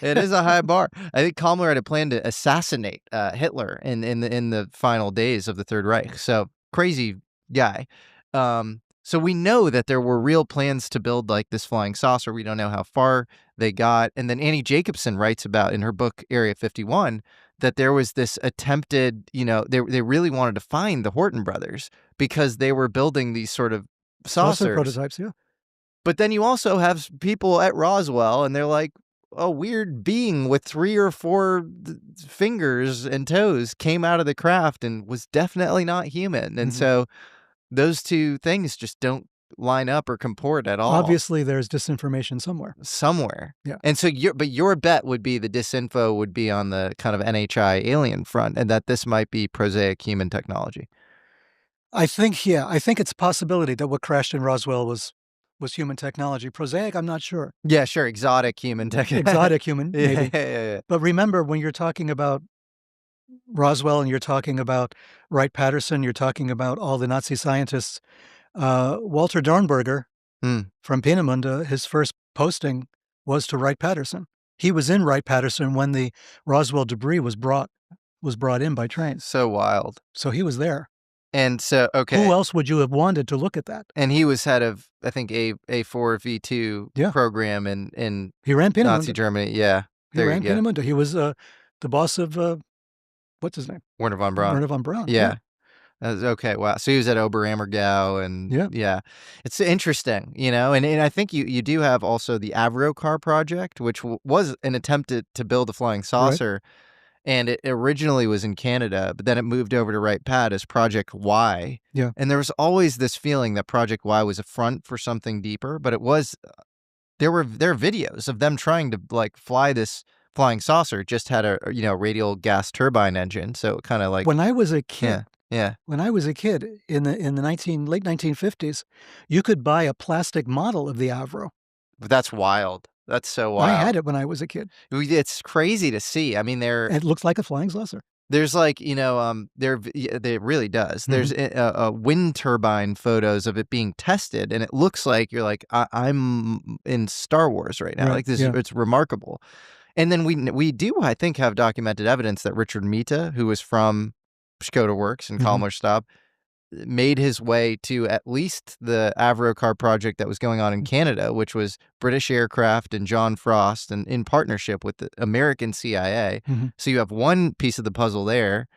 It is a high bar. I think Kammler had a plan to assassinate Hitler in the final days of the Third Reich. So crazy guy. So we know that there were real plans to build like this flying saucer. We don't know how far they got. And then Annie Jacobsen writes about in her book Area 51 that there was this attempted, they really wanted to find the Horton brothers because they were building these sort of saucers. Prototypes, yeah. But then you also have people at Roswell, and they're like, a weird being with 3 or 4 fingers and toes came out of the craft and was definitely not human. And so those two things just don't line up or comport at all. Obviously, there's disinformation somewhere. Yeah. And so your bet would be the disinfo would be on the kind of NHI alien front, and that this might be prosaic human technology. I think it's a possibility that what crashed in Roswell was human technology. Prosaic, I'm not sure. Yeah, sure. Exotic human technology. Exotic human, maybe. Yeah. But remember, when you're talking about Roswell and you're talking about Wright-Patterson, you're talking about all the Nazi scientists, Walter Dornberger from Peenemünde, his first posting was to Wright-Patterson. He was in Wright-Patterson when the Roswell debris was brought in by train. So wild. So he was there. And so, okay. Who else would you have wanted to look at that? And he was head of, I think, A4V2 program in he ran Peenemünde. Nazi Germany. Yeah. He ran Peenemünde. He was the boss of, what's his name? Werner von Braun. Werner von Braun. Yeah. Okay, wow. So he was at Oberammergau, and yeah. It's interesting, and I think you do have also the Avro project, which was an attempt to build a flying saucer. Right. And it originally was in Canada, but then it moved over to Wright-Pat as Project Y. Yeah. And there was always this feeling that Project Y was a front for something deeper, but it was, there are videos of them trying to like fly this flying saucer. It just had a radial gas turbine engine, so kind of like when I was a kid. Yeah. When I was a kid in the late 1950s, you could buy a plastic model of the Avro. That's wild. That's so wild. I had it when I was a kid. It's crazy to see. I mean, it looks like a flying saucer. There's like, it really does. There's a wind turbine photos of it being tested, and it looks like you're like, I'm in Star Wars right now. Right. Like this, it's remarkable. And then we do, I think, have documented evidence that Richard Mita, who was from Skoda Works and Kammler Stab, made his way to at least the Avro project that was going on in Canada, which was British Aircraft and John Frost, and in partnership with the American CIA. So you have one piece of the puzzle there.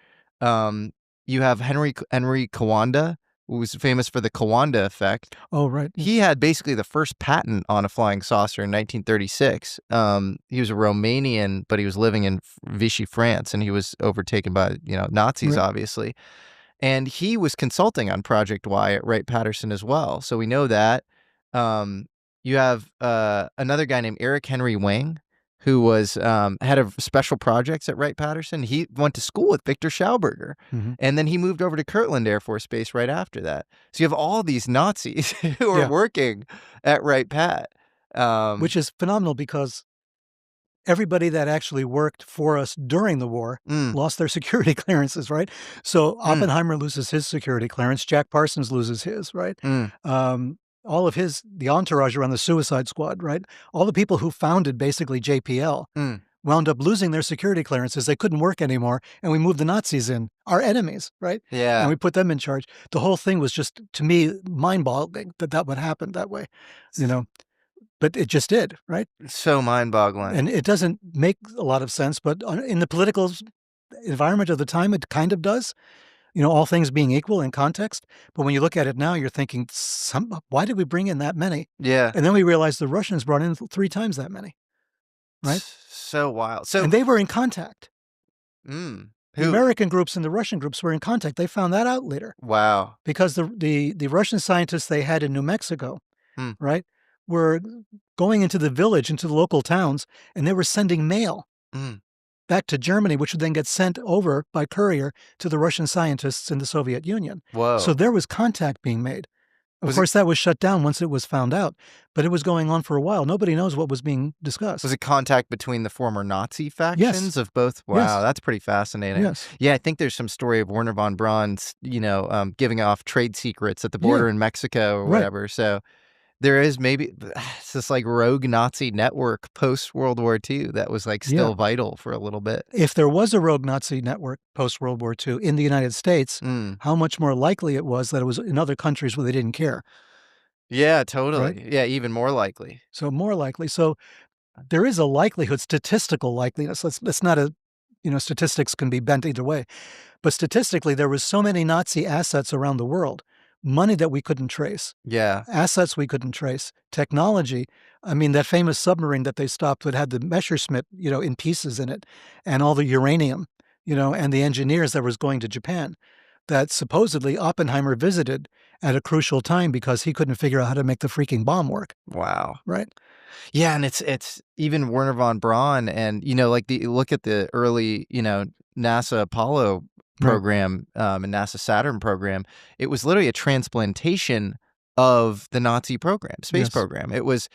You have Henry Kawanda, who was famous for the Kawanda effect. Oh, right. He had basically the first patent on a flying saucer in 1936. He was a Romanian, but he was living in Vichy, France, and he was overtaken by Nazis, obviously. And he was consulting on Project Y at Wright-Patterson as well. So we know that. You have another guy named Eric Henry Wing, who was head of special projects at Wright-Patterson. He went to school with Victor Schauberger, and then he moved over to Kirtland Air Force Base right after that. So you have all these Nazis who are working at Wright-Pat. Which is phenomenal because everybody that actually worked for us during the war lost their security clearances, right? So Oppenheimer loses his security clearance. Jack Parsons loses his, right? All of the entourage around the Suicide Squad, right? All the people who founded basically JPL wound up losing their security clearances. They couldn't work anymore, and we moved the Nazis in, our enemies, right? Yeah. And we put them in charge. The whole thing was just, to me, mind-boggling that would happen that way, But it just did, right? So mind-boggling. And it doesn't make a lot of sense, but in the political environment of the time, it kind of does, all things being equal in context. But when you look at it now, you're thinking, why did we bring in that many? Yeah. And then we realized the Russians brought in 3 times that many, right? So wild. And they were in contact. The American groups and the Russian groups were in contact. They found that out later. Wow. Because the Russian scientists they had in New Mexico, right, were going into the village, into the local towns, and they were sending mail back to Germany, which would then get sent over by courier to the Russian scientists in the Soviet Union. Whoa. So there was contact being made. Of course, that was shut down once it was found out, but it was going on for a while. Nobody knows what was being discussed. Was it contact between the former Nazi factions of both? Wow, that's pretty fascinating. Yes. Yeah, I think there's some story of Werner von Braun, giving off trade secrets at the border in Mexico or whatever. So There is maybe it's this, like, rogue Nazi network post-World War II that was, like, Yeah. still vital for a little bit. If there was a rogue Nazi network post-World War II in the United States, Mm. how much more likely it was that it was in other countries where they didn't care, Yeah, right? totally. Yeah, even more likely. So more likely. So there is a likelihood, statistical likeliness. Let's not a statistics can be bent either way. But statistically, there was so many Nazi assets around the world, money that we couldn't trace, Yeah. assets we couldn't trace, technology. I mean, that famous submarine that they stopped that had the Messerschmitt, in pieces in it, and all the uranium, and the engineers that was going to Japan, that supposedly Oppenheimer visited at a crucial time because he couldn't figure out how to make the freaking bomb work, Wow. right? Yeah, and it's even Werner von Braun and, like, look at the early, NASA Apollo Right. program, and NASA Saturn program. It was literally a transplantation of the Nazi program, space Yes. program. It was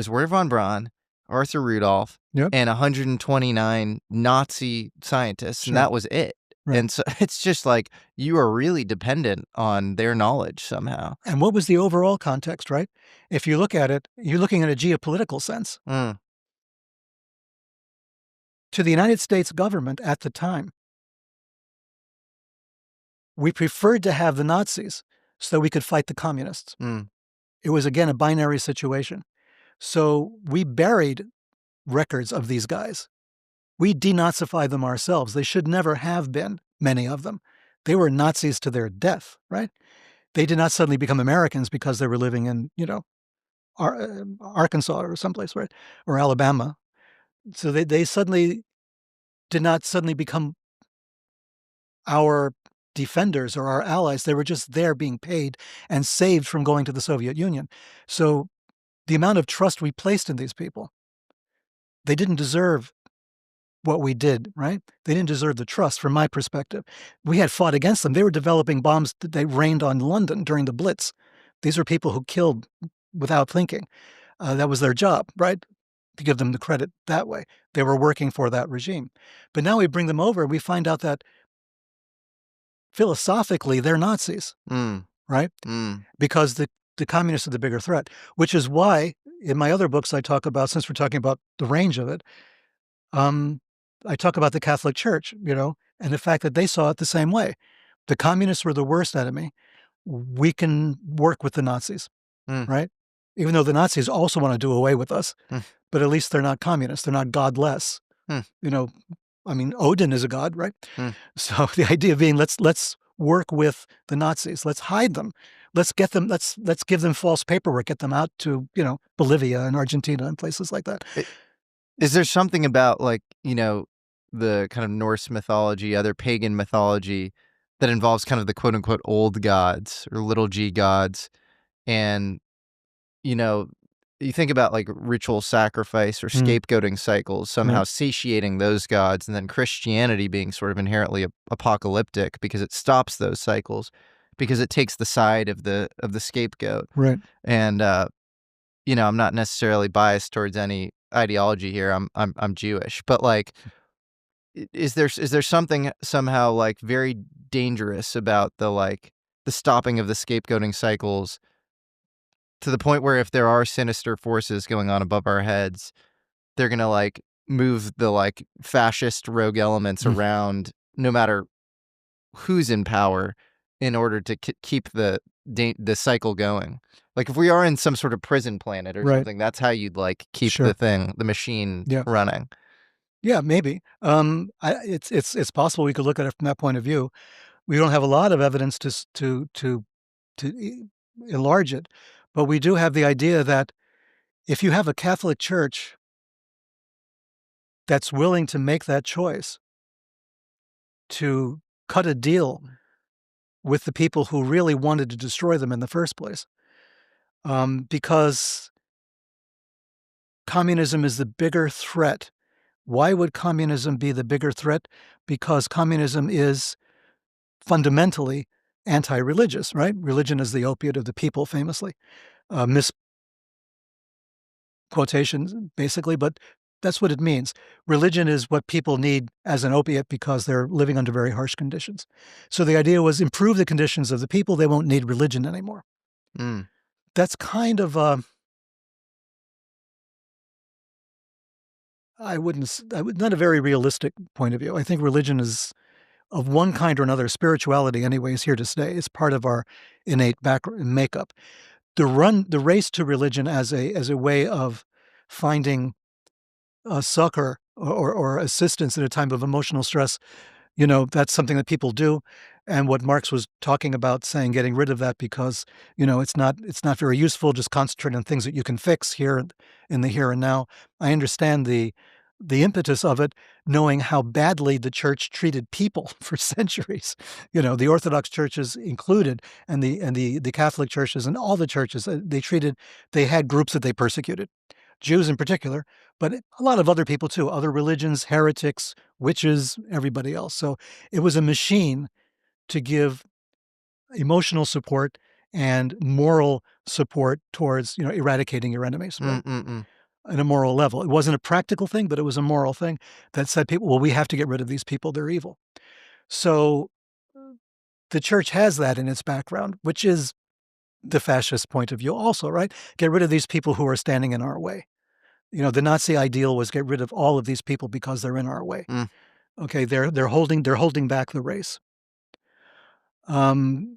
Werner von Braun, Arthur Rudolph, Yep. and 129 Nazi scientists, and Sure. that was it. Right. And so it's just like you are really dependent on their knowledge somehow. And what was the overall context, right? If you look at it, you're looking at a geopolitical sense. Mm, To the United States government at the time, we preferred to have the Nazis so that we could fight the communists. mm, It was, again, a binary situation. So we buried records of these guys. We denazified them ourselves. They should never have been, many of them. They were Nazis to their death, right? They did not suddenly become Americans because they were living in, Arkansas or someplace, right? Or Alabama. So they suddenly did not suddenly become our defenders or our allies. They were just there being paid and saved from going to the Soviet Union. So the amount of trust we placed in these people, they didn't deserve what we did, right? They didn't deserve the trust from my perspective. We had fought against them. They were developing bombs that they rained on London during the Blitz. These are people who killed without thinking. That was their job, right? To give them the credit that way. They were working for that regime. But now we bring them over and we find out that philosophically they're Nazis, mm, right? mm, Because the communists are the bigger threat, which is why in my other books I talk about, since we're talking about the range of it, I talk about the Catholic Church, and the fact that they saw it the same way. The communists were the worst enemy. We can work with the Nazis, mm, right? Even though the Nazis also want to do away with us, mm, but at least they're not communists. They're not godless. mm, You know, I mean, Odin is a god, right? mm. So the idea being, let's work with the Nazis. Let's hide them. Let's get them. Let's give them false paperwork. Get them out to Bolivia and Argentina and places like that. Is there something about, like, the kind of Norse mythology, other pagan mythology that involves kind of the quote unquote old gods or little g gods? And, you know, you think about like ritual sacrifice or Mm, scapegoating cycles, somehow right, satiating those gods, and then Christianity being sort of inherently apocalyptic because it stops those cycles, because it takes the side of the scapegoat. right. And I'm not necessarily biased towards any ideology here. I'm Jewish, but like, is there something somehow like very dangerous about the stopping of the scapegoating cycles to the point where if there are sinister forces going on above our heads, they're gonna like move the like fascist rogue elements Mm, around no matter who's in power in order to keep the cycle going. Like if we are in some sort of prison planet or right. something, that's how you'd like keep Sure. the machine Yeah. running. Yeah, maybe. It's possible we could look at it from that point of view. We don't have a lot of evidence to enlarge it, but we do have the idea that if you have a Catholic Church that's willing to make that choice to cut a deal with the people who really wanted to destroy them in the first place, because communism is the bigger threat. Why would communism be the bigger threat? Because communism is fundamentally anti-religious, right? Religion is the opiate of the people, famously. Misquotations, basically, but that's what it means. Religion is what people need as an opiate because they're living under very harsh conditions. So the idea was improve the conditions of the people, they won't need religion anymore. Mm, That's kind of not a very realistic point of view. I think religion is of one kind or another. Spirituality, anyway, is here to stay. It's part of our innate makeup. The race to religion as a way of finding succor or assistance in a time of emotional stress, that's something that people do. And what Marx was talking about, saying getting rid of that because, it's not very useful, just concentrate on things that you can fix here in the here and now. I understand the impetus of it, knowing how badly the church treated people for centuries, the Orthodox churches included, and the Catholic churches and all the churches, they had groups that they persecuted, Jews in particular, but a lot of other people too, other religions, heretics, witches, everybody else. So it was a machine to give emotional support and moral support towards, eradicating your enemies, right? On a moral level. It wasn't a practical thing, but it was a moral thing that said people, well, we have to get rid of these people. They're evil. So the church has that in its background, which is the fascist point of view also, right? Get rid of these people who are standing in our way. The Nazi ideal was get rid of all of these people because they're in our way. Okay, they're holding back the race. So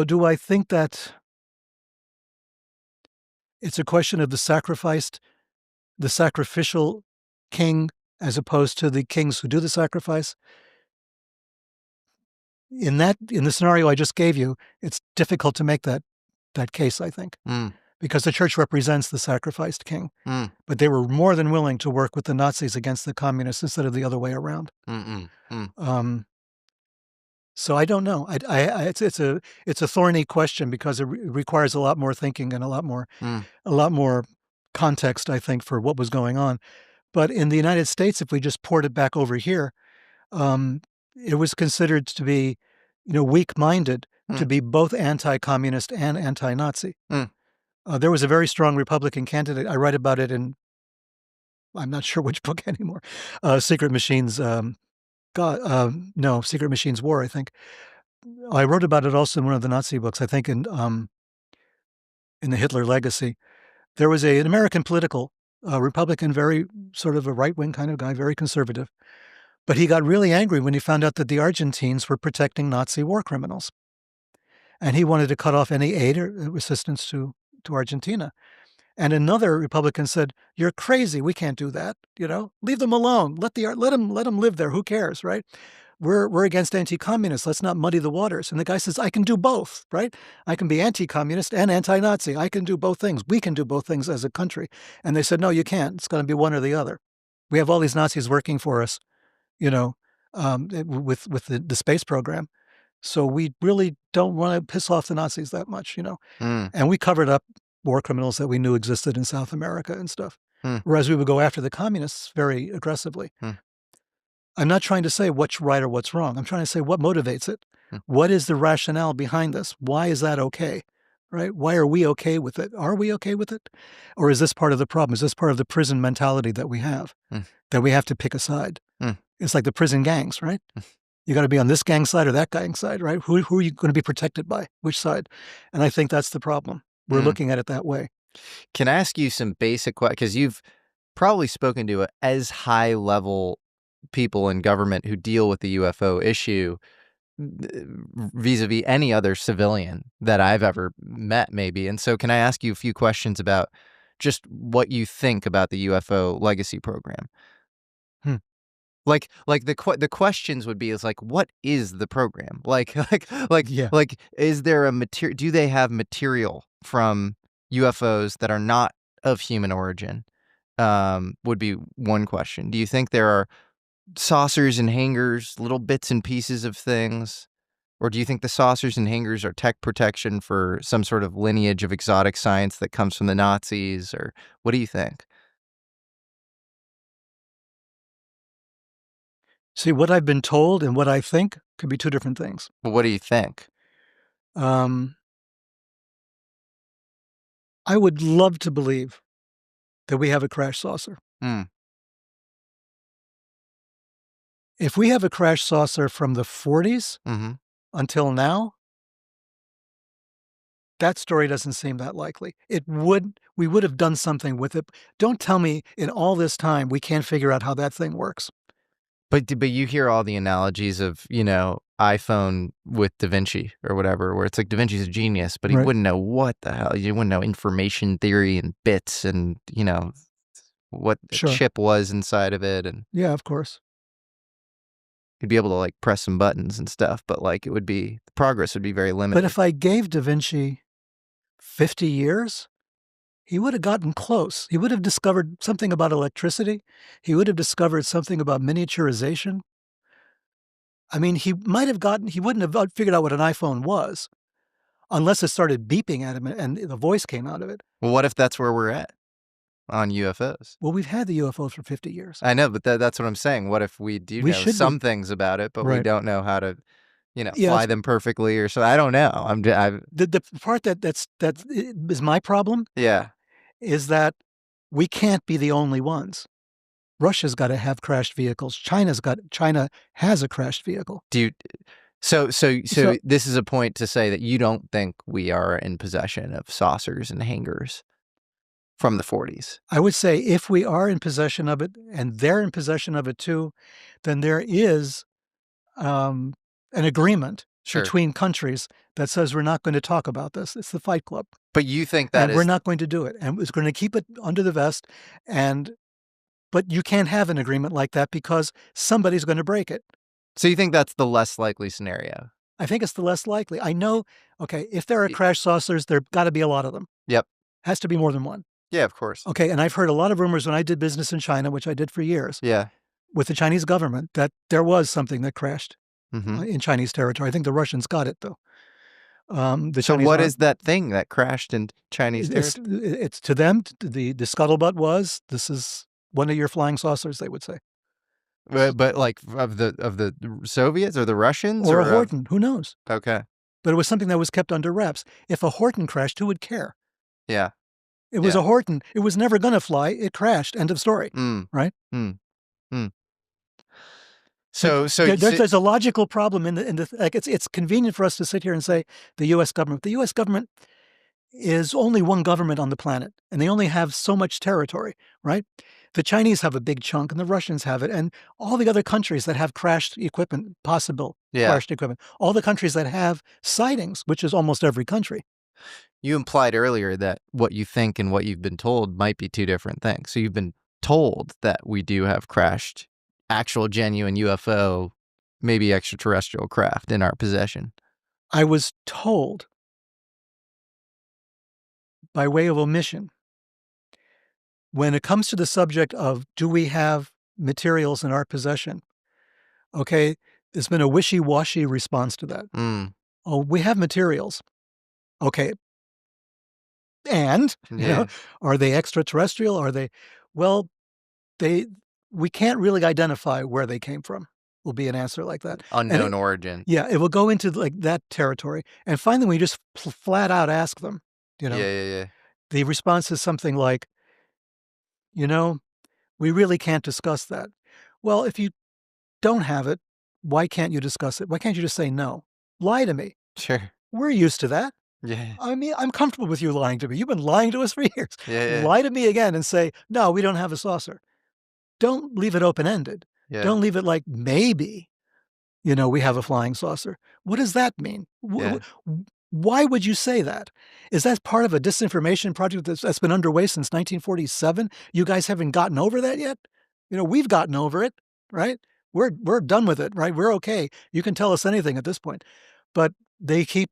do I think that it's a question of the sacrificial king as opposed to the kings who do the sacrifice? In the scenario I just gave you, it's difficult to make that case, I think, because the church represents the sacrificed king. But they were more than willing to work with the Nazis against the communists instead of the other way around. So I don't know. It's a thorny question because it requires a lot more thinking and a lot more context, I think, for what was going on. But in the United States, if we just poured it back over here, it was considered to be, weak-minded to be both anti-communist and anti-Nazi. There was a very strong Republican candidate. I write about it in, I'm not sure which book anymore, Secret Machines. Secret Machines War, I think. I wrote about it also in one of the Nazi books, I think in the Hitler Legacy. There was an American political Republican, very sort of a right-wing kind of guy, very conservative. But he got really angry when he found out that the Argentines were protecting Nazi war criminals. And he wanted to cut off any aid or assistance to Argentina. And another Republican said, "You're crazy. We can't do that. Leave them alone. Let them live there. Who cares, right? We're against anti-communists. Let's not muddy the waters." And the guy says, "I can do both, right? I can be anti-communist and anti-Nazi. I can do both things. We can do both things as a country." And they said, "No, you can't. It's going to be one or the other. We have all these Nazis working for us, with the space program. So we really don't want to piss off the Nazis that much, And we covered up war criminals that we knew existed in South America and stuff. Whereas we would go after the communists very aggressively. I'm not trying to say what's right or what's wrong. I'm trying to say what motivates it. What is the rationale behind this? Why is that okay? Right? Why are we okay with it? Are we okay with it? Or is this part of the problem? Is this part of the prison mentality that we have, that we have to pick a side? It's like the prison gangs, right? You got to be on this gang side or that gang side, right? Who are you going to be protected by? Which side? And I think that's the problem. We're looking at it that way. Can I ask you some basic questions? Because you've probably spoken to as high-level people in government who deal with the UFO issue vis-a-vis any other civilian that I've ever met, maybe. And so can I ask you a few questions about just what you think about the UFO legacy program? Like the questions would be what is the program? Is there a do they have material from UFOs that are not of human origin? Would be one question. Do you think there are saucers and hangars, little bits and pieces of things? Or do you think the saucers and hangars are tech protection for some sort of lineage of exotic science that comes from the Nazis? Or what do you think? See, what I've been told and what I think could be two different things. Well, what do you think? I would love to believe that we have a crash saucer. If we have a crash saucer from the 40s until now, That story doesn't seem that likely. We would have done something with it. Don't tell me in all this time we can't figure out how that thing works. But you hear all the analogies of, iPhone with Da Vinci or whatever, where it's like Da Vinci's a genius, but he Right. wouldn't know what the hell. He wouldn't know information theory and bits and, what a Sure. chip was inside of it. And Yeah, of course. he'd be able to like press some buttons and stuff, but like the progress would be very But limited. if I gave Da Vinci 50 years, he would have gotten close. He would have discovered something about electricity. He would have discovered something about miniaturization. I mean, he wouldn't have figured out what an iPhone was unless it started beeping at him and the voice came out of it. Well, what if that's where we're at on UFOs? Well, we've had the UFOs for 50 years. I know, but that's what I'm saying. What if we do know some things about it, but we don't know how to, fly them perfectly or so? I don't know. The part that is my problem. Yeah. Is that we can't be the only ones. Russia's got to have crashed vehicles. China has a crashed vehicle. So this is a point to say that you don't think we are in possession of saucers and hangars from the 40s. I would say if we are in possession of it and they're in possession of it too, then there is an agreement between countries that says we're not going to talk about this. It's the Fight Club. But you think that we're not going to do it, and it's going to keep it under the vest. But you can't have an agreement like that because somebody's going to break it. So you think that's the less likely scenario? I think it's the less likely. I know, okay, if there are crash saucers, there got to be a lot of them. Yep. Has to be more than one. Yeah, of course. Okay, and I've heard a lot of rumors when I did business in China, which I did for years. Yeah. With the Chinese government, that there was something that crashed in Chinese territory. I think the Russians got it, though. So what is that thing that crashed in Chinese territory? It's to them, the scuttlebutt was, this is one of your flying saucers, they would say. But like of the Soviets or the Russians? Or a Horton, who knows? Okay. But it was something that was kept under wraps. If a Horton crashed, who would care? Yeah. It was a Horton. It was never going to fly. It crashed. End of story. Right? So there's a logical problem in the like it's convenient for us to sit here and say the U.S. government. The U.S. government is only one government on the planet, and they only have so much territory, right? The Chinese have a big chunk, and the Russians have it, and all the other countries that have crashed equipment, crashed equipment, all the countries that have sightings, which is almost every country. You implied earlier that what you think and what you've been told might be two different things. So you've been told that we do have crashed, actual genuine UFO, maybe extraterrestrial craft in our possession. I was told by way of omission, when it comes to the subject of do we have materials in our possession, okay, there's been a wishy-washy response to that. Oh, we have materials. Okay. And, are they extraterrestrial? Are they, well, we can't really identify where they came from, will be an answer like that. Unknown origin. Yeah, it will go into like that territory. And finally, we just flat out ask them, Yeah. The response is something like, we really can't discuss that. Well, if you don't have it, why can't you discuss it? Why can't you just say no? Lie to me. Sure. We're used to that. Yeah. I mean, I'm comfortable with you lying to me. You've been lying to us for years. Yeah. Lie to me again and say, no, we don't have a saucer. Don't leave it open-ended. Yeah. Don't leave it like maybe, we have a flying saucer. What does that mean? Yeah. Why would you say that? Is that part of a disinformation project that's been underway since 1947? You guys haven't gotten over that yet? We've gotten over it, right? We're done with it, right? We're okay. You can tell us anything at this point. But they keep,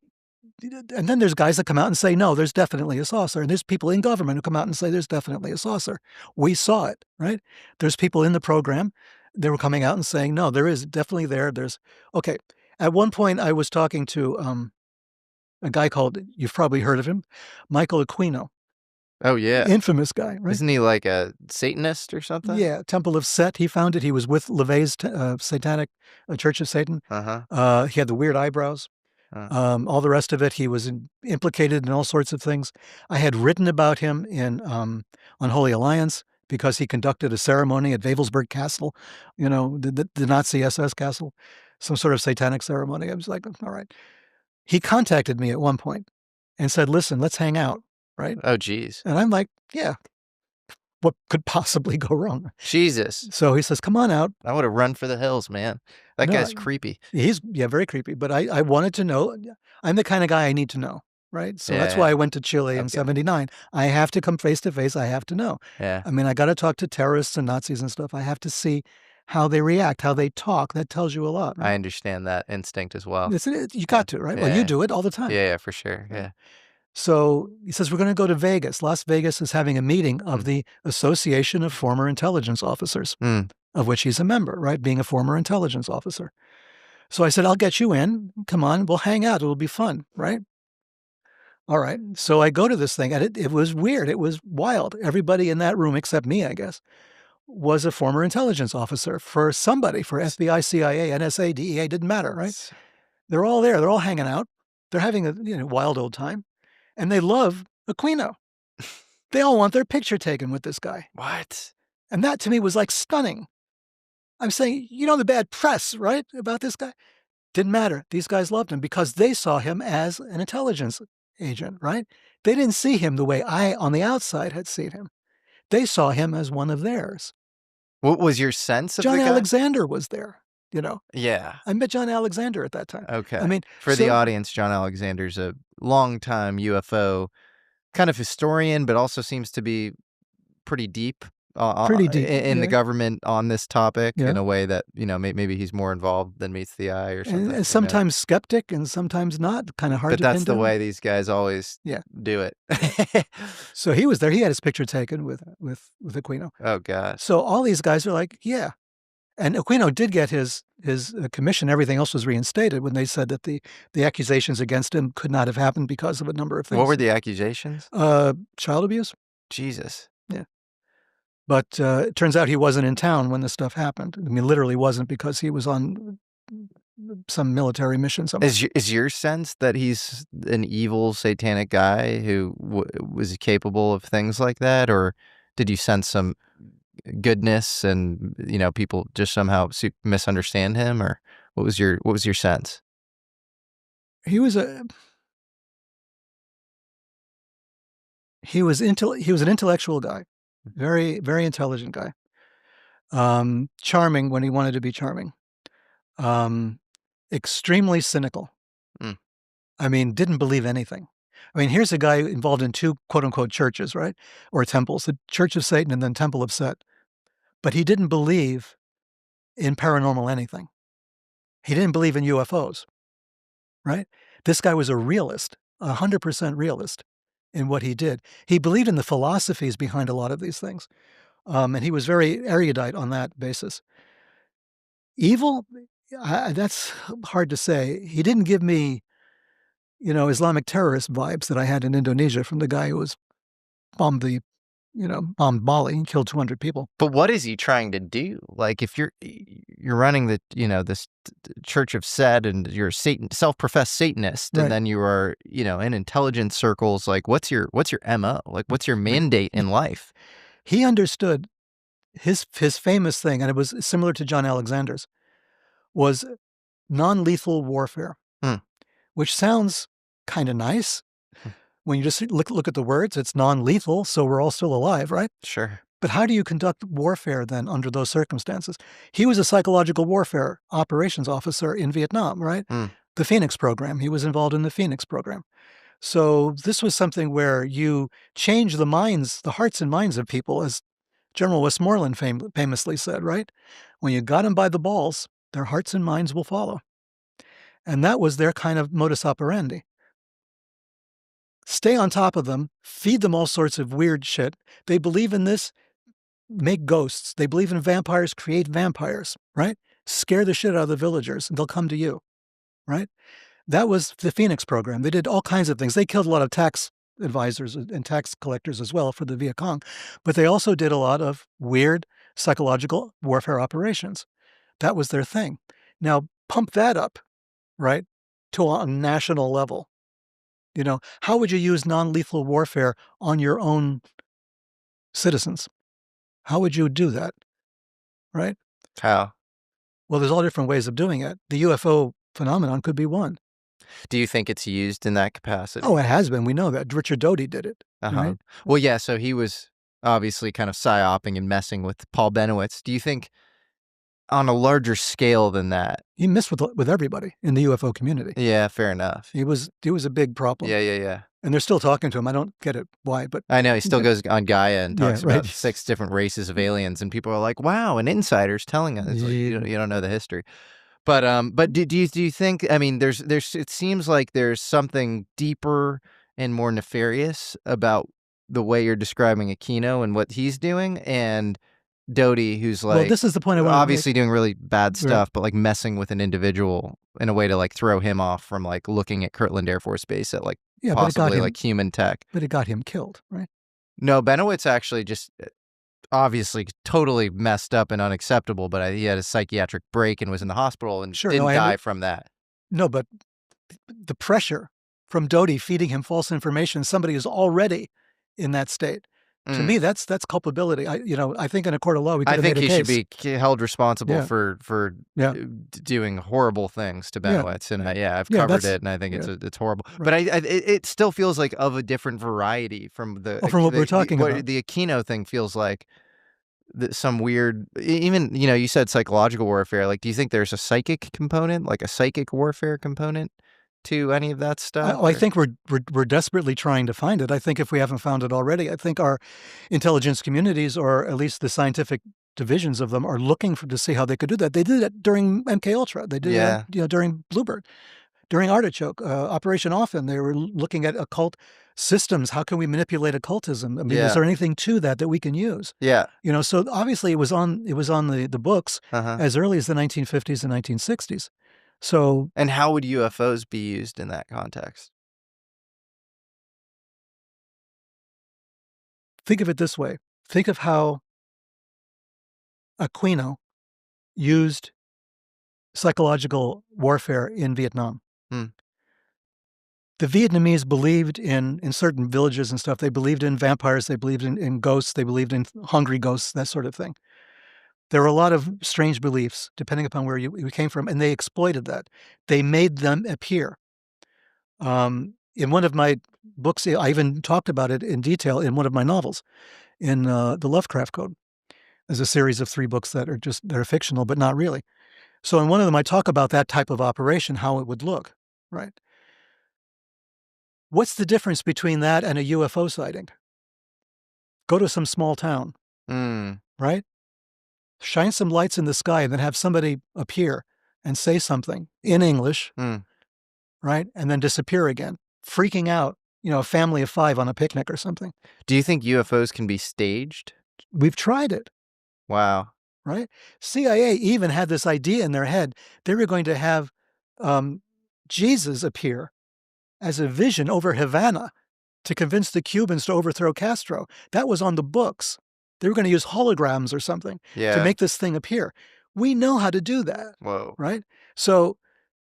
and then there's guys that come out and say, no, there's definitely a saucer. And there's people in government who come out and say, there's definitely a saucer. We saw it, right? There's people in the program. They were coming out and saying, no, there is definitely there. Okay. At one point I was talking to a guy called, you've probably heard of him, Michael Aquino. Oh, yeah. Infamous guy, right? Isn't he like a Satanist or something? Yeah, Temple of Set. He founded. He was with LaVey's Satanic Church of Satan. He had the weird eyebrows. All the rest of it, he was implicated in all sorts of things. I had written about him in Unholy Alliance because he conducted a ceremony at Wewelsburg Castle, the Nazi SS castle, some sort of satanic ceremony. I was like, all right. He contacted me at one point, and said, "Listen, let's hang out." Right? Oh, geez. And I'm like, "Yeah, what could possibly go wrong?" Jesus. So he says, "Come on out." I would have run for the hills, man. That No, guy's creepy. he's very creepy, but I wanted to know. I'm the kind of guy I need to know, right? So that's Yeah, why I went to Chile in okay. '79. I have to come face to face. I have to know. Yeah. I mean, I got to talk to terrorists and Nazis and stuff. I have to see how they react, how they talk. That tells you a lot, right? I understand that instinct as well. You Yeah. got to, right? Well, you Yeah. do it all the time. Yeah, for sure. Right? Yeah. So he says, we're going to go to Vegas. Las Vegas is having a meeting of Mm. the Association of Former Intelligence Officers, Mm. of which he's a member, right? Being a former intelligence officer. So I said, I'll get you in. Come on, we'll hang out. It'll be fun, right? All right. So I go to this thing, and it was weird. It was wild. Everybody in that room, except me, I guess, was a former intelligence officer for somebody, for FBI, CIA, NSA, DEA, didn't matter, right? They're all there. They're all hanging out. They're having a wild old time. And they love Aquino. They all want their picture taken with this guy. What? And that to me was like stunning. I'm saying, the bad press, right, about this guy? Didn't matter. These guys loved him because they saw him as an intelligence agent, right? They didn't see him the way I, on the outside, had seen him. They saw him as one of theirs. What was your sense of John the guy? Alexander was there, Yeah. I met John Alexander at that time. Okay. I mean, For the audience, John Alexander's a longtime UFO kind of historian, but also seems to be pretty deep, Pretty deep, in the yeah. government on this topic Yeah. in a way that, maybe he's more involved than meets the eye or something. And sometimes skeptic and sometimes not, kind of hard But to pin that's the down. way these guys always Yeah. do it. So he was there. He had his picture taken with Aquino. Oh, gosh. So all these guys are like, yeah. And Aquino did get his commission. Everything else was reinstated when they said that the accusations against him could not have happened because of a number of things. What were the accusations? Child abuse. Jesus. Yeah. But it turns out he wasn't in town when this stuff happened. I mean, literally wasn't, because he was on some military mission somewhere. Is your sense that he's an evil, satanic guy who was capable of things like that? Or did you sense some goodness and, people just somehow misunderstand him? Or what was your sense? He was an intellectual guy, very, very intelligent guy. Charming when he wanted to be charming. Extremely cynical. Mm. I mean, didn't believe anything. I mean, here's a guy involved in two quote unquote churches, right? Or temples, the Church of Satan and then Temple of Set. But he didn't believe in paranormal anything. He didn't believe in UFOs, right? This guy was a realist, 100% realist in what he did. He believed in the philosophies behind a lot of these things. And he was very erudite on that basis. Evil, that's hard to say. He didn't give me, Islamic terrorist vibes that I had in Indonesia from the guy who was bombed Bali and killed 200 people. But what is he trying to do? Like, if you're running the, this Church of Set and you're a self-professed Satanist, Right. and then you are, in intelligence circles, like, what's your MO? Like, what's your mandate in life? He understood his famous thing, and it was similar to John Alexander's, was non-lethal warfare, which sounds kind of nice. When you just look at the words, it's non-lethal, so we're all still alive, right? Sure. But how do you conduct warfare then under those circumstances? He was a psychological warfare operations officer in Vietnam, right? The Phoenix program. He was involved in the Phoenix program. So this was something where you change the hearts and minds of people, as General Westmoreland famously said, right? When you got them by the balls, their hearts and minds will follow. And that was their kind of modus operandi. Stay on top of them, feed them all sorts of weird shit. They believe in this, make ghosts. They believe in vampires, create vampires, right? Scare the shit out of the villagers and they'll come to you, right? That was the Phoenix program. They did all kinds of things. They killed a lot of tax advisors and tax collectors as well for the Viet Cong, but they also did a lot of weird psychological warfare operations. That was their thing. Now, pump that up, right, to a national level. How would you use non-lethal warfare on your own citizens? How would you do that, right? How? Well, there's all different ways of doing it. The UFO phenomenon could be one. Do you think it's used in that capacity? Oh, it has been. We know that. Richard Doty did it, right? Well, yeah, so he was obviously kind of psyoping and messing with Paul Benowitz. Do you think on a larger scale than that? He messed with everybody in the UFO community. Yeah, fair enough. He was a big problem. Yeah. And they're still talking to him. I don't get it why, but I know, he still goes on Gaia and talks right. about 6 different races of aliens, and people are like, "Wow, an insider's telling us." It's like, you don't know the history. But do you think, I mean, there's it seems like there's something deeper and more nefarious about the way you're describing Aquino and what he's doing, and Doty, who's Well, like this is the point I wanted to make. obviously doing really bad Right. stuff, but like messing with an individual in a way to like throw him off from like looking at Kirtland Air Force Base at like Yeah, but it got possibly him like human tech. but it got him killed, right? No, Benowitz actually just obviously totally messed up and unacceptable, but he had a psychiatric break and was in the hospital and Sure, didn't no, die from that. No, but the pressure from Doty feeding him false information, somebody is already in that state. To me, that's culpability. I think in a court of law we could I have think made a he case. should be held responsible Yeah. for Yeah. doing horrible things to Yeah. Benowitz, and I've Yeah, covered that's- it, and I think yeah. it's horrible. Right. But it still feels like of a different variety from the from what we're talking about. The Aquino thing feels like some weird, even you said psychological warfare. Like, do you think there's a psychic component, like a psychic warfare component to any of that stuff? I think we're desperately trying to find it. I think if we haven't found it already, I think our intelligence communities, or at least the scientific divisions of them, are looking to see how they could do that. They did it during MK Ultra. They did that, during Bluebird, during Artichoke, Operation Often. They were looking at occult systems. How can we manipulate occultism? I mean, is there anything to that we can use? Yeah. So obviously it was on the books as early as the 1950s and 1960s. So, and how would UFOs be used in that context? think of it this way. Think of how Aquino used psychological warfare in Vietnam. The Vietnamese believed in certain villages and stuff. They believed in vampires. They believed in ghosts. They believed in hungry ghosts, that sort of thing. There were a lot of strange beliefs, depending upon where you came from, and they exploited that. They made them appear. In one of my books, I even talked about it in detail in one of my novels, in the Lovecraft Code. There's a series of 3 books that are fictional, but not really. So in one of them, I talk about that type of operation, how it would look, right? What's the difference between that and a UFO sighting? Go to some small town, right? Shine some lights in the sky and then have somebody appear and say something in English, right? And then disappear again, freaking out, a family of 5 on a picnic or something. Do you think UFOs can be staged? We've tried it. Wow. Right? CIA even had this idea in their head. They were going to have Jesus appear as a vision over Havana to convince the Cubans to overthrow Castro. That was on the books. They were going to use holograms or something to make this thing appear. We know how to do that. Whoa. Right? So,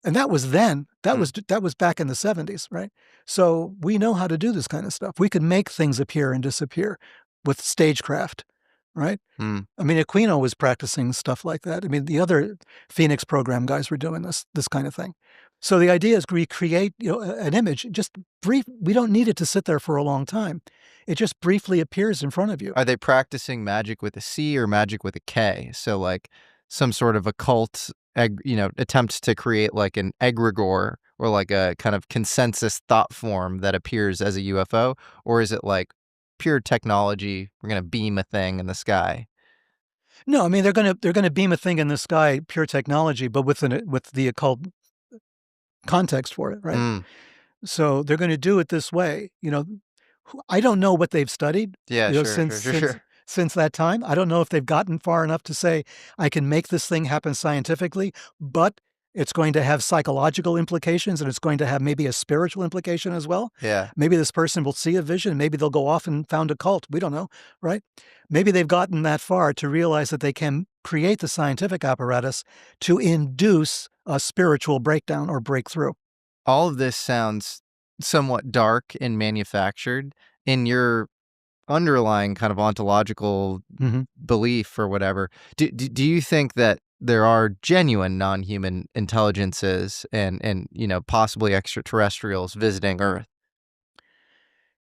and that was then. That was back in the 70s, right? So we know how to do this kind of stuff. We could make things appear and disappear with stagecraft, right? I mean, Aquino was practicing stuff like that. I mean, the other Phoenix program guys were doing this kind of thing. So the idea is we create an image, just brief. We don't need it to sit there for a long time. It just briefly appears in front of you. Are they practicing magic with a C or magic with a K? So like some sort of occult, attempts to create like an egregore or like a kind of consensus thought form that appears as a UFO? Or is it like pure technology? We're going to beam a thing in the sky. No, I mean, they're going to beam a thing in the sky, pure technology, but with the occult context for it, right? So they're going to do it this way. I don't know what they've studied. Yeah, Since that time, I don't know if they've gotten far enough to say I can make this thing happen scientifically, but it's going to have psychological implications and it's going to have maybe a spiritual implication as well. Yeah. Maybe this person will see a vision. Maybe they'll go off and found a cult. We don't know, right? Maybe they've gotten that far to realize that they can create the scientific apparatus to induce a spiritual breakdown or breakthrough. All of this sounds somewhat dark and manufactured. In your underlying kind of ontological belief or whatever, do you think that there are genuine non-human intelligences and possibly extraterrestrials visiting Earth.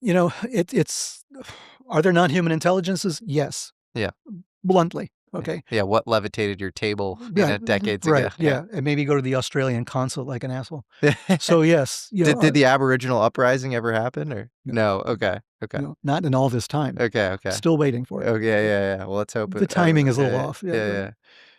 It's are there non-human intelligences? Yes. Yeah. Bluntly, okay? Yeah, what levitated your table, Yeah, decades ago. right, Yeah. yeah, and maybe go to the Australian consulate like an asshole. So, yes, Did the Aboriginal uprising ever happen or no? Okay. Okay. not in all this time. Okay, okay. Still waiting for it. Okay, yeah. Well, let's hope The it timing is a little off, yeah, right. yeah.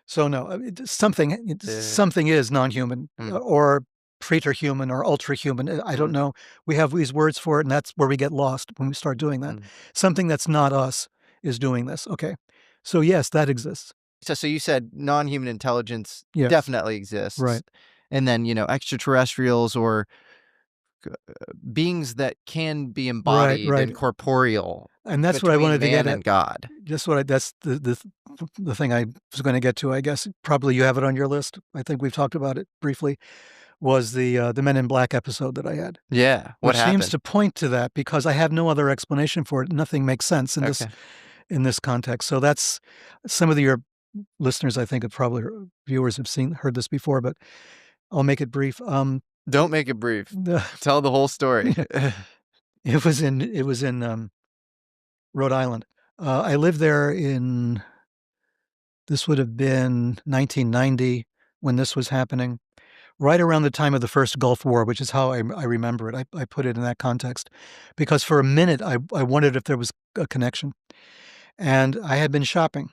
So, no, Yeah. something is non-human, Mm, or preterhuman or ultrahuman, I don't mm, know. We have these words for it, and that's where we get lost when we start doing that. mm. Something that's not us is doing this, okay? So, yes, that exists. So you said non-human intelligence Yes, definitely exists, right. and then, extraterrestrials or beings that can be Right, embodied right, and corporeal and that's what I between wanted to get man at. and God. That's the thing I was gonna get to, I guess. Probably you have it on your list. I think we've talked about it briefly, was the Men in Black episode that I had, Yeah. What which seems happened? to point to that because I have no other explanation for it. Nothing makes sense Okay. in this context. So that's some of your listeners, I think, have probably viewers have heard this before, but I'll make it brief. Don't make it brief. The Tell the whole story. it was in Rhode Island. I lived there this would have been 1990 when this was happening, right around the time of the first Gulf War, which is how I remember it. I put it in that context because for a minute I wondered if there was a connection. And I had been shopping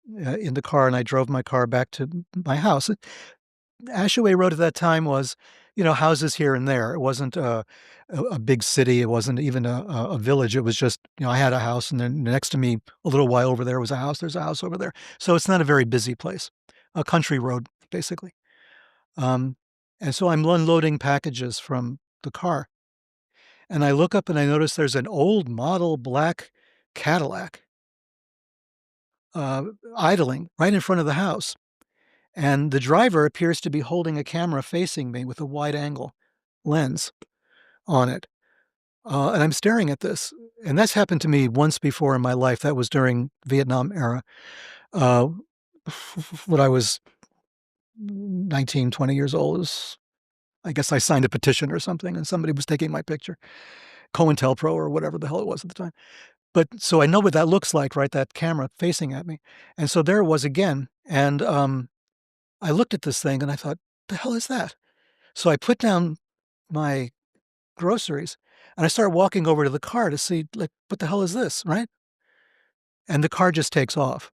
in the car, and I drove my car back to my house. Ashaway Road at that time was, houses here and there. It wasn't a big city. It wasn't even a village. It was just, I had a house, and then next to me, a little while over there was a house. There's a house over there. So it's not a very busy place, a country road, basically. Um, and so I'm unloading packages from the car, and I look up and I notice there's an old model black Cadillac uh, idling right in front of the house. And the driver appears to be holding a camera facing me with a wide angle lens on it. And I'm staring at this. And that's happened to me once before in my life. That was during Vietnam era. Uh, when I was 19, 20 years old, I guess I signed a petition or something, and somebody was taking my picture. COINTELPRO or whatever the hell it was at the time. But so I know what that looks like, right? That camera facing at me. And so there it was again. And I looked at this thing and I thought, the hell is that? So I put down my groceries and I started walking over to the car to see, like, what the hell is this, right? And the car just takes off.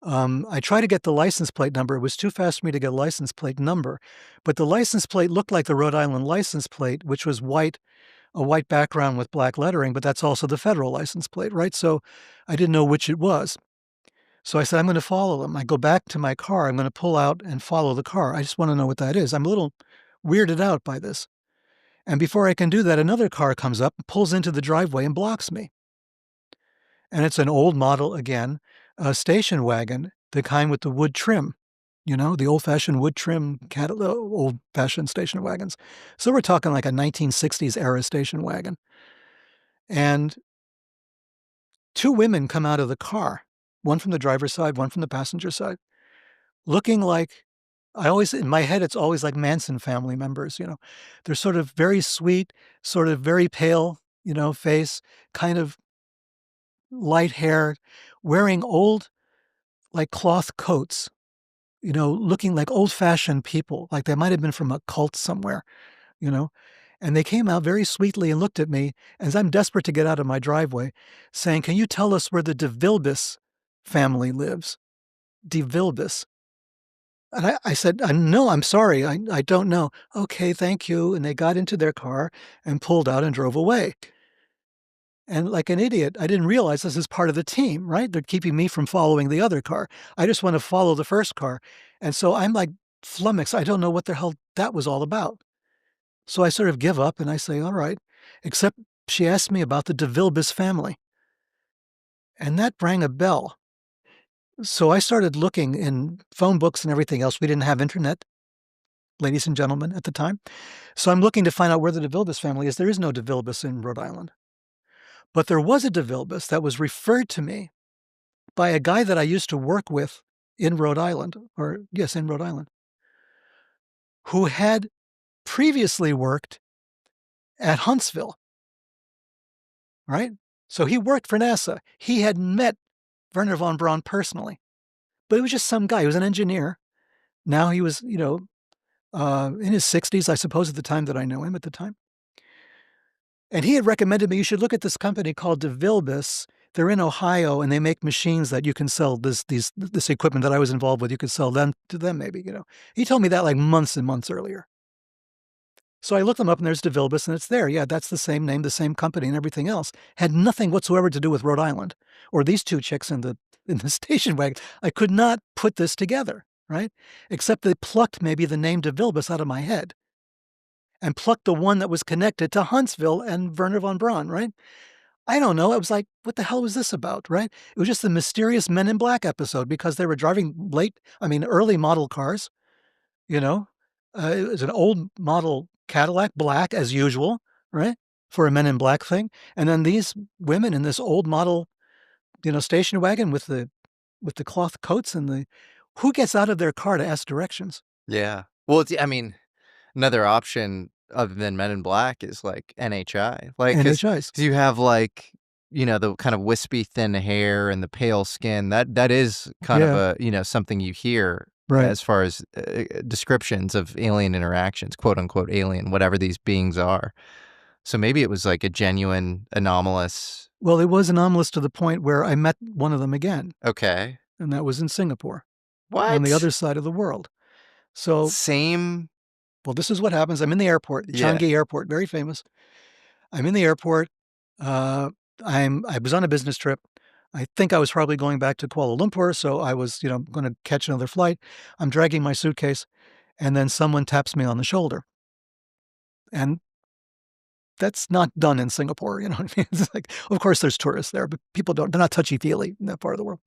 I tried to get the license plate number. It was too fast for me to get a license plate number, but the license plate looked like the Rhode Island license plate, which was white, a white background with black lettering, but that's also the federal license plate, right? So I didn't know which it was. So I said, I'm going to follow them. I go back to my car. I'm going to pull out and follow the car. I just want to know what that is. I'm a little weirded out by this. And before I can do that, another car comes up, pulls into the driveway and blocks me. And it's an old model again, a station wagon, the kind with the wood trim, the old-fashioned wood trim, old-fashioned station wagons. So we're talking like a 1960s era station wagon. And two women come out of the car, one from the driver's side, one from the passenger side, looking like, in my head, it's always like Manson family members, They're sort of very sweet, sort of very pale, face, kind of light hair, wearing old, like cloth coats, looking like old fashioned people, like they might have been from a cult somewhere, you know. And they came out very sweetly and looked at me as I'm desperate to get out of my driveway, saying, "Can you tell us where the De Vilbis family lives?" De Vilbis. And I said, "No, I'm sorry. I don't know." "Okay, thank you." And they got into their car and pulled out and drove away. And like an idiot, I didn't realize this is part of the team, right? They're keeping me from following the other car. I just want to follow the first car. And so I'm like flummoxed. I don't know what the hell that was all about. So I sort of give up and I say, all right, except she asked me about the De Vilbis family. And that rang a bell. So I started looking in phone books and everything else. We didn't have internet, ladies and gentlemen, at the time. So I'm looking to find out where the De Vilbis family is. There is no De Vilbis in Rhode Island. But there was a De Vilbis that was referred to me by a guy that I used to work with in Rhode Island, or yes, in Rhode Island, who had previously worked at Huntsville, right? So he worked for NASA. He had met Wernher von Braun personally, but he was just some guy. He was an engineer. Now he was, in his 60s, I suppose, at the time that I know him at the time. And he had recommended me, you should look at this company called DeVilbiss. They're in Ohio, and they make machines that you can sell this equipment that I was involved with. You could sell them to them, maybe. He told me that like months and months earlier. So I looked them up, and there's DeVilbiss, and it's there. Yeah, that's the same name, the same company, and everything else. Had nothing whatsoever to do with Rhode Island or these two chicks in the station wagon. I could not put this together, right? Except they plucked maybe the name DeVilbiss out of my head and plucked the one that was connected to Huntsville and Wernher von Braun, right? I don't know. I was like, what the hell was this about, right? It was just the mysterious Men in Black episode because they were driving early model cars, you know. It was an old model Cadillac, black as usual, right? For a Men in Black thing. And then these women in this old model, station wagon with the cloth coats and who gets out of their car to ask directions? Yeah. Well, another option other than Men in Black is like NHI. Like, 'cause NHIs. you have like, the kind of wispy thin hair and the pale skin. That is kind of a, something you hear Right. as far as descriptions of alien interactions, quote unquote alien, whatever these beings are. So maybe it was like a genuine anomalous. Well, it was anomalous to the point where I met one of them again. Okay. And that was in Singapore. What? On the other side of the world. So same. Well, this is what happens. I'm in the airport, Changi Airport, very famous. I'm in the airport. I was on a business trip. I think I was probably going back to Kuala Lumpur, so I was, going to catch another flight. I'm dragging my suitcase, and then someone taps me on the shoulder. And that's not done in Singapore, you know what I mean? It's like, of course, there's tourists there, but they're not touchy-feely in that part of the world.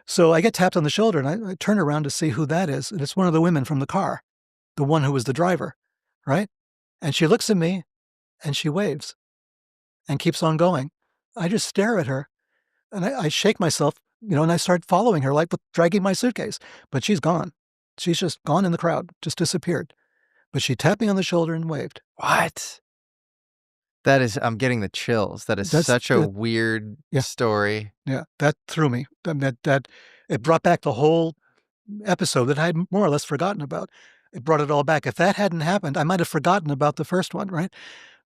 So I get tapped on the shoulder, and I turn around to see who that is, and it's one of the women from the car, the one who was the driver, right? And she looks at me, and she waves and keeps on going. I just stare at her, and I shake myself, and I start following her, like dragging my suitcase. But she's gone. She's just gone in the crowd, just disappeared. But she tapped me on the shoulder and waved. What? I'm getting the chills. That's such a weird story. Yeah, that threw me. That it brought back the whole episode that I had more or less forgotten about. It brought it all back. If that hadn't happened, I might have forgotten about the first one, right?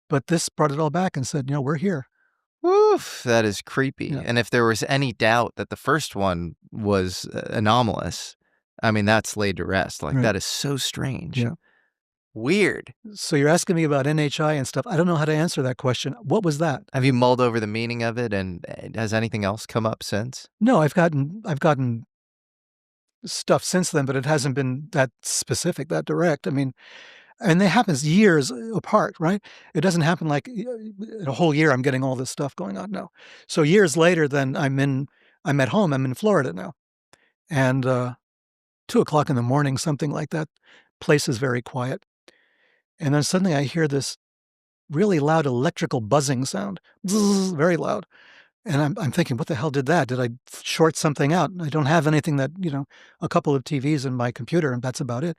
But this brought it all back and said, we're here. Oof, that is creepy. Yeah. And if there was any doubt that the first one was anomalous, that's laid to rest. Like, that is so strange. Yeah. Weird. So you're asking me about NHI and stuff. I don't know how to answer that question. What was that? Have you mulled over the meaning of it, and has anything else come up since? No, I've gotten stuff since then, but it hasn't been that specific, that direct. And it happens years apart, right? It doesn't happen like in a whole year I'm getting all this stuff going on. No. So years later, then I'm at home. I'm in Florida now. And 2:00 in the morning, something like that. Place is very quiet. And then suddenly I hear this really loud electrical buzzing sound. Zzz, very loud. And I'm thinking, what the hell did that? Did I short something out? I don't have anything that, a couple of TVs in my computer, and that's about it.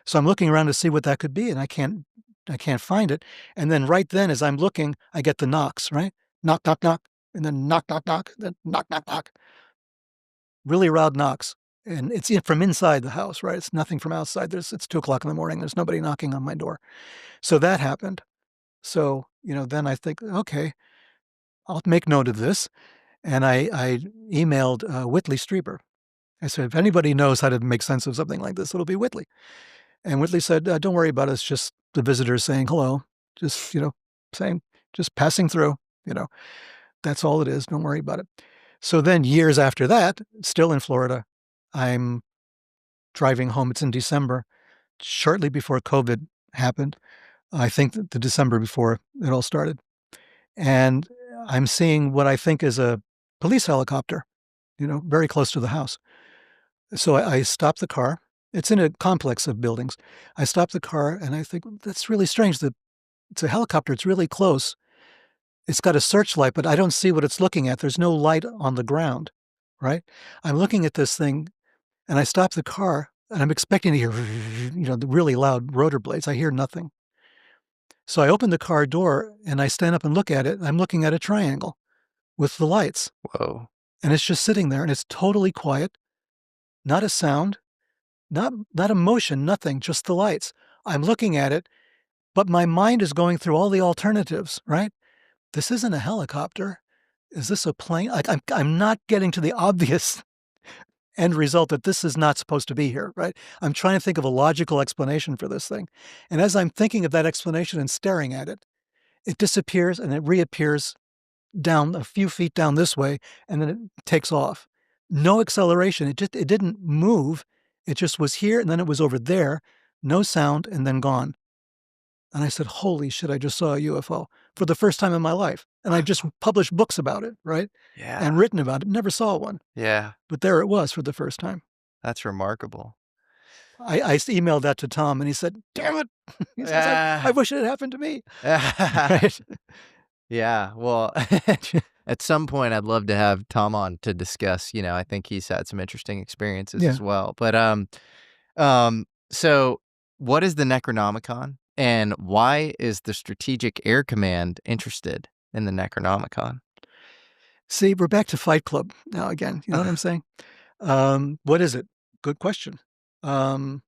So I'm looking around to see what that could be, and I can't find it. And then right then, as I'm looking, I get the knocks, right? Knock, knock, knock, and then knock, knock, knock, then knock, knock, knock. Really loud knocks. And it's from inside the house, right? It's nothing from outside. It's 2:00 in the morning. There's nobody knocking on my door. So that happened. So, then I think, okay, I'll make note of this. And I emailed Whitley Strieber. I said, if anybody knows how to make sense of something like this, it'll be Whitley. And Whitley said, don't worry about it. It's just the visitors saying hello, just, just passing through, that's all it is. Don't worry about it. So then years after that, still in Florida, I'm driving home. It's in December, shortly before COVID happened. I think the December before it all started. And I'm seeing what I think is a police helicopter, very close to the house. So I stop the car. It's in a complex of buildings. I stop the car and I think, that's really strange. It's a helicopter. It's really close. It's got a searchlight, but I don't see what it's looking at. There's no light on the ground, right? I'm looking at this thing And I stop the car, and I'm expecting to hear, the really loud rotor blades. I hear nothing. So I open the car door, and I stand up and look at it. I'm looking at a triangle with the lights. Whoa. And it's just sitting there, and it's totally quiet. Not a sound, not a motion, nothing, just the lights. I'm looking at it, but my mind is going through all the alternatives, right? This isn't a helicopter. Is this a plane? Like, I'm not getting to the obvious end result that this is not supposed to be here, right? I'm trying to think of a logical explanation for this thing. And as I'm thinking of that explanation and staring at it, it disappears and it reappears down a few feet down this way, and then it takes off. No acceleration. It didn't move. It just was here, and then it was over there. No sound, and then gone. And I said, holy shit, I just saw a UFO for the first time in my life. And I just published books about it, right? Yeah. And written about it. Never saw one. Yeah. But there it was for the first time. That's remarkable. I emailed that to Tom, and he said, damn it. He says, I wish it had happened to me. Right? Yeah. Well, at some point, I'd love to have Tom on to discuss, I think he's had some interesting experiences as well. But so what is the Necronomicon, and why is the Strategic Air Command interested in the Necronomicon? See, we're back to Fight Club now again. You know what I'm saying? What is it? Good question. I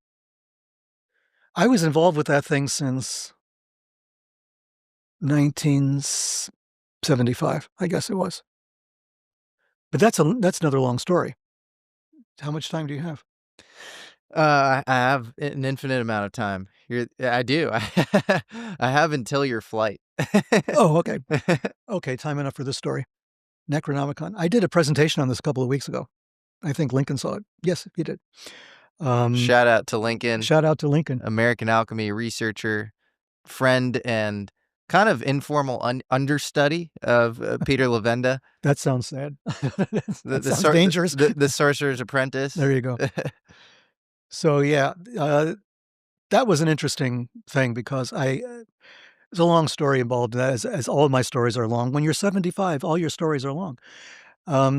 was involved with that thing since 1975, I guess it was. But that's another long story. How much time do you have? I have an infinite amount of time. I do. I have until your flight. Oh, okay. Okay, time enough for this story. Necronomicon. I did a presentation on this a couple of weeks ago. I think Lincoln saw it. Yes, he did. Shout out to Lincoln. Shout out to Lincoln. American Alchemy researcher, friend, and kind of informal understudy of Peter Levenda. That sounds sad. That sounds dangerous. The Sorcerer's Apprentice. There you go. So yeah, that was an interesting thing because there's a long story involved in that, as all of my stories are long. When you're 75, all your stories are long.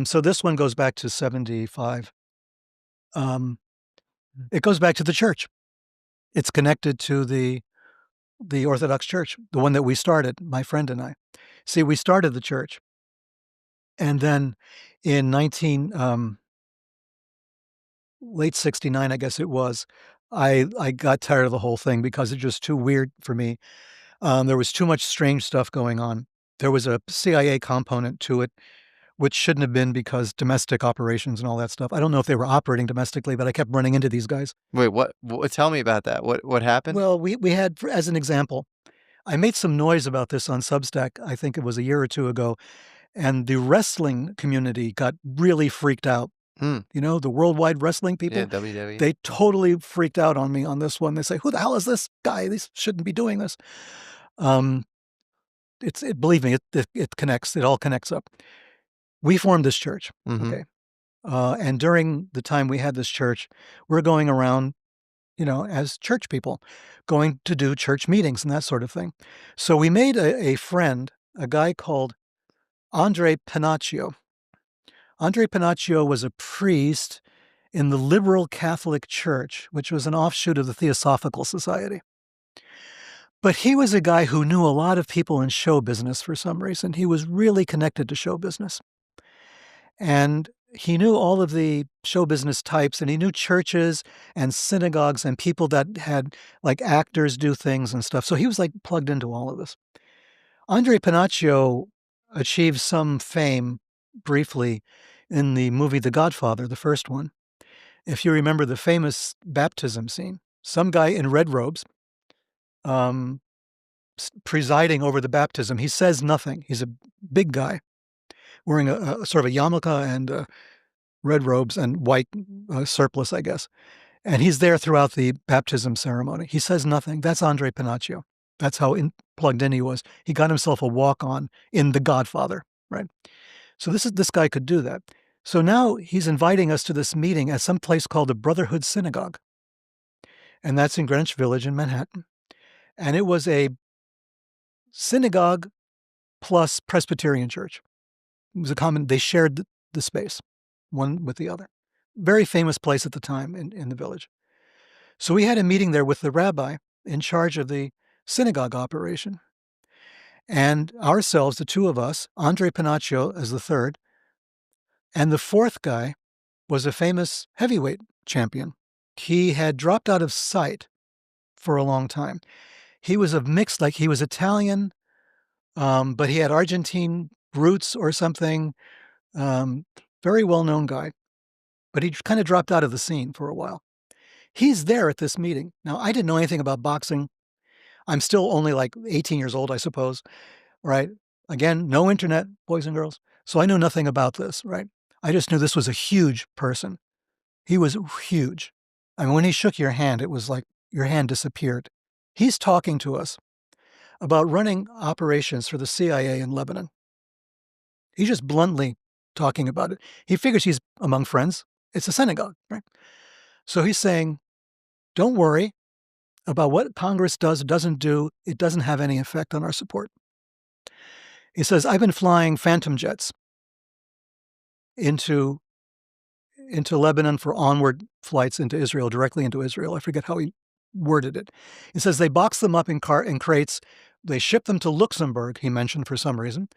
So this one goes back to 75. It goes back to the church. It's connected to the Orthodox Church, the one that we started, my friend and I. See, we started the church, and then in late 69, I guess it was, I got tired of the whole thing because it's just too weird for me. There was too much strange stuff going on. There was a CIA component to it, which shouldn't have been because domestic operations and all that stuff. I don't know if they were operating domestically, but I kept running into these guys. Wait, what? Tell me about that. What happened? Well, we had, as an example, I made some noise about this on Substack, I think it was a year or two ago, and the wrestling community got really freaked out. The worldwide wrestling people, yeah, WWE. They totally freaked out on me on this one. They say, who the hell is this guy? They shouldn't be doing this. Believe me, it connects. It all connects up. We formed this church, okay? And during the time we had this church, we're going around, as church people, going to do church meetings and that sort of thing. So we made a friend, a guy called Andre Panaccio. Andre Panaccio was a priest in the Liberal Catholic Church, which was an offshoot of the Theosophical Society. But he was a guy who knew a lot of people in show business for some reason. He was really connected to show business. And he knew all of the show business types, and he knew churches and synagogues and people that had like actors do things and stuff. So he was like plugged into all of this. Andre Panaccio achieved some fame briefly in the movie The Godfather, the first one. If you remember the famous baptism scene, some guy in red robes presiding over the baptism. He says nothing. He's a big guy wearing a sort of a yarmulke and red robes and white surplice, I guess. And he's there throughout the baptism ceremony. He says nothing. That's Andre Panaccio. That's how plugged in he was. He got himself a walk-on in The Godfather, right? So this guy could do that. So now he's inviting us to this meeting at some place called the Brotherhood Synagogue. And that's in Greenwich Village in Manhattan. And it was a synagogue plus Presbyterian church. It was they shared the space, one with the other. very famous place at the time in the village. So we had a meeting there with the rabbi in charge of the synagogue operation. And ourselves, the two of us, Andre Panaccio as the third, and the fourth guy was a famous heavyweight champion. He had dropped out of sight for a long time. He was of mixed, like he was Italian, but he had Argentine roots or something. Very well-known guy, but he kind of dropped out of the scene for a while. He's there at this meeting. Now, I didn't know anything about boxing. I'm still only like 18 years old, I suppose, right? Again, no internet, boys and girls. So I knew nothing about this, right? I just knew this was a huge person. He was huge. I mean, when he shook your hand, it was like your hand disappeared. He's talking to us about running operations for the CIA in Lebanon. He's just bluntly talking about it. He figures he's among friends. It's a synagogue, right? So he's saying, don't worry about what Congress does or doesn't do. It doesn't have any effect on our support. He says, I've been flying Phantom jets into Lebanon for onward flights into Israel, directly into Israel. I forget how he worded it. He says they box them up in crates. They ship them to Luxembourg, he mentioned for some reason.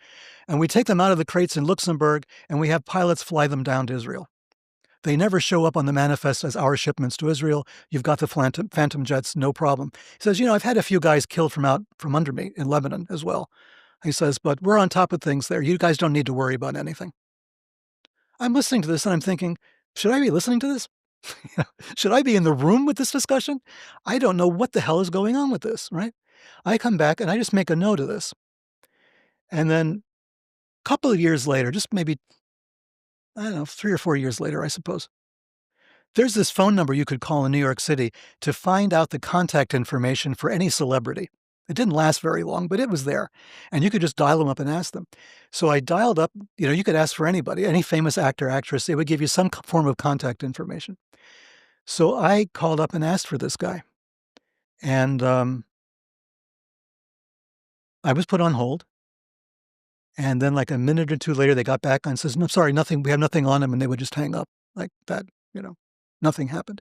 And we take them out of the crates in Luxembourg, and we have pilots fly them down to Israel. They never show up on the manifest as our shipments to Israel. You've got the Phantom jets, no problem. He says, I've had a few guys killed from under me in Lebanon as well. He says, but we're on top of things there. You guys don't need to worry about anything. I'm listening to this and I'm thinking, should I be listening to this? Should I be in the room with this discussion? I don't know what the hell is going on with this, right? I come back and I just make a note of this. And then a couple of years later, just maybe, 3 or 4 years later, I suppose, there's this phone number you could call in New York City to find out the contact information for any celebrity. It didn't last very long, but it was there. And you could just dial them up and ask them. So I dialed up, you could ask for anybody, any famous actor, actress. They would give you some form of contact information. So I called up and asked for this guy. And I was put on hold. And then like a minute or two later, they got back and says, no, sorry, nothing. We have nothing on him. And they would just hang up like that, nothing happened.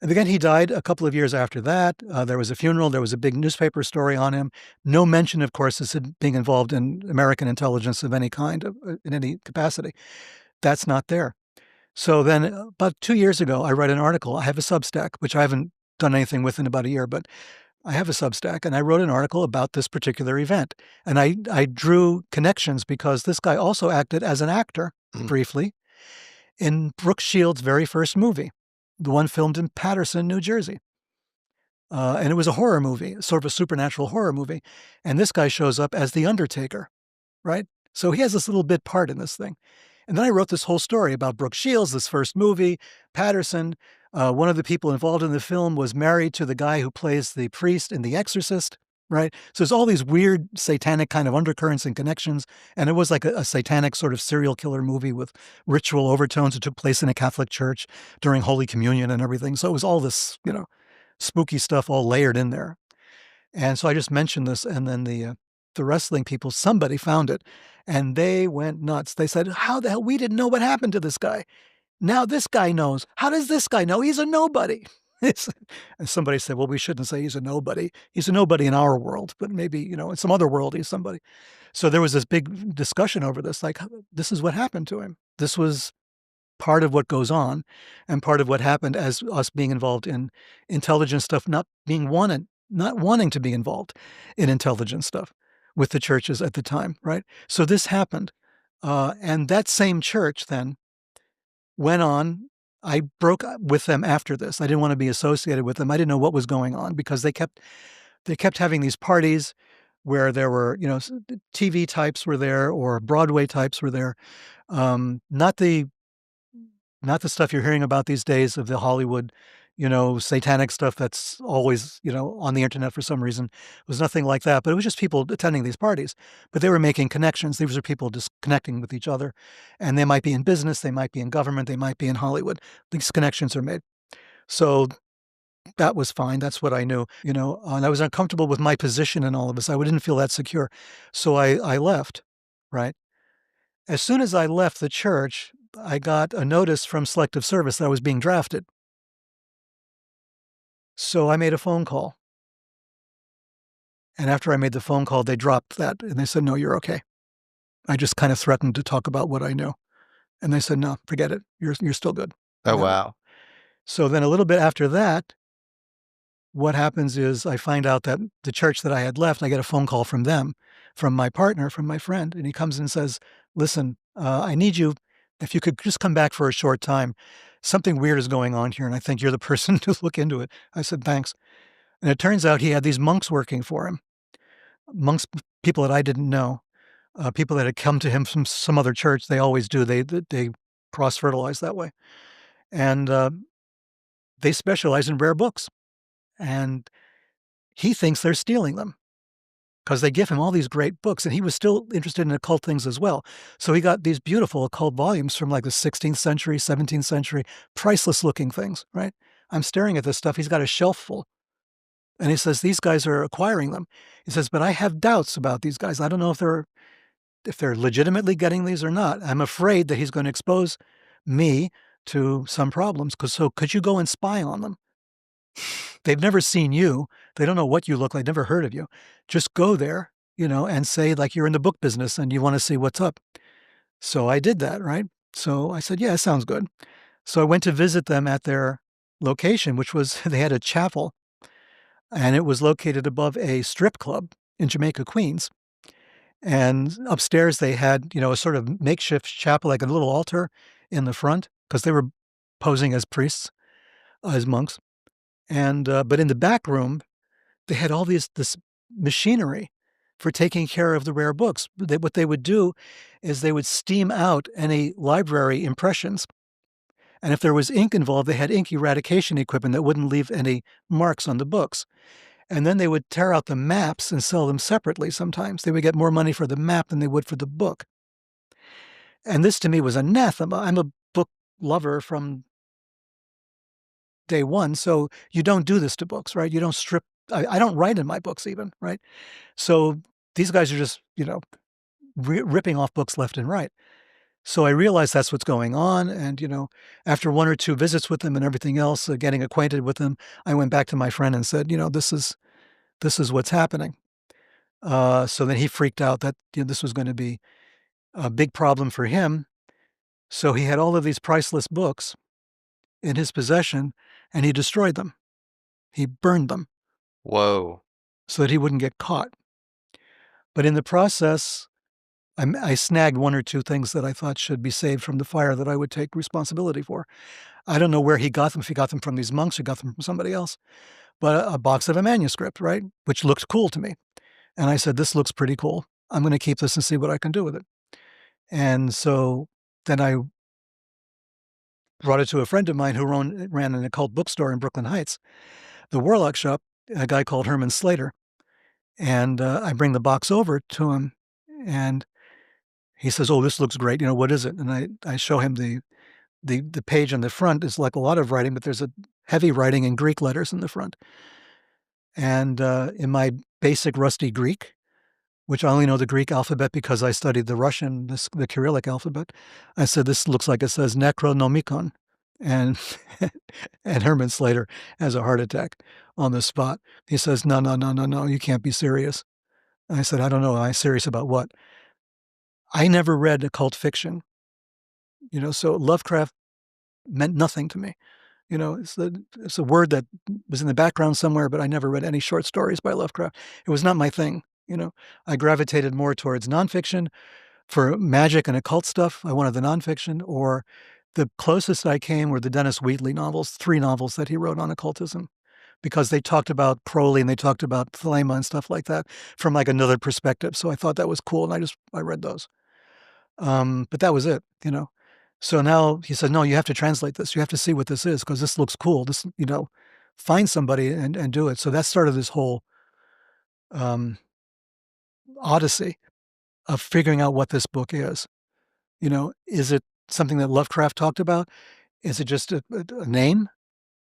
And again, he died a couple of years after that. There was a funeral. There was a big newspaper story on him. No mention, of course, of being involved in American intelligence of any kind, in any capacity. That's not there. So then about 2 years ago, I read an article. I have a Substack, which I haven't done anything with in about a year, but I have a Substack, and I wrote an article about this particular event. And I drew connections because this guy also acted as an actor briefly in Brooke Shields' very first movie, the one filmed in Paterson, New Jersey. And it was a horror movie, sort of a supernatural horror movie. And this guy shows up as the Undertaker, right? So he has this little bit part in this thing. And then I wrote this whole story about Brooke Shields, this first movie, Paterson. One of the people involved in the film was married to the guy who plays the priest in The Exorcist, right? So there's all these weird satanic kind of undercurrents and connections. And it was like a satanic sort of serial killer movie with ritual overtones that took place in a Catholic church during Holy Communion and everything. So it was all this, spooky stuff all layered in there. And so I just mentioned this, and then the wrestling people, somebody found it, and they went nuts. They said, how the hell? We didn't know what happened to this guy. Now this guy knows. How does this guy know? He's a nobody. And somebody said, well, we shouldn't say he's a nobody. He's a nobody in our world, but maybe, in some other world, he's somebody. So there was this big discussion over this, like, this is what happened to him. This was part of what goes on and part of what happened as us being involved in intelligence stuff, not wanting to be involved in intelligence stuff with the churches at the time, right? So this happened. And that same church then went on. I broke up with them after this. I didn't want to be associated with them. I didn't know what was going on because they kept having these parties where there were, TV types were there or Broadway types were there. Not the stuff you're hearing about these days of the Hollywood, satanic stuff that's always, on the internet for some reason. It was nothing like that, but it was just people attending these parties. But they were making connections. These were people just connecting with each other. And they might be in business, they might be in government, they might be in Hollywood. These connections are made. So that was fine. That's what I knew, and I was uncomfortable with my position in all of this. I didn't feel that secure. So I left, right? As soon as I left the church, I got a notice from Selective Service that I was being drafted. So I made a phone call. And after I made the phone call, they dropped that and they said, "No, you're okay." I just kind of threatened to talk about what I knew. And they said, "No, forget it. You're still good." Oh, And that was wow. so then a little bit after that, what happens is I find out that the church that I had left, I get a phone call from them, from my partner, from my friend, and he comes and says, "Listen, I need you. If you could just come back for a short time, something weird is going on here, and I think you're the person to look into it." I said, "Thanks." And it turns out he had these monks working for him, monks, people that I didn't know, people that had come to him from some other church. They always do. They cross fertilize that way, and they specialize in rare books, and he thinks they're stealing them, 'cause they give him all these great books, and he was still interested in occult things as well. So he got these beautiful occult volumes from, like, the 16th century, 17th century, priceless looking things, right? I'm staring at this stuff, he's got a shelf full, and he says, "These guys are acquiring them." He says, "But I have doubts about these guys. I don't know if they're legitimately getting these or not. I'm afraid that he's gonna expose me to some problems. Cause so could you go and spy on them? They've never seen you. They don't know what you look like, never heard of you. Just go there, and say like you're in the book business and you wanna see what's up." So I did that, right? So I said, "Yeah, sounds good." So I went to visit them at their location, which was they had a chapel, and it was located above a strip club in Jamaica, Queens. And upstairs, they had, a sort of makeshift chapel, like a little altar in the front, because they were posing as priests, as monks. And, but in the back room, they had all this machinery for taking care of the rare books. What they would do is they would steam out any library impressions, and if there was ink involved, they had ink eradication equipment that wouldn't leave any marks on the books. And then they would tear out the maps and sell them separately sometimes. They would get more money for the map than they would for the book. And this to me was anathema. I'm a book lover from day one, so you don't do this to books, right? You don't strip I don't write in my books even, right? So these guys are just, ripping off books left and right. So I realized that's what's going on, and, after 1 or 2 visits with them and everything else, getting acquainted with them, I went back to my friend and said, "This is what's happening." So then he freaked out that, this was gonna be a big problem for him. So he had all of these priceless books in his possession, and he destroyed them. He burned them Whoa. so that he wouldn't get caught. But in the process, I snagged 1 or 2 things that I thought should be saved from the fire that I would take responsibility for. I don't know where he got them, if he got them from these monks or got them from somebody else, but a box of a manuscript, right, which looked cool to me. And I said, "This looks pretty cool. I'm gonna keep this and see what I can do with it." And so then I brought it to a friend of mine who ran an occult bookstore in Brooklyn Heights, the Warlock Shop, a guy called Herman Slater. And, I bring the box over to him, and he says, "Oh, this looks great, what is it?" And I show him the page on the front is like a lot of writing, but there's a heavy writing in Greek letters in the front. And, in my basic rusty Greek, which I only know the Greek alphabet because I studied the Russian, the Cyrillic alphabet, I said, "This looks like it says Necronomicon." And and Herman Slater has a heart attack on the spot. He says, "No, no, no, no, no, you can't be serious." I said, "I don't know. Am I serious about what?" I never read occult fiction, so Lovecraft meant nothing to me. It's a word that was in the background somewhere, but I never read any short stories by Lovecraft. It was not my thing, I gravitated more towards nonfiction. For magic and occult stuff, I wanted the nonfiction, or the closest I came were the Dennis Wheatley novels, 3 novels that he wrote on occultism, because they talked about Crowley and they talked about Thelema and stuff like that from, like, another perspective, so I thought that was cool, and I read those. But that was it. So now he said, "No, you have to translate this. You have to see what this is because this looks cool. Find somebody and do it." So that started this whole, um, odyssey of figuring out what this book is. Is it something that Lovecraft talked about? Is it just a name?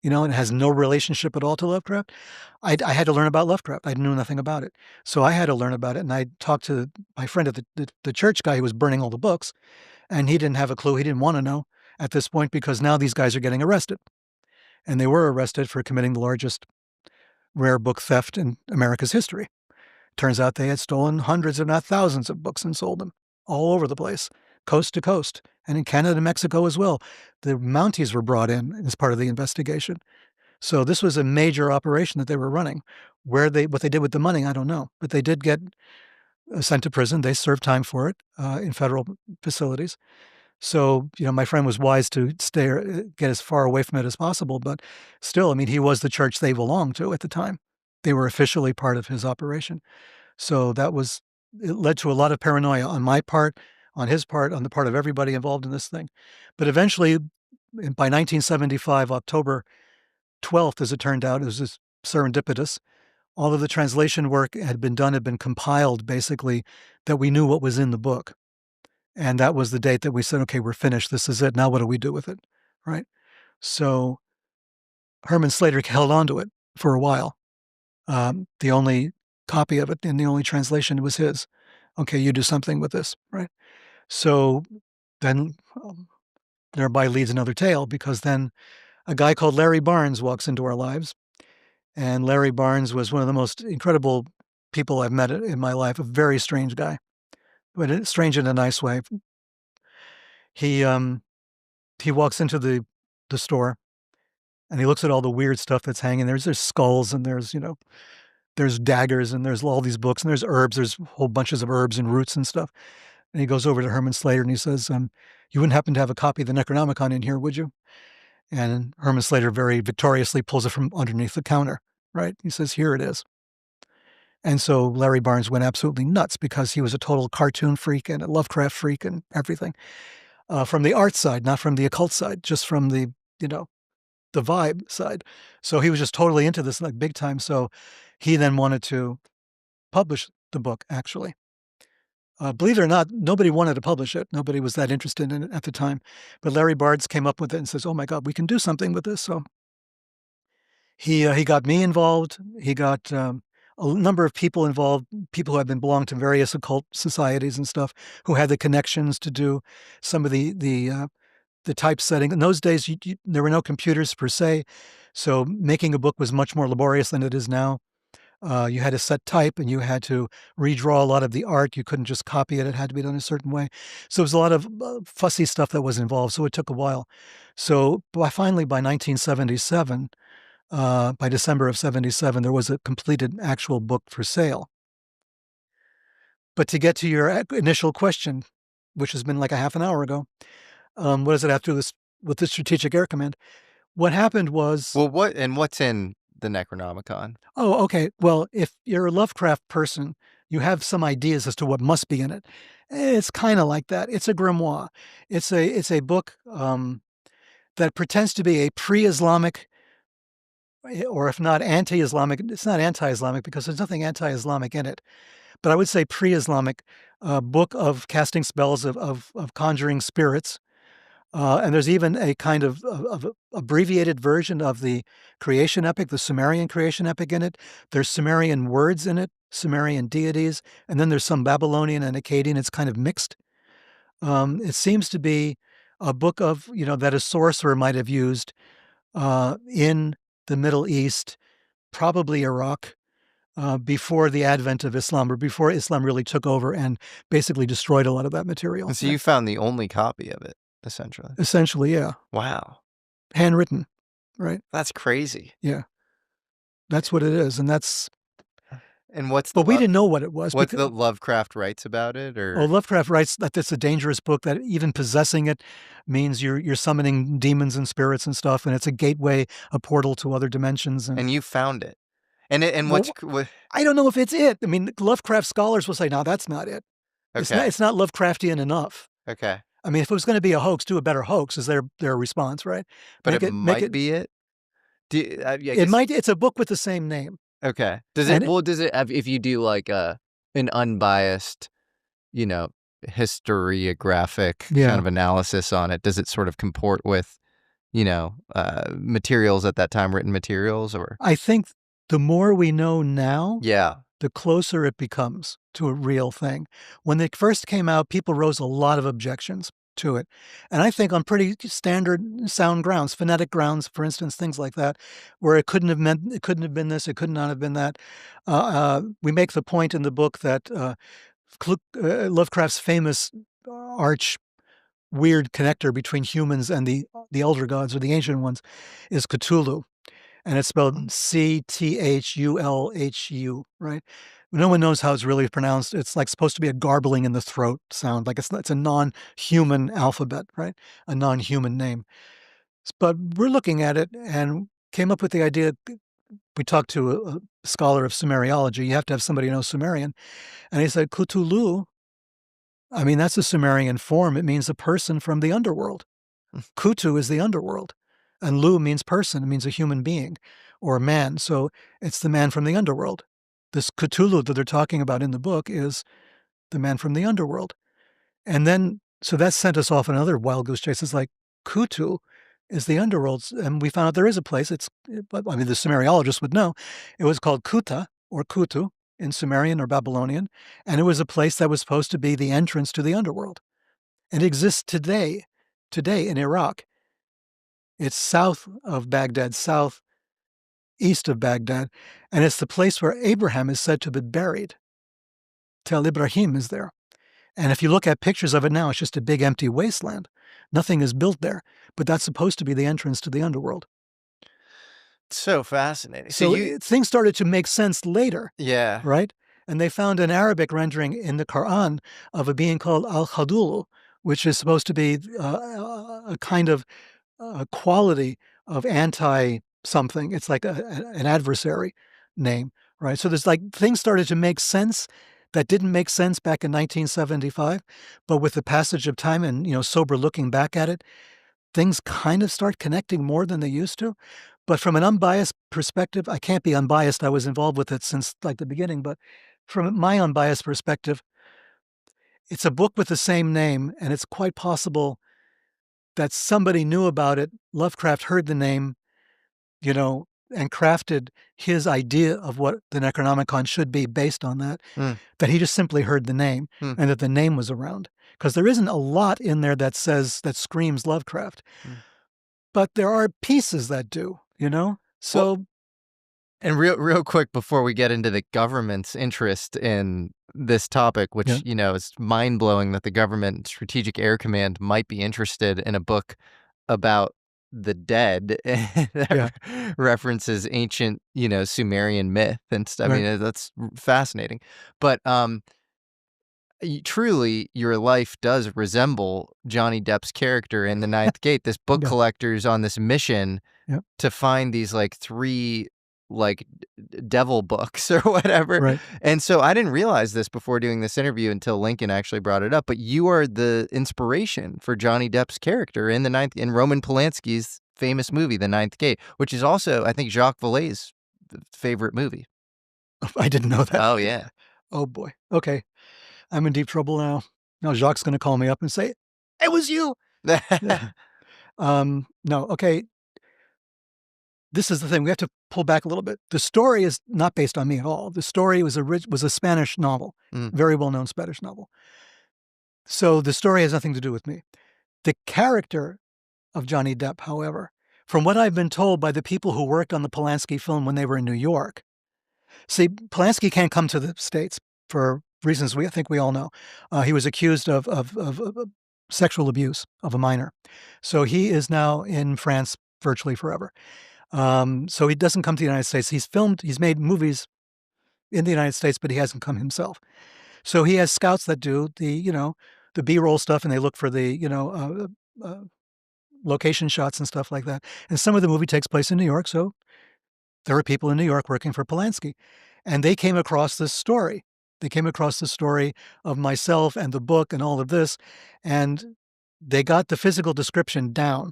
you know, and it has no relationship at all to Lovecraft. I had to learn about Lovecraft. I knew nothing about it. So I had to learn about it. And I talked to my friend at the church guy who was burning all the books, and he didn't have a clue. He didn't want to know at this point because now these guys are getting arrested. And they were arrested for committing the largest rare book theft in America's history. Turns out they had stolen hundreds, if not thousands, of books and sold them all over the place, coast to coast, and in Canada and Mexico as well. The Mounties were brought in as part of the investigation. So this was a major operation that they were running. What they did with the money, I don't know, but they did get sent to prison. They served time for it in federal facilities. So, you know, my friend was wise to get as far away from it as possible. But still, I mean, he was the church they belonged to at the time. They were officially part of his operation. So it led to a lot of paranoia on my part, on his part, on the part of everybody involved in this thing. But eventually, by 1975, October 12th, as it turned out, it was just serendipitous. All of the translation work had been compiled basically, that we knew what was in the book. And that was the date that we said, okay, we're finished. This is it. Now what do we do with it? Right. So Herman Slater held on to it for a while. The only copy of it and the only translation was his. Okay, you do something with this. Right. So then thereby leads another tale, because then a guy called Larry Barnes walks into our lives. And Larry Barnes was one of the most incredible people I've met in my life, a very strange guy, but strange in a nice way. He walks into the store, and he looks at all the weird stuff that's hanging. There's skulls, and there's daggers, and there's all these books, and there's herbs. There's whole bunches of herbs and roots and stuff. And he goes over to Herman Slater and he says, "You wouldn't happen to have a copy of the Necronomicon in here, would you?" And Herman Slater very victoriously pulls it from underneath the counter. Right? He says, "Here it is." And so Larry Barnes went absolutely nuts, because he was a total cartoon freak and a Lovecraft freak and everything, from the art side, not from the occult side, just from the vibe side. So he was just totally into this, like, big time. So he then wanted to publish the book, actually. Believe it or not, nobody wanted to publish it. Nobody was that interested in it at the time. But Larry Barnes came up with it and says, "Oh my God, we can do something with this." So he got me involved. He got a number of people involved, people who had been belonged to various occult societies and stuff, who had the connections to do some of the typesetting. In those days, there were no computers per se, so making a book was much more laborious than it is now. You had to set type, and you had to redraw a lot of the art. You couldn't just copy it. It had to be done a certain way. So it was a lot of fussy stuff that was involved. So it took a while. So finally, by 1977, by December of 77, there was a completed actual book for sale. But to get to your initial question, which has been like a half an hour ago, what does it have to do with the Strategic Air Command? What happened was... Well, what's in the Necronomicon? Oh, okay. Well, if you're a Lovecraft person, you have some ideas as to what must be in it. It's kind of like that. It's a grimoire. It's a book that pretends to be a pre-Islamic, or if not anti-Islamic. It's not anti-Islamic because there's nothing anti-Islamic in it, but I would say pre-Islamic book of casting spells, of conjuring spirits. And there's even a kind of abbreviated version of the creation epic, the Sumerian creation epic in it. There's Sumerian words in it, Sumerian deities, and then there's some Babylonian and Akkadian. It's kind of mixed. It seems to be a book of, that a sorcerer might have used in the Middle East, probably Iraq, before the advent of Islam, or before Islam really took over and basically destroyed a lot of that material. And so you found the only copy of it, essentially. Essentially, yeah. Wow. Handwritten, right? That's crazy. Yeah. That's what it is. And that's... And but we didn't know what it was. What's the Lovecraft writes about it? Or Lovecraft writes that it's a dangerous book, that even possessing it means you're summoning demons and spirits and stuff, and it's a gateway, a portal to other dimensions. And you found it. And I don't know if it's it. I mean, Lovecraft scholars will say, "No, that's not it. Okay. It's not Lovecraftian enough." Okay. I mean, if it was going to be a hoax, do a better hoax, is their response, right? But it might be it. It might. It's a book with the same name. Okay. Does it have, if you do like an unbiased, historiographic kind of analysis on it, does it sort of comport with materials at that time, written materials, or? I think the more we know now, Yeah. the closer it becomes to a real thing. When it first came out, people rose a lot of objections to it. And I think on pretty standard sound grounds, phonetic grounds, for instance, things like that, where it couldn't have been this, it could not have been that. We make the point in the book that Lovecraft's famous arch weird connector between humans and the elder gods or the ancient ones is Cthulhu, and it's spelled Cthulhu, right? No one knows how it's really pronounced. It's like supposed to be a garbling in the throat sound, like it's a non-human alphabet, right? A non-human name. But we're looking at it and came up with the idea. We talked to a scholar of Sumeriology. You have to have somebody who knows Sumerian, and he said Cthulhu. I mean, that's a Sumerian form. It means a person from the underworld. Kutu is the underworld, and Lu means person. It means a human being or a man. So it's the man from the underworld. This Cthulhu that they're talking about in the book is the man from the underworld. And then, so that sent us off on another wild goose chase. It's like Kutu is the underworld. And we found out there is a place. The Sumeriologists would know. It was called Kuta or Kutu in Sumerian or Babylonian. And it was a place that was supposed to be the entrance to the underworld. And it exists today in Iraq. It's south of Baghdad, southeast of Baghdad, and it's the place where Abraham is said to have been buried. Tel Ibrahim is there. And if you look at pictures of it now, it's just a big empty wasteland. Nothing is built there, but that's supposed to be the entrance to the underworld. So fascinating. So things started to make sense later. Yeah. Right? And they found an Arabic rendering in the Quran of a being called Al-Khadulu, which is supposed to be a kind of quality of anti-something. It's like an adversary name, right? So there's like things started to make sense that didn't make sense back in 1975, but with the passage of time and sober looking back at it, things kind of start connecting more than they used to. But from an unbiased perspective, I can't be unbiased. I was involved with it since like the beginning, but from my unbiased perspective, it's a book with the same name, and it's quite possible that somebody knew about it. Lovecraft heard the name, and crafted his idea of what the Necronomicon should be based on that, that he just simply heard the name and that the name was around. Because there isn't a lot in there that screams Lovecraft. But there are pieces that do, So... Well, and real quick before we get into the government's interest in this topic, which, is mind-blowing that the government Strategic Air Command might be interested in a book about the dead that references ancient, Sumerian myth and stuff. Right. I mean, that's fascinating. But truly, your life does resemble Johnny Depp's character in The Ninth Gate. This book collector's on this mission to find these like 3 devil books or whatever. Right. And so I didn't realize this before doing this interview until Lincoln actually brought it up, but you are the inspiration for Johnny Depp's character in Roman Polanski's famous movie, The Ninth Gate, which is also, I think, Jacques Vallée's favorite movie. I didn't know that. Oh, yeah. Oh, boy. Okay. I'm in deep trouble now. Now Jacques' going to call me up and say, it was you. No. Okay. This is the thing. We have to pull back a little bit. The story is not based on me at all. The story was a Spanish novel, very well-known Spanish novel. So the story has nothing to do with me. The character of Johnny Depp, however, from what I've been told by the people who worked on the Polanski film when they were in New York. See, Polanski can't come to the States for reasons I think we all know. He was accused of sexual abuse of a minor. So he is now in France virtually forever. So he doesn't come to the United States. He's made movies in the United States, but he hasn't come himself. So he has scouts that do the B-roll stuff, and they look for the, location shots and stuff like that. And some of the movie takes place in New York. So there are people in New York working for Polanski, and they came across this story. They came across the story of myself and the book and all of this, and they got the physical description down,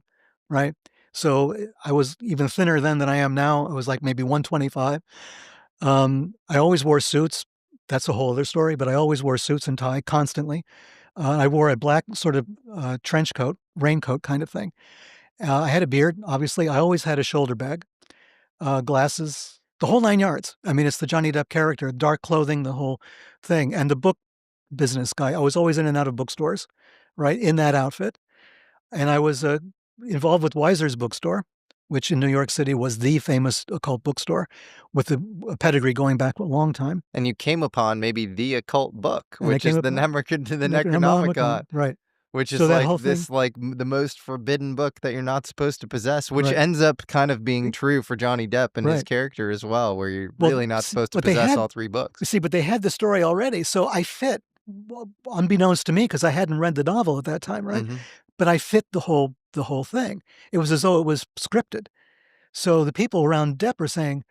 right? So I was even thinner then than I am now. I was like maybe 125. I always wore suits. That's a whole other story, but I always wore suits and tie constantly. I wore a black sort of trench coat, raincoat kind of thing. I had a beard, obviously. I always had a shoulder bag, glasses, the whole 9 yards. I mean, it's the Johnny Depp character, dark clothing, the whole thing. And the book business guy. I was always in and out of bookstores, right, in that outfit. And I was involved with Weiser's bookstore, which in New York City was the famous occult bookstore with a pedigree going back a long time. And you came upon maybe the occult book, And I which came is up the Necronomicon, Necronomicon, right. which So is that like whole thing, this, like the most forbidden book that you're not supposed to possess, which right, ends up kind of being true for Johnny Depp and his right. character as well, where you're Well, really not supposed to but they possess had, all three books. but they had the story already, so I fit, well, unbeknownst to me, because I hadn't read the novel at that time, right? Mm-hmm. But I fit the whole thing. It was as though it was scripted. So the people around Depp are saying,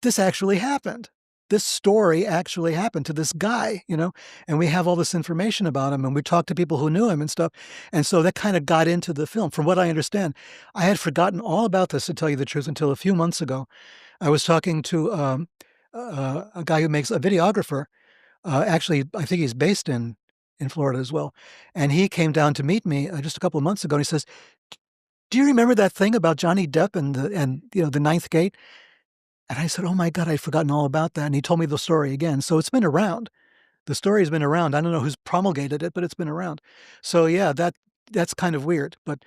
this actually happened. This story actually happened to this guy, and we have all this information about him, and we talked to people who knew him and stuff. And so that kind of got into the film. From what I understand, I had forgotten all about this, to tell you the truth, until a few months ago. I was talking to a guy who makes a videographer. Actually, I think he's based in Florida as well. And he came down to meet me just a couple of months ago, and he says, "Do you remember that thing about Johnny Depp and the Ninth Gate?" And I said, "Oh my God, I'd forgotten all about that." And he told me the story again. So it's been around. The story's been around. I don't know who's promulgated it, but it's been around. So yeah, that's kind of weird. But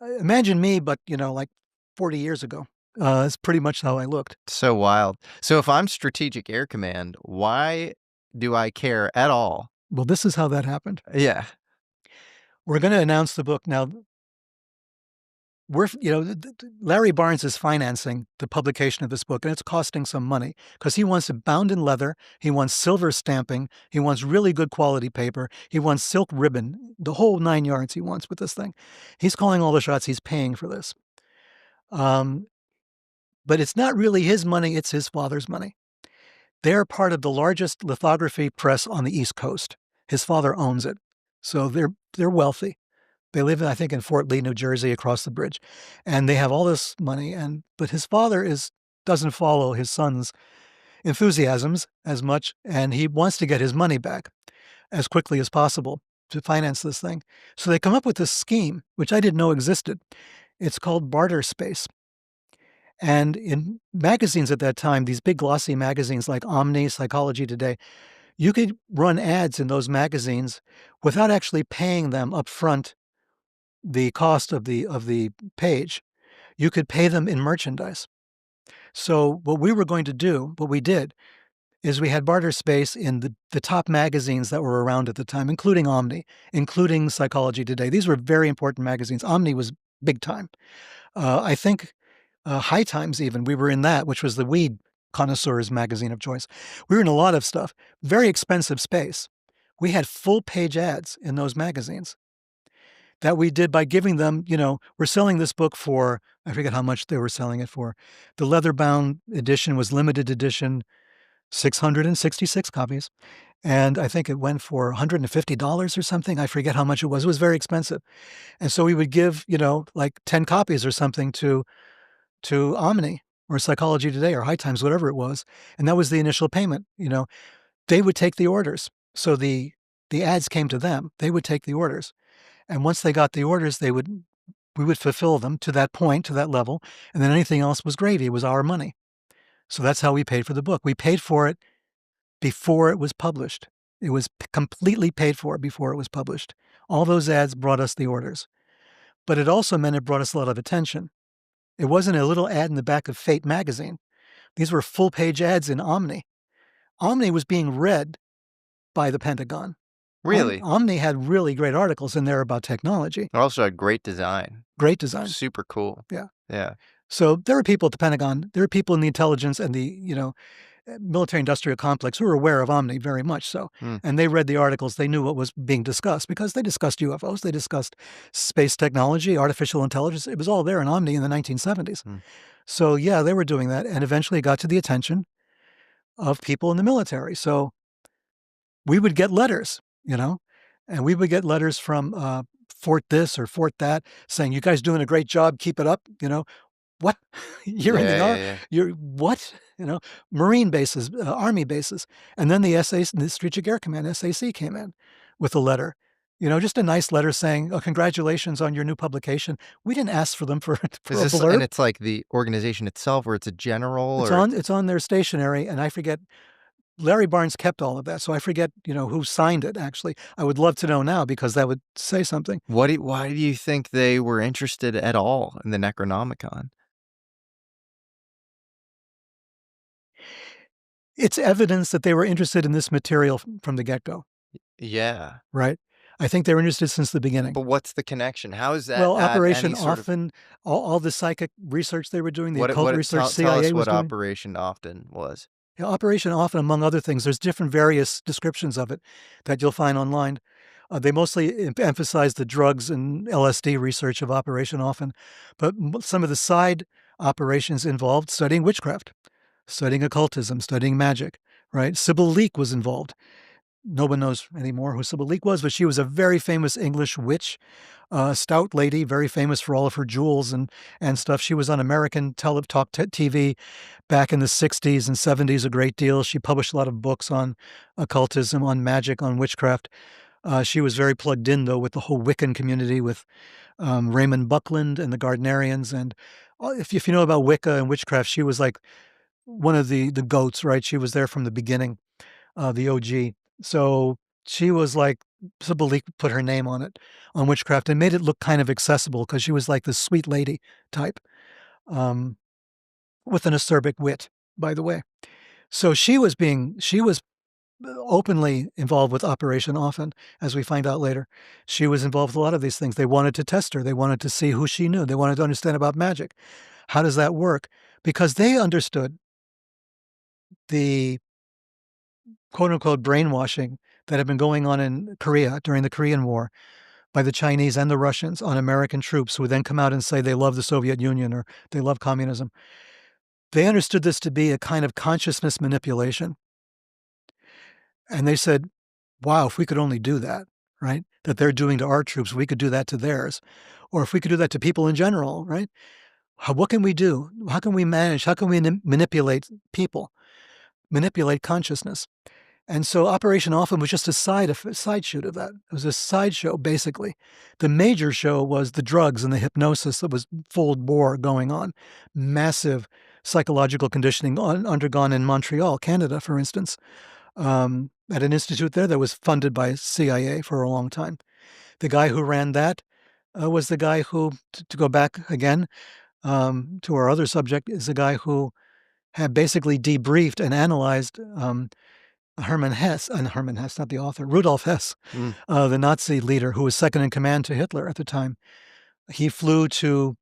imagine me, but like 40 years ago. It's pretty much how I looked. So wild. So if I'm Strategic Air Command, why do I care at all? Well, this is how that happened. Yeah. We're going to announce the book now. Larry Barnes is financing the publication of this book, and it's costing some money because he wants it bound in leather. He wants silver stamping. He wants really good quality paper. He wants silk ribbon, the whole 9 yards he wants with this thing. He's calling all the shots. He's paying for this. But it's not really his money. It's his father's money. They're part of the largest lithography press on the East Coast. His father owns it. So they're wealthy. They live, I think, in Fort Lee, New Jersey, across the bridge, and they have all this money. But his father doesn't follow his son's enthusiasms as much, and he wants to get his money back as quickly as possible to finance this thing. So they come up with this scheme, which I didn't know existed. It's called barter space. And in magazines at that time, these big glossy magazines like Omni, Psychology Today, you could run ads in those magazines without actually paying them up front the cost of the page. You could pay them in merchandise. So what we did, is we had barter space in the top magazines that were around at the time, including Omni, including Psychology Today. These were very important magazines. Omni was big time. I think High Times even, we were in that, which was the weed connoisseur's magazine of choice. We were in a lot of stuff. Very expensive space. We had full page ads in those magazines that we did by giving them, we're selling this book for, I forget how much they were selling it for. The leather-bound edition was limited edition, 666 copies. And I think it went for $150 or something. I forget how much it was. It was very expensive. And so we would give, like 10 copies or something to Omni or Psychology Today or High Times, whatever it was. And that was the initial payment. They would take the orders. So the ads came to them. They would take the orders. And once they got the orders, we would fulfill them to that point, to that level. And then anything else was gravy. It was our money. So that's how we paid for the book. We paid for it before it was published. It was completely paid for before it was published. All those ads brought us the orders. But it also meant it brought us a lot of attention. It wasn't a little ad in the back of Fate magazine. These were full-page ads in Omni. Omni was being read by the Pentagon. Really? Omni had really great articles in there about technology. It also had great design. Great design. Super cool. Yeah. Yeah. So there were people at the Pentagon, there were people in the intelligence and the, military-industrial complex who were aware of Omni very much so. And they read the articles. They knew what was being discussed because they discussed UFOs. They discussed space technology, artificial intelligence. It was all there in Omni in the 1970s. So, yeah, they were doing that. And eventually it got to the attention of people in the military. So we would get letters, and we would get letters from Fort this or Fort that saying, "You guys doing a great job. Keep it up." What? You're in the Army? Yeah. You're what? Marine bases, Army bases. And then the Strategic Air Command, SAC, came in with a letter, just a nice letter saying, "Oh, congratulations on your new publication." We didn't ask for them for Is a this, and blurb. it's like the organization itself, or it's a general, It's or on it's it's on their stationery, and I forget. Larry Barnes kept all of that, so I forget, who signed it, actually. I would love to know now because that would say something. why do you think they were interested at all in the Necronomicon? It's evidence that they were interested in this material from the get-go, Yeah. right? I think they were interested since the beginning. But what's the connection? How does that Well, add Operation any sort of Often, all the psychic research they were doing, the occult what research tell CIA us was what doing. Operation Often was? Yeah, Operation Often, among other things, there's different various descriptions of it that you'll find online. They mostly emphasize the drugs and LSD research of Operation Often, but some of the side operations involved studying witchcraft, studying occultism, studying magic, right? Sybil Leek was involved. No one knows anymore who Sybil Leek was, but she was a very famous English witch, stout lady, very famous for all of her jewels and stuff. She was on American talk TV back in the 60s and 70s a great deal. She published a lot of books on occultism, on magic, on witchcraft. She was very plugged in, though, with the whole Wiccan community, with Raymond Buckland and the Gardnerians. And if you know about Wicca and witchcraft, she was like one of the goats, right? She was there from the beginning, the OG. So she was like, Sybil Leek put her name on it, on witchcraft, and made it look kind of accessible because she was like the sweet lady type, um, with an acerbic wit, by the way. So she was openly involved with Operation Often, as we find out later. She was involved with a lot of these things. They wanted to test her. They wanted to see who she knew. They wanted to understand about magic. How does that work? Because they understood the quote unquote brainwashing that had been going on in Korea during the Korean War by the Chinese and the Russians on American troops who would then come out and say they love the Soviet Union or they love communism. They understood this to be a kind of consciousness manipulation. And they said, wow, if we could only do that, right? That they're doing to our troops, we could do that to theirs. Or if we could do that to people in general, right? What can we do? How can we manage? How can we manipulate people, manipulate consciousness? And so Operation Often was just a side shoot of that. It was a sideshow, basically. The major show was the drugs and the hypnosis that was full bore going on. Massive psychological conditioning undergone in Montreal, Canada, for instance, at an institute there that was funded by CIA for a long time. The guy who ran that was the guy who, to go back again to our other subject, is the guy who had basically debriefed and analyzed Hermann Hesse, not the author, Rudolf Hess, Mm. the Nazi leader who was second in command to Hitler at the time. He flew to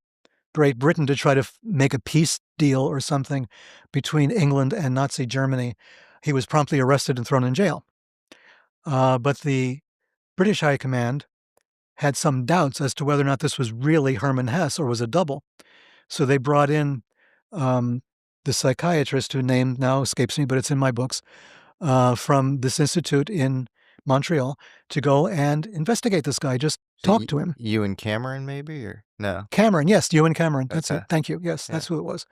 Great Britain to try to make a peace deal or something between England and Nazi Germany. He was promptly arrested and thrown in jail. But the British High Command had some doubts as to whether or not this was really Hermann Hesse or was a double. So they brought in the psychiatrist, whose name now escapes me, but it's in my books, from this institute in Montreal to go and investigate this guy, just talk to him. Ewan Cameron, maybe, or no? Cameron, yes, Ewan Cameron. That's Okay. it. Thank you. Yes, Yeah. that's who it was.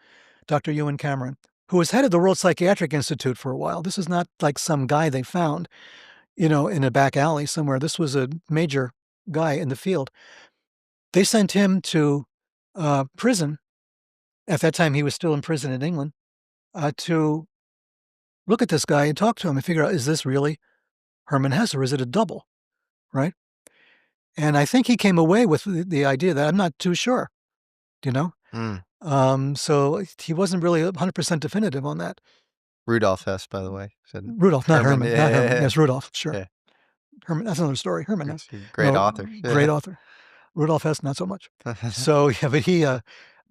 Dr. Ewan Cameron, who was head of the World Psychiatric Institute for a while. This is not like some guy they found, in a back alley somewhere. This was a major guy in the field. They sent him to prison. At that time, he was still in prison in England, to look at this guy and talk to him and figure out, is this really Hermann Hesse or is it a double, right? And I think he came away with the idea that I'm not too sure, you know? So he wasn't really 100% definitive on that. Rudolf Hess, by the way, said Rudolf, not Herman, not Herman. Yeah. Yes, Rudolf, sure. Yeah. Herman, that's another story. Herman, He's a great no, author. great author. Rudolf Hess, not so much. So yeah,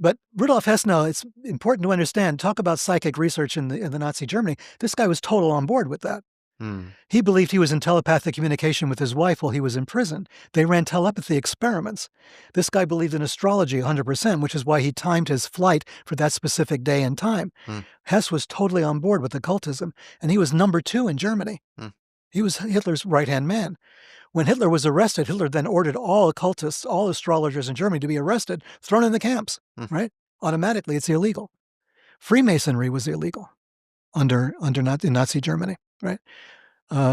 but Rudolf Hess, now it's important to understand. Talk about psychic research in the Nazi Germany. This guy was total on board with that. He believed he was in telepathic communication with his wife while he was in prison. They ran telepathy experiments. This guy believed in astrology 100%, which is why he timed his flight for that specific day and time. Hess was totally on board with occultism, and he was number 2 in Germany. He was Hitler's right-hand man. When Hitler was arrested, Hitler then ordered all occultists, all astrologers in Germany to be arrested, thrown in the camps, right? Automatically, it's illegal. Freemasonry was illegal in Nazi Germany, right?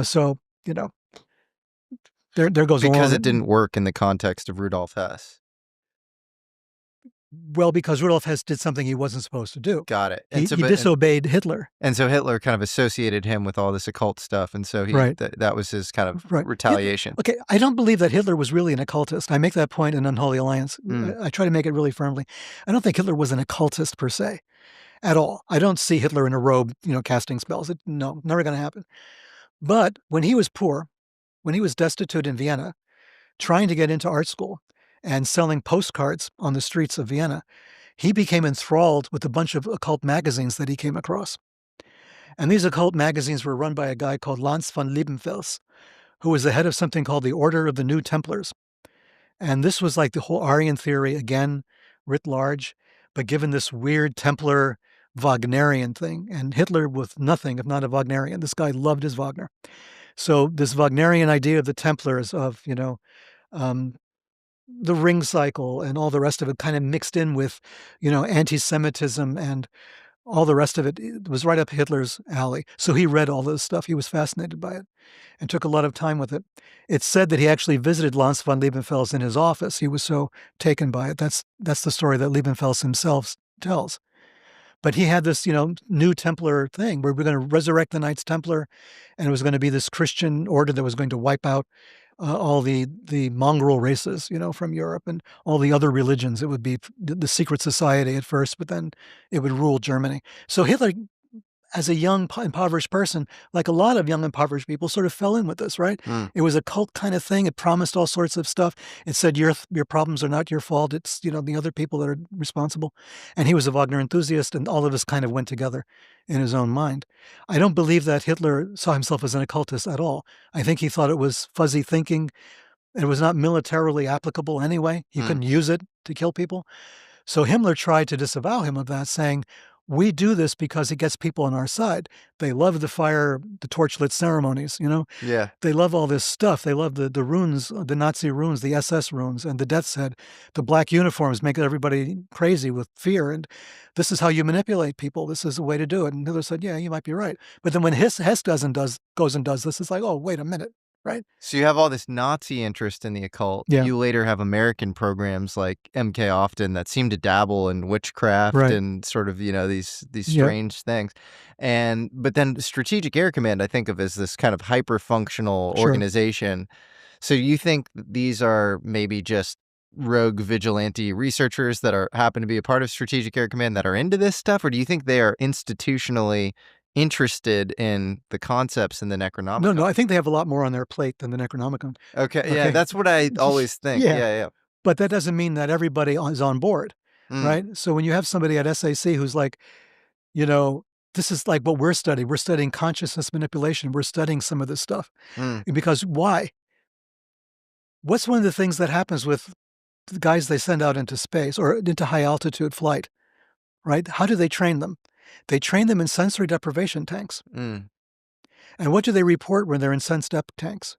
So, There goes Because along it didn't work in the context of Rudolf Hess. Well, because Rudolf Hess did something he wasn't supposed to do. Got it. He disobeyed Hitler. And so Hitler kind of associated him with all this occult stuff, and so Right. that was his kind of Right. retaliation. Okay, I don't believe that Hitler was really an occultist. I make that point in Unholy Alliance. I try to make it really firmly. I don't think Hitler was an occultist per se at all. I don't see Hitler in a robe, casting spells. No, never going to happen. But when he was poor, when he was destitute in Vienna, trying to get into art school and selling postcards on the streets of Vienna, he became enthralled with a bunch of occult magazines that he came across. And these occult magazines were run by a guy called Lanz von Liebenfels, who was the head of something called the Order of the New Templars. And this was like the whole Aryan theory, again, writ large, but given this weird Templar Wagnerian thing. And Hitler was nothing if not a Wagnerian. This guy loved his Wagner. So this Wagnerian idea of the Templars, of, the ring cycle and all the rest of it, kind of mixed in with, anti-Semitism and all the rest of it, it was right up Hitler's alley. So he read all this stuff. He was fascinated by it and took a lot of time with it. It's said that he actually visited Lanz von Liebenfels in his office. He was so taken by it. That's the story that Liebenfels himself tells. But he had this, new Templar thing where we're going to resurrect the Knights Templar, and it was going to be this Christian order that was going to wipe out all the mongrel races, from Europe and all the other religions. It would be the secret society at first, but then it would rule Germany. So Hitler, as a young, impoverished person, like a lot of young, impoverished people, sort of fell in with this, right? It was a cult kind of thing. It promised all sorts of stuff. It said, your problems are not your fault. It's, the other people that are responsible. And he was a Wagner enthusiast, and all of this kind of went together in his own mind. I don't believe that Hitler saw himself as an occultist at all. I think he thought it was fuzzy thinking. It was not militarily applicable anyway. He couldn't use it to kill people. So Himmler tried to disavow him of that, saying, we do this because it gets people on our side. They love the torchlit ceremonies, Yeah. They love all this stuff. They love the runes, the Nazi runes, the SS runes, and the death's head. The black uniforms make everybody crazy with fear. And this is how you manipulate people. This is a way to do it. And Hitler said, yeah, you might be right. But then when Hess goes and does this, it's like, oh, wait a minute. Right. So you have all this Nazi interest in the occult. Yeah. You later have American programs like MK Often that seem to dabble in witchcraft and sort of, these strange things. But then Strategic Air Command, I think of as this kind of hyper-functional organization. So you think these are maybe just rogue vigilante researchers that happen to be a part of Strategic Air Command that are into this stuff? Or do you think they are institutionally interested in the concepts in the Necronomicon? No, I think they have a lot more on their plate than the Necronomicon. Okay, yeah, that's what I always think. Yeah. But that doesn't mean that everybody is on board, right? So when you have somebody at SAC who's like, this is like what we're studying. We're studying consciousness manipulation. We're studying some of this stuff. Because why? What's one of the things that happens with the guys they send out into space or into high altitude flight, right? How do they train them? They train them in sensory deprivation tanks. And what do they report when they're in sense dep tanks?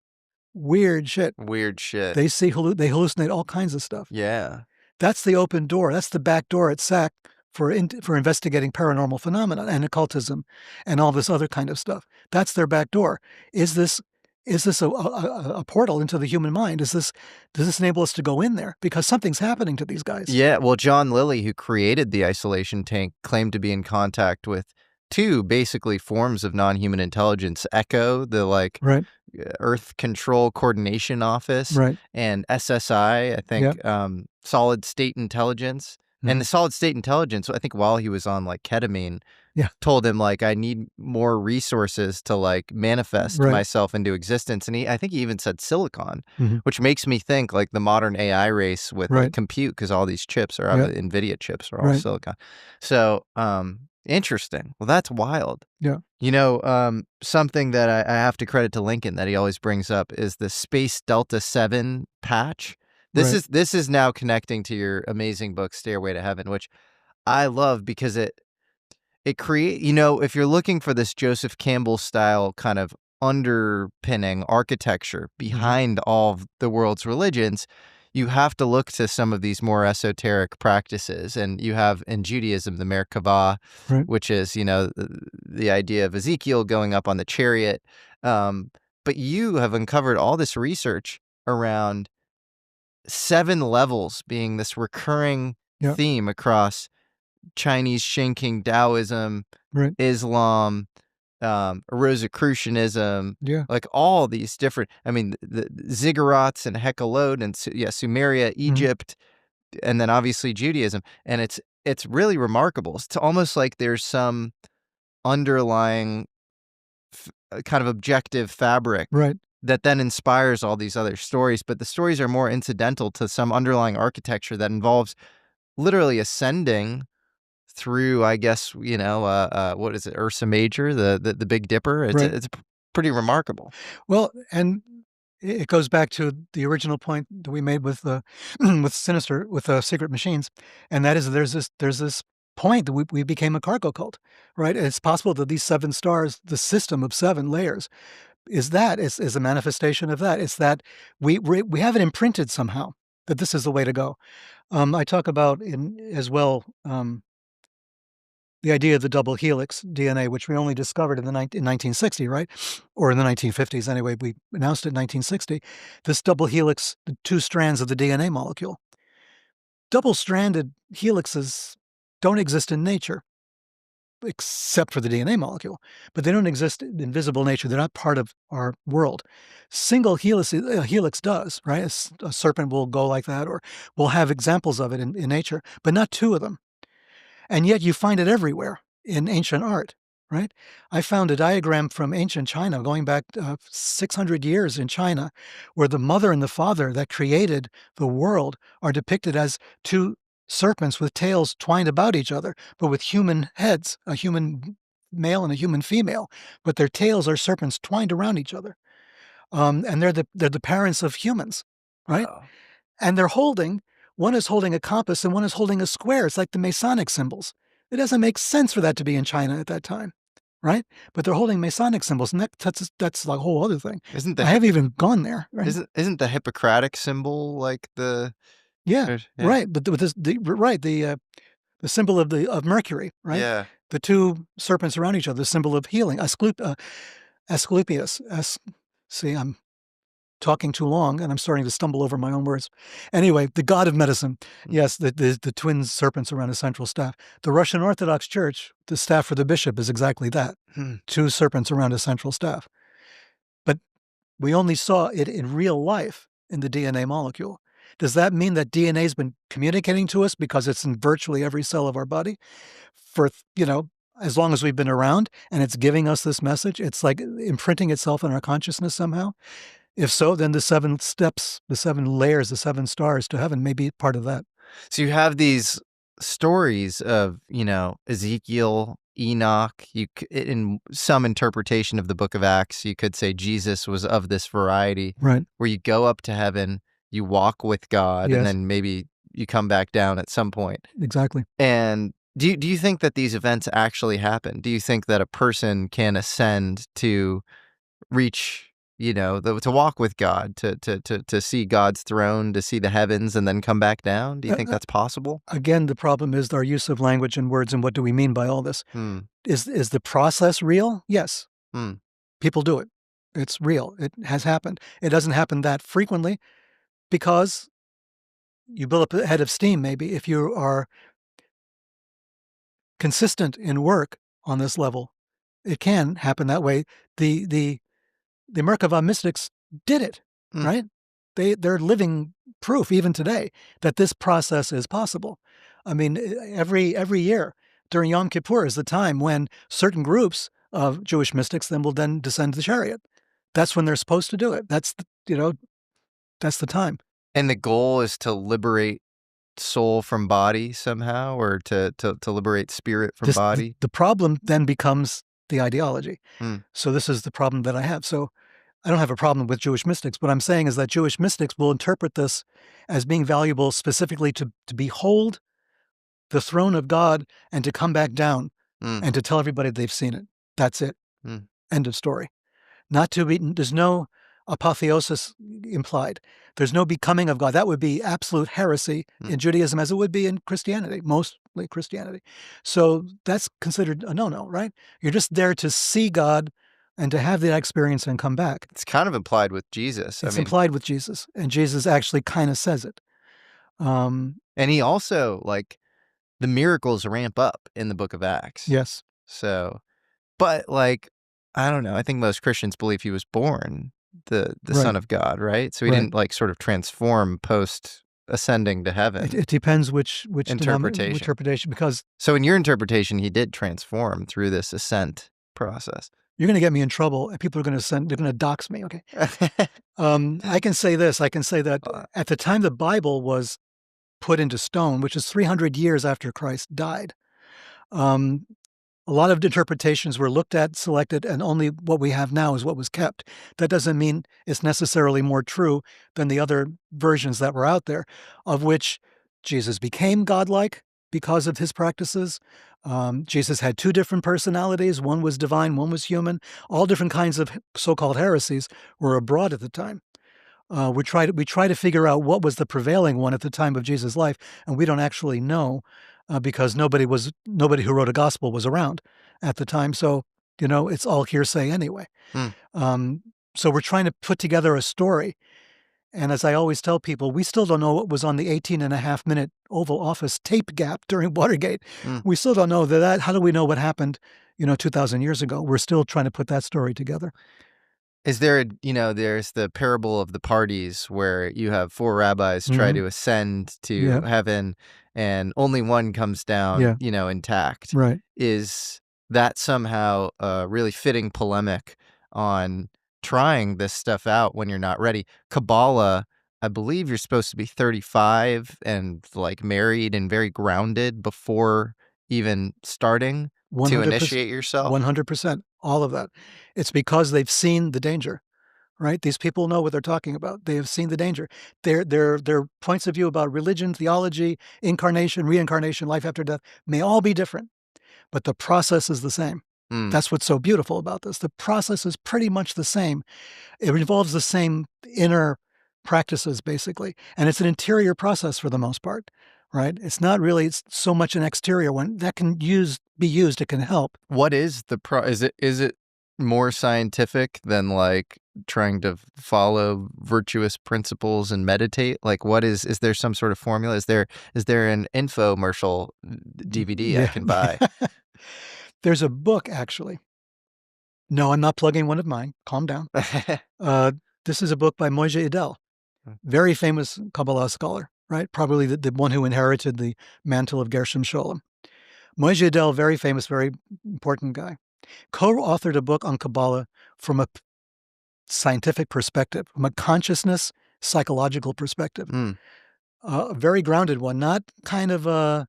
Weird shit. Weird shit. They see they hallucinate all kinds of stuff. Yeah. That's the open door. That's the back door at SAC for investigating paranormal phenomena and occultism and all this other kind of stuff. That's their back door. Is this a portal into the human mind? Does this enable us to go in there? Because something's happening to these guys. Yeah, well, John Lilly, who created the isolation tank, claimed to be in contact with two basically forms of non-human intelligence: ECHO, the Earth Control Coordination Office, and SSI, I think, solid state intelligence. And the solid state intelligence, I think while he was on ketamine, told him I need more resources to manifest myself into existence. And I think he even said silicon, which makes me think the modern AI race with compute, because all these chips are NVIDIA chips are all silicon. So interesting. Well, that's wild. Yeah. Something that I have to credit to Lincoln that he always brings up is the Space Delta 7 patch. This is now connecting to your amazing book, Stairway to Heaven, which I love because it create, if you're looking for this Joseph Campbell style kind of underpinning architecture behind all of the world's religions, you have to look to some of these more esoteric practices. And you have in Judaism, the Merkavah, which is, the idea of Ezekiel going up on the chariot. But you have uncovered all this research around 7 levels being this recurring theme across Chinese Shinking Taoism, Islam, Rosicrucianism, like all these different, I mean, the ziggurats and Hecalode and Sumeria, Egypt, and then obviously Judaism. And it's really remarkable. It's almost like there's some underlying kind of objective fabric that then inspires all these other stories. But the stories are more incidental to some underlying architecture that involves literally ascending through, I guess, what is it, Ursa Major, the Big Dipper. It's pretty remarkable. Well, and it goes back to the original point that we made with Secret Machines, and that is there's this point that we became a cargo cult, right? And it's possible that these 7 stars, the system of 7 layers, is a manifestation of that. It's that we have it imprinted somehow that this is the way to go. I talk about as well the idea of the double helix DNA, which we only discovered in 1960, right? Or in the 1950s anyway. We announced it in 1960. This double helix, the 2 strands of the DNA molecule. Double-stranded helixes don't exist in nature, except for the DNA molecule, but they don't exist in visible nature. They're not part of our world. Single helix does, right? A serpent will go like that, or we'll have examples of it in nature, but not 2 of them. And yet you find it everywhere in ancient art, right? I found a diagram from ancient China going back 600 years in China, where the mother and the father that created the world are depicted as 2 serpents with tails twined about each other, but with human heads, a human male and a human female, but their tails are serpents twined around each other. And they're the parents of humans, right? Wow. And one is holding a compass and one is holding a square. It's like the Masonic symbols. It doesn't make sense for that to be in China at that time, right? But they're holding Masonic symbols, and that's a whole other thing. I haven't even gone there. Right? Isn't the Hippocratic symbol like the? Right. But the symbol of Mercury, right? Yeah. The 2 serpents around each other, the symbol of healing. Asclepius. See, I'm talking too long, and I'm starting to stumble over my own words. Anyway, the god of medicine. Yes, the twin serpents around a central staff. The Russian Orthodox Church, the staff for the bishop is exactly that. 2 serpents around a central staff. But we only saw it in real life in the DNA molecule. Does that mean that DNA has been communicating to us because it's in virtually every cell of our body for, as long as we've been around, and it's giving us this message? It's like imprinting itself in our consciousness somehow. If so, then the 7 steps, the 7 layers, the 7 stars to heaven may be part of that. So you have these stories of, Ezekiel, Enoch. In some interpretation of the book of Acts, you could say Jesus was of this variety, right? Where you go up to heaven, you walk with God, and then maybe you come back down at some point. Exactly. And do you think that these events actually happen? Do you think that a person can ascend to reach, to walk with God, to see God's throne, to see the heavens, and then come back down? Do you think that's possible? Again, the problem is our use of language and words, and what do we mean by all this? Is the process real? Yes. People do it. It's real. It has happened. It doesn't happen that frequently because you build up a head of steam, maybe, if you are consistent in work on this level. It can happen that way. The Merkava mystics did it, right? They're living proof even today that this process is possible. I mean, every year during Yom Kippur is the time when certain groups of Jewish mystics will descend the chariot. That's when they're supposed to do it. That's the time. And the goal is to liberate soul from body somehow, or to liberate spirit from body? The problem then becomes the ideology. So this is the problem that I have. So I don't have a problem with Jewish mystics. What I'm saying is that Jewish mystics will interpret this as being valuable specifically to behold the throne of God and to come back down and to tell everybody they've seen it. That's it. End of story. Not to be, there's no apotheosis implied. There's no becoming of God. That would be absolute heresy in Judaism, as it would be in Christianity, mostly Christianity. So that's considered a no-no, right? You're just there to see God and to have that experience and come back. It's kind of implied with Jesus. It's implied with Jesus, and Jesus actually kind of says it. And he also, like, the miracles ramp up in the book of Acts. Yes. So, but, like, I don't know. I think most Christians believe he was born the Son of God, right? So he didn't, like, sort of transform post ascending to heaven. It depends which interpretation. Because so in your interpretation, he did transform through this ascent process. You're going to get me in trouble, and people are going to they're going to dox me. Okay. I can say this. I can say that at the time the Bible was put into stone, which is 300 years after Christ died, a lot of interpretations were looked at, selected, and only what we have now is what was kept. That doesn't mean it's necessarily more true than the other versions that were out there, of which Jesus became godlike because of his practices. Jesus had two different personalities. One was divine, one was human. All different kinds of so-called heresies were abroad at the time. We try to figure out what was the prevailing one at the time of Jesus' life, and we don't actually know. Because nobody who wrote a gospel was around at the time. So, it's all hearsay anyway. So we're trying to put together a story. And as I always tell people, we still don't know what was on the 18.5-minute Oval Office tape gap during Watergate. We still don't know that. How do we know what happened, 2,000 years ago? We're still trying to put that story together. Is there there's the parable of the parties where you have four rabbis try to ascend to heaven and only one comes down, intact. Right. Is that somehow a really fitting polemic on trying this stuff out when you're not ready? Kabbalah, I believe you're supposed to be 35 and, like, married and very grounded before even starting to initiate yourself. 100%. All of that. It's because they've seen the danger, right? These people know what they're talking about. They have seen the danger. Their points of view about religion, theology, incarnation, reincarnation, life after death may all be different, but the process is the same. That's what's so beautiful about this. The process is pretty much the same. It involves the same inner practices, basically, and it's an interior process for the most part, right? It's not really so much an exterior one that can be used. It can help. What is the is it more scientific than, like, trying to follow virtuous principles and meditate? Like, what is there some sort of formula? Is there an infomercial DVD I can buy? There's a book, actually. No, I'm not plugging one of mine. Calm down. This is a book by Moshe Idel, very famous Kabbalah scholar, right? Probably the one who inherited the mantle of Gershom Scholem. Moshe Idel, very famous, very important guy, co-authored a book on Kabbalah from a scientific perspective, from a consciousness, psychological perspective. A very grounded one, not kind of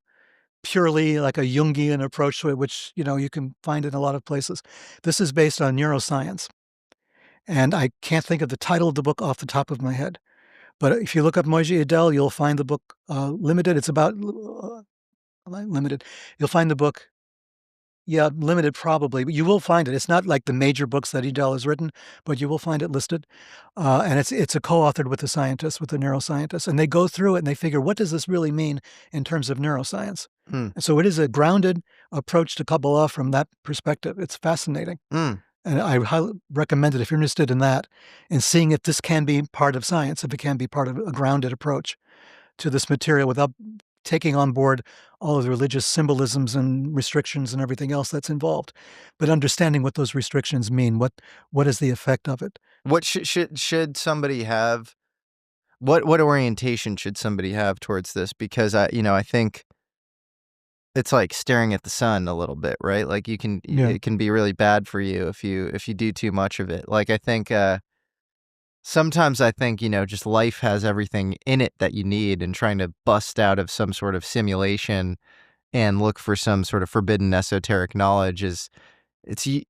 purely like a Jungian approach to it, which, you can find in a lot of places. This is based on neuroscience. And I can't think of the title of the book off the top of my head. But if you look up Moshe Idel, you'll find the book limited. It's about limited. You'll find the book, limited probably, but you will find it. It's not like the major books that Idel has written, but you will find it listed. And it's a co-authored with the scientists, with the neuroscientists. And they go through it and they figure, what does this really mean in terms of neuroscience? And so it is a grounded approach to Kabbalah from that perspective. It's fascinating. And I highly recommend it if you're interested in that, and seeing if this can be part of science, if it can be part of a grounded approach to this material without taking on board all of the religious symbolisms and restrictions and everything else that's involved, but understanding what those restrictions mean. What is the effect of it? What should somebody have? What orientation should somebody have towards this? Because I think it's like staring at the sun a little bit, right? Like it can be really bad for you if you do too much of it. Like, I think sometimes I think, just life has everything in it that you need, and trying to bust out of some sort of simulation and look for some sort of forbidden esoteric knowledge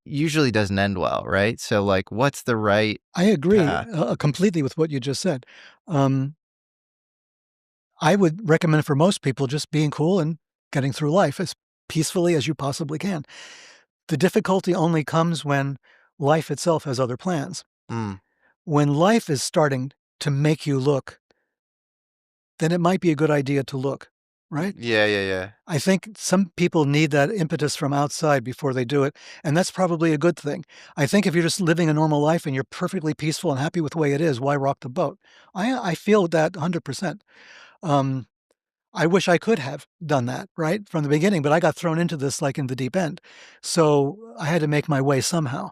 usually doesn't end well, right? So, like, what's the right I agree path? Completely with what you just said. I would recommend for most people just being cool and getting through life as peacefully as you possibly can. The difficulty only comes when life itself has other plans. When life is starting to make you look, then it might be a good idea to look. right? Yeah, yeah, yeah. I think some people need that impetus from outside before they do it, and that's probably a good thing. I think if you're just living a normal life and you're perfectly peaceful and happy with the way it is, why rock the boat? I feel that 100%. Um, I wish I could have done that, right, from the beginning, but I got thrown into this, like, in the deep end. So, I had to make my way somehow.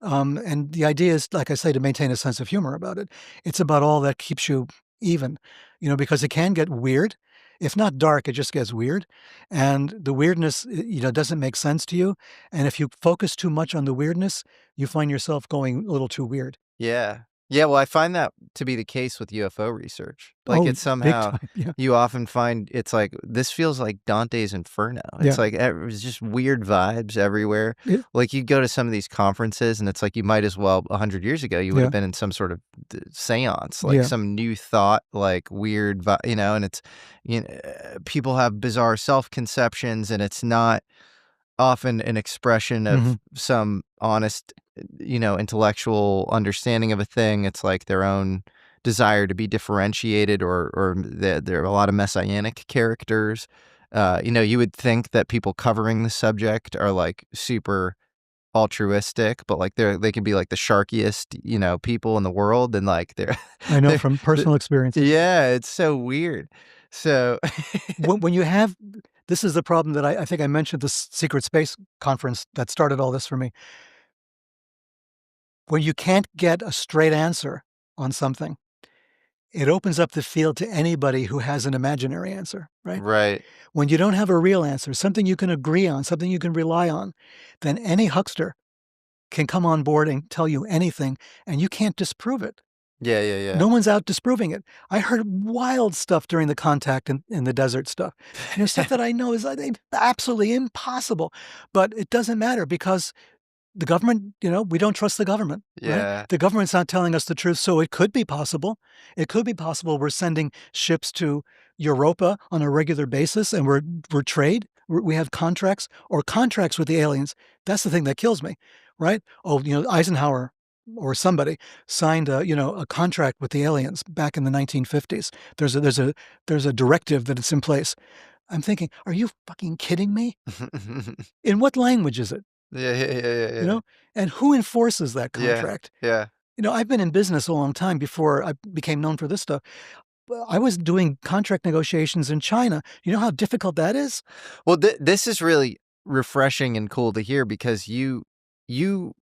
And the idea is, like I say, to maintain a sense of humor about it. It's about all that keeps you even, because it can get weird. If not dark, it just gets weird. And the weirdness, doesn't make sense to you. And if you focus too much on the weirdness, you find yourself going a little too weird. Yeah. Yeah, well, I find that to be the case with UFO research. Like, Oh, it's big somehow time. Yeah. you often find it's like, this feels like Dante's Inferno. It's Yeah. like, it's just weird vibes everywhere. Yeah. Like, you go to some of these conferences, and it's like you might as well 100 years ago, you would have Yeah. been in some sort of seance, like Yeah. some new thought, like weird and it's, people have bizarre self-conceptions, and it's not often an expression of Mhm. some honest, intellectual understanding of a thing. It's like their own desire to be differentiated, or there are a lot of messianic characters. You would think that people covering the subject are like super altruistic, but like they can be like the sharkiest, people in the world, and like they're I know they're from the personal experiences. yeah, it's so weird. So When you have this is the problem that I think I mentioned this secret space conference that started all this for me. When you can't get a straight answer on something, it opens up the field to anybody who has an imaginary answer, right? right. When you don't have a real answer, something you can agree on, something you can rely on, then any huckster can come on board and tell you anything, and you can't disprove it. Yeah, yeah, yeah. No one's out disproving it. I heard wild stuff during the contact in the desert stuff. Stuff that I know is like absolutely impossible, but it doesn't matter because the government, we don't trust the government, right? Yeah. The government's not telling us the truth, so it could be possible. It could be possible we're sending ships to Europa on a regular basis, and we're trade. We have contracts or contracts with the aliens. That's the thing that kills me, right? Oh, Eisenhower or somebody signed a contract with the aliens back in the 1950s. There's a directive that it's in place. I'm thinking, are you fucking kidding me? In what language is it? Yeah, yeah, yeah, yeah, You yeah. know? And who enforces that Yeah, contract? yeah. I've been in business a long time before I became known for this stuff. I was doing contract negotiations in China. You know how difficult that is? Well, this is really refreshing and cool to hear because you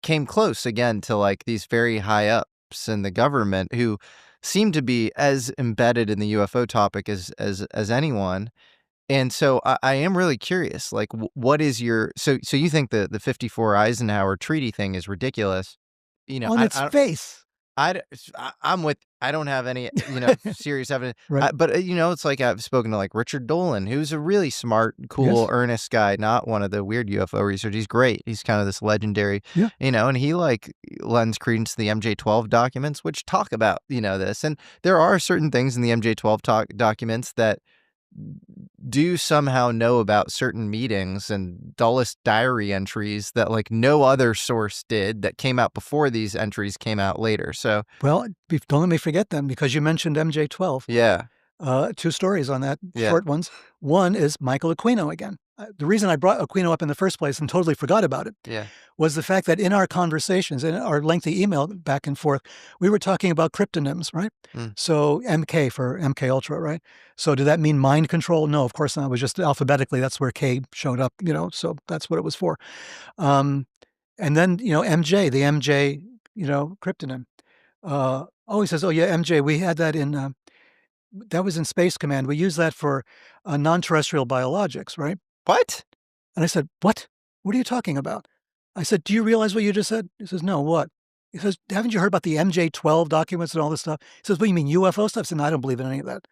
came close again to, like, these very high ups in the government who seem to be as embedded in the UFO topic as anyone. And so I am really curious, like, what is your so you think the 54 Eisenhower treaty thing is ridiculous. On its face. I'm with I don't have any, serious evidence, Right. but, it's like I've spoken to, like, Richard Dolan, who's a really smart, cool, Yes. earnest guy, not one of the weird UFO researchers. He's great. He's kind of this legendary, Yeah. and he, like, lends credence to the MJ-12 documents, which talk about, this, and there are certain things in the MJ-12 documents that do somehow know about certain meetings and dullest diary entries that, like, no other source did that came out before these entries came out later. So, Well, don't let me forget them because you mentioned MJ-12. yeah, 2 stories on that, yeah, short ones. One is Michael Aquino again. The reason I brought Aquino up in the first place and totally forgot about it yeah. was the fact that in our conversations, in our lengthy email back and forth, we were talking about cryptonyms, right? Mm. So MK for MK Ultra, right? So did that mean mind control? No, of course not. It was just alphabetically, that's where K showed up, so that's what it was for. And then, MJ, the MJ, cryptonym. He says, oh yeah, MJ, we had that that was in Space Command. We use that for non-terrestrial biologics, right? What? And I said, "What? What are you talking about?" I said, "Do you realize what you just said?" He says, "No, what?" He says, "Haven't you heard about the MJ-12 documents and all this stuff?" He says, "What, you mean UFO stuff?" I said, "No, I don't believe in any of that."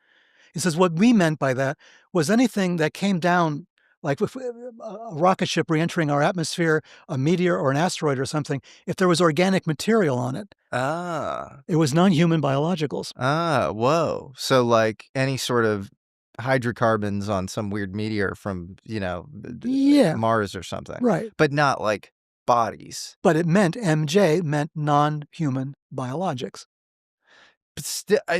He says, "What we meant by that was anything that came down, like with a rocket ship reentering our atmosphere, a meteor or an asteroid or something, if there was organic material on it, Ah. it was non-human biologicals." Ah, whoa. So, like, any sort of hydrocarbons on some weird meteor from, Yeah, Mars or something, right. but not, like, bodies. But it meant MJ meant non-human biologics.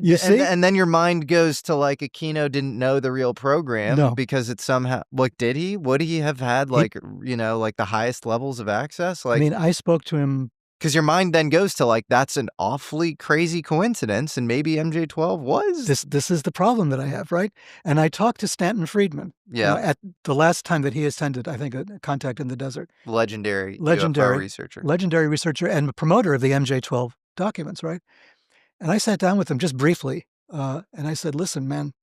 You see? And then your mind goes to like Aquino didn't know the real program No. because it's somehow like, did he? Would he have had He like, like the highest levels of access? I Like, mean, I spoke to him because your mind then goes to like, that's an awfully crazy coincidence, and maybe MJ12 was. this is the problem that I have, right? And I talked to Stanton Friedman, Yeah, at the last time that he attended, I think, a Contact in the Desert. legendary UFO Legendary researcher. legendary researcher and promoter of the MJ12 documents, right? And I sat down with him just briefly, and I said, "Listen, man,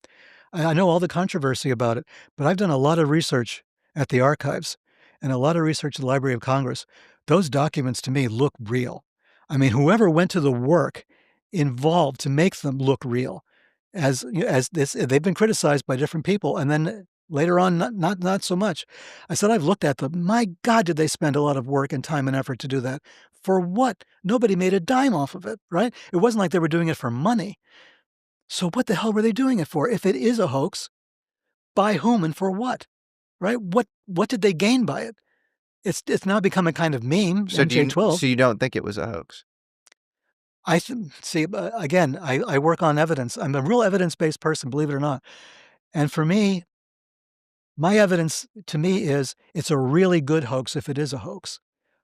I know all the controversy about it, but I've done a lot of research at the archives and a lot of research at the Library of Congress. Those documents to me look real. I mean, whoever went to the work involved to make them look real, as this they've been criticized by different people, and then later on, not so much. I said, I've looked at them. My God, did they spend a lot of work and time and effort to do that? For what? Nobody made a dime off of it, right? It wasn't like they were doing it for money. So what the hell were they doing it for? If it is a hoax, by whom and for what? Right? What did they gain by it? It's now become a kind of meme, So MJ12. so you don't think it was a hoax? See, again, I work on evidence. I'm a real evidence-based person, believe it or not. And for me, my evidence to me is it's a really good hoax if it is a hoax.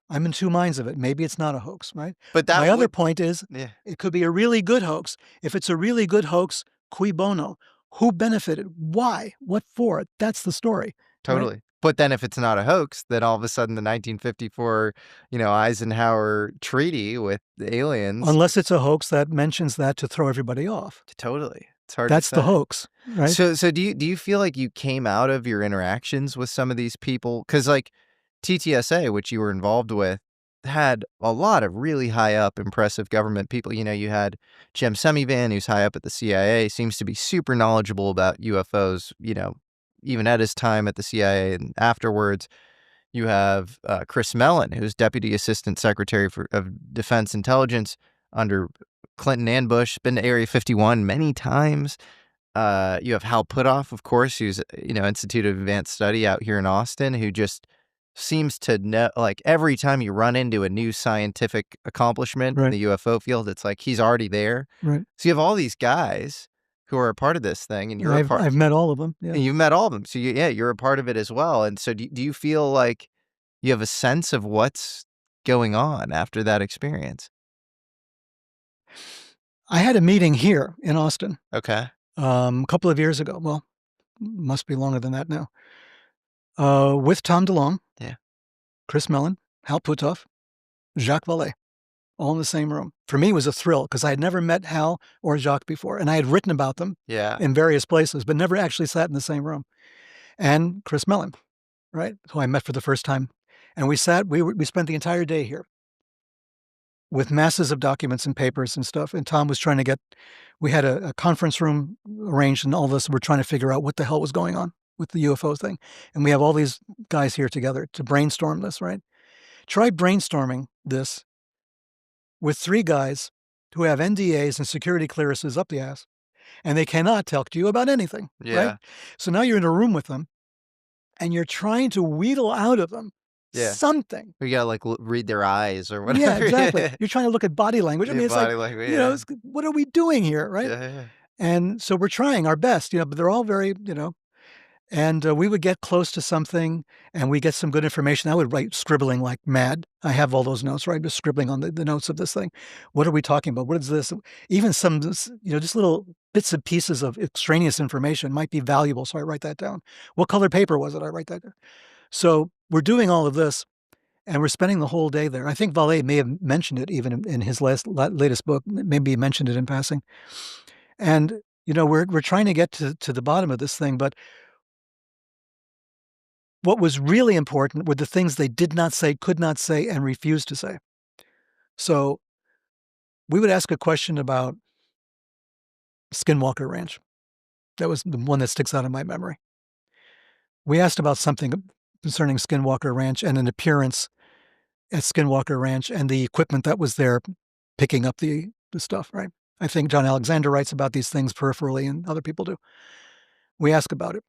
I'm in two minds of it. Maybe it's not a hoax, right? But that My other would, point is yeah, it could be a really good hoax. If it's a really good hoax, cui bono? Who benefited? Why? What for? That's the story, right? totally. But then if it's not a hoax, then all of a sudden the 1954, Eisenhower treaty with the aliens, Unless it's a hoax that mentions that to throw everybody off. totally. It's hard to That's the say. hoax, right? So do you feel like you came out of your interactions with some of these people? Because like TTSA, which you were involved with, had a lot of really high up, impressive government people. You had Jim Semivan, who's high up at the CIA, seems to be super knowledgeable about UFOs, even at his time at the CIA and afterwards. You have Chris Mellon, who's Deputy Assistant Secretary of Defense Intelligence under Clinton and Bush, been to Area 51 many times. You have Hal Puthoff, of course, who's, Institute of Advanced Study out here in Austin, who just seems to know, like, every time you run into a new scientific accomplishment in Right, the UFO field, it's like he's already there. right. So you have all these guys who are a part of this thing, and And you're a part, I've met all of them. Yeah. and you've met all of them. So yeah, you're a part of it as well. And so do you feel like you have a sense of what's going on after that experience? I had a meeting here in Austin, Okay. a couple of years ago. Well, must be longer than that now. With Tom DeLonge, Yeah. Chris Mellon, Hal Puthoff, Jacques Vallée, all in the same room. For me, it was a thrill because I had never met Hal or Jacques before, and I had written about them Yeah. in various places, but never actually sat in the same room. And Chris Mellon, right, who I met for the first time, and we sat. We spent the entire day here with masses of documents and papers and stuff. And Tom was trying to get. We had a conference room arranged, and all of us were trying to figure out what the hell was going on with the UFO thing. And we have all these guys here together to brainstorm this, right? Try brainstorming this with three guys who have NDAs and security clearances up the ass, and they cannot talk to you about anything, right? Yeah. So now you're in a room with them, and you're trying to wheedle out of them Yeah. something. You gotta like read their eyes or Yeah, whatever. exactly. You're trying to look at body language. I Your mean, it's like, body language. Yeah. what are we doing here, right? Yeah. Yeah. And so we're trying our best, but they're all very, and we would get close to something and we get some good information. I would write scribbling like mad. I have all those notes, right? Just scribbling on the notes of this thing. What are we talking about? What is this? Even some, just little bits and pieces of extraneous information might be valuable. So I write that down. What color paper was it? I write that down. So we're doing all of this and we're spending the whole day there. I think Vallée may have mentioned it even in his latest book. Maybe he mentioned it in passing. And, we're trying to get to the bottom of this thing, but what was really important were the things they did not say, could not say, and refused to say. So we would ask a question about Skinwalker Ranch. That was the one that sticks out in my memory. We asked about something concerning Skinwalker Ranch and an appearance at Skinwalker Ranch and the equipment that was there picking up the stuff, right? I think John Alexander writes about these things peripherally and other people do. We asked about it.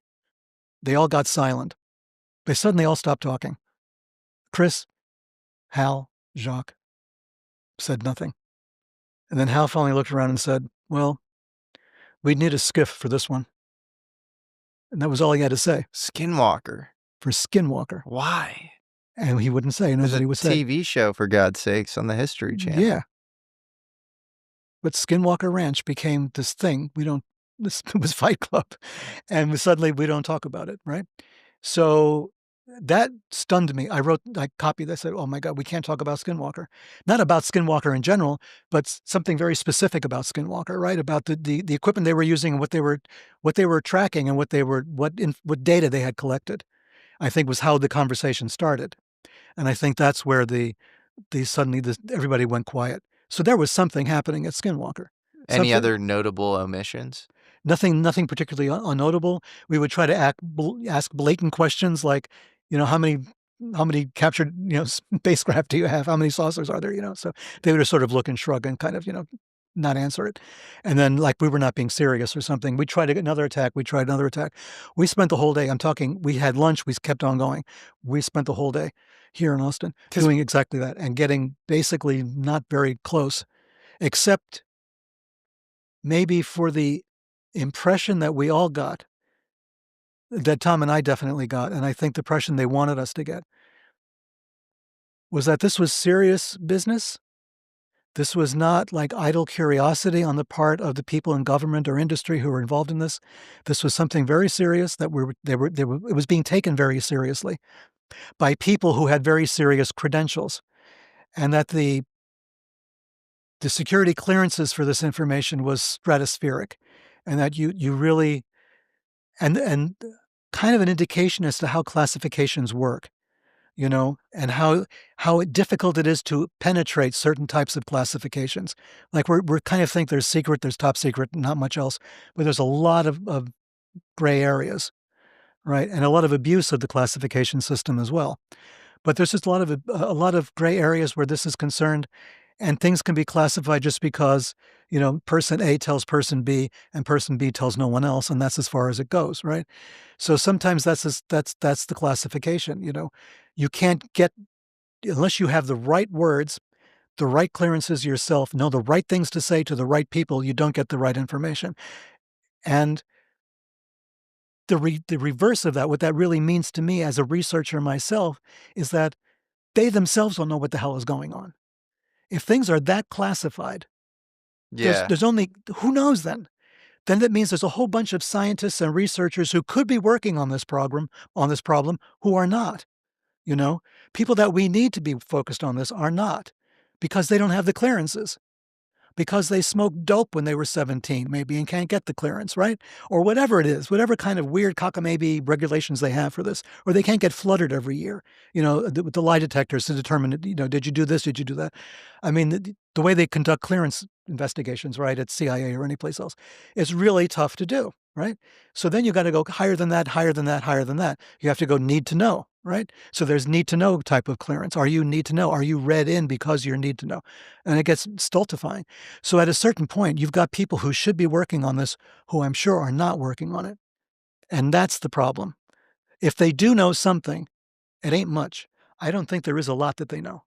They all got silent. They suddenly all stopped talking. Chris, Hal, Jacques said nothing. And then Hal finally looked around and said, Well, we'd need a skiff for this one. And that was all he had to say. Skinwalker. For Skinwalker. Why? And he wouldn't say. There's Nobody a would say. TV show, for God's sakes, on the History Channel. Yeah. But Skinwalker Ranch became this thing. This was Fight Club. And suddenly we don't talk about it, right? So that stunned me. I copied this. I said, oh my God, we can't talk about Skinwalker. Not about Skinwalker in general, but something very specific about Skinwalker, right? About the equipment they were using and what they were tracking and what data they had collected, I think was how the conversation started. And I think that's where suddenly everybody went quiet. So there was something happening at Skinwalker. Any other notable omissions? Nothing particularly unnotable. We would try to ask blatant questions like, how many captured, spacecraft do you have? How many saucers are there? So they would just sort of look and shrug and kind of, not answer it. And then like we were not being serious or something. We tried another attack. We tried another attack. We spent the whole day. We had lunch. We kept on going. We spent the whole day here in Austin doing exactly that and getting basically not very close, except maybe for the impression that we all got, that Tom and I definitely got, and I think the impression they wanted us to get, was that this was serious business. This was not like idle curiosity on the part of the people in government or industry who were involved in this. This was something very serious that it was being taken very seriously by people who had very serious credentials, and that the security clearances for this information was stratospheric, and that you really, and kind of an indication as to how classifications work, and how difficult it is to penetrate certain types of classifications. Like we're kind of think there's secret, there's top secret, not much else, but there's a lot of gray areas, right? And a lot of abuse of the classification system as well. But there's just a lot of gray areas where this is concerned, and things can be classified just because, person A tells person B and person B tells no one else, and that's as far as it goes, right? So sometimes that's the classification, You can't get, unless you have the right words, the right clearances yourself, know the right things to say to the right people, you don't get the right information. And the reverse of that, what that really means to me as a researcher myself, is that they themselves don't know what the hell is going on. If things are that classified, there's only, who knows then? Then that means there's a whole bunch of scientists and researchers who could be working on this problem, who are not. People that we need to be focused on this are not, because they don't have the clearances, because they smoked dope when they were 17, maybe, and can't get the clearance, right? Or whatever it is, whatever kind of weird cockamamie regulations they have for this, or they can't get flooded every year, with the lie detectors to determine, did you do this? Did you do that? I mean, the way they conduct clearance investigations, right, at CIA or anyplace else, is really tough to do, right? So then you got to go higher than that, higher than that, higher than that. You have to go need to know, right? So there's need to know type of clearance. Are you need to know? Are you read in because you're need to know? And it gets stultifying. So at a certain point, you've got people who should be working on this who I'm sure are not working on it. And that's the problem. If they do know something, it ain't much. I don't think there is a lot that they know.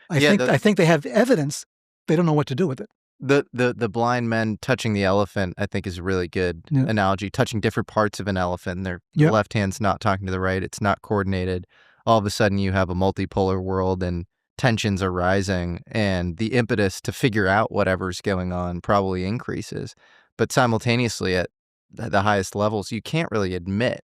I think they have evidence. They don't know what to do with it. The blind men touching the elephant, I think, is a really good analogy. Touching different parts of an elephant, their left hand's not talking to the right. It's not coordinated. All of a sudden, you have a multipolar world, and tensions are rising, and the impetus to figure out whatever's going on probably increases. But simultaneously, at the highest levels, you can't really admit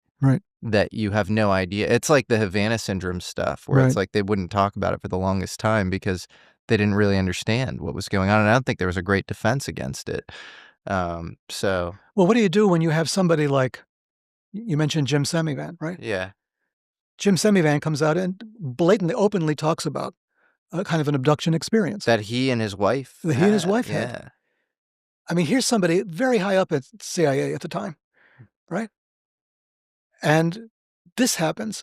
that you have no idea. It's like the Havana syndrome stuff, where it's like they wouldn't talk about it for the longest time because they didn't really understand what was going on. And I don't think there was a great defense against it. Well, what do you do when you have somebody like, you mentioned Jim Semivan, right? Yeah. Jim Semivan comes out and blatantly, openly talks about a kind of an abduction experience. That he and his wife had. I mean, here's somebody very high up at CIA at the time, right? And this happens.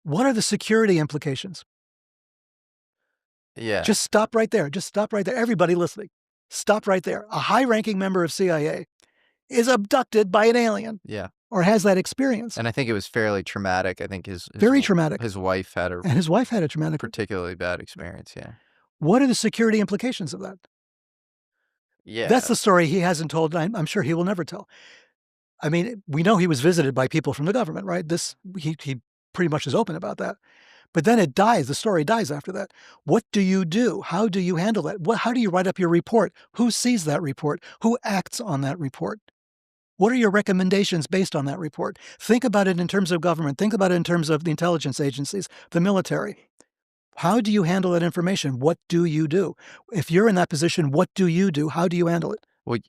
What are the security implications? Yeah. Just stop right there. Just stop right there. Everybody listening, stop right there. A high-ranking member of CIA is abducted by an alien. Yeah. Or has that experience. And I think it was fairly traumatic. I think very traumatic. His wife had a traumatic, particularly bad experience. Yeah. What are the security implications of that? That's Yeah. the story he hasn't told, and I'm sure he will never tell. I mean, we know he was visited by people from the government, right? He pretty much is open about that. But then it dies. The story dies after that. What do you do? How do you handle that? How do you write up your report? Who sees that report? Who acts on that report? What are your recommendations based on that report? Think about it in terms of government. Think about it in terms of the intelligence agencies, the military. How do you handle that information? What do you do? If you're in that position, what do you do? How do you handle it? Well,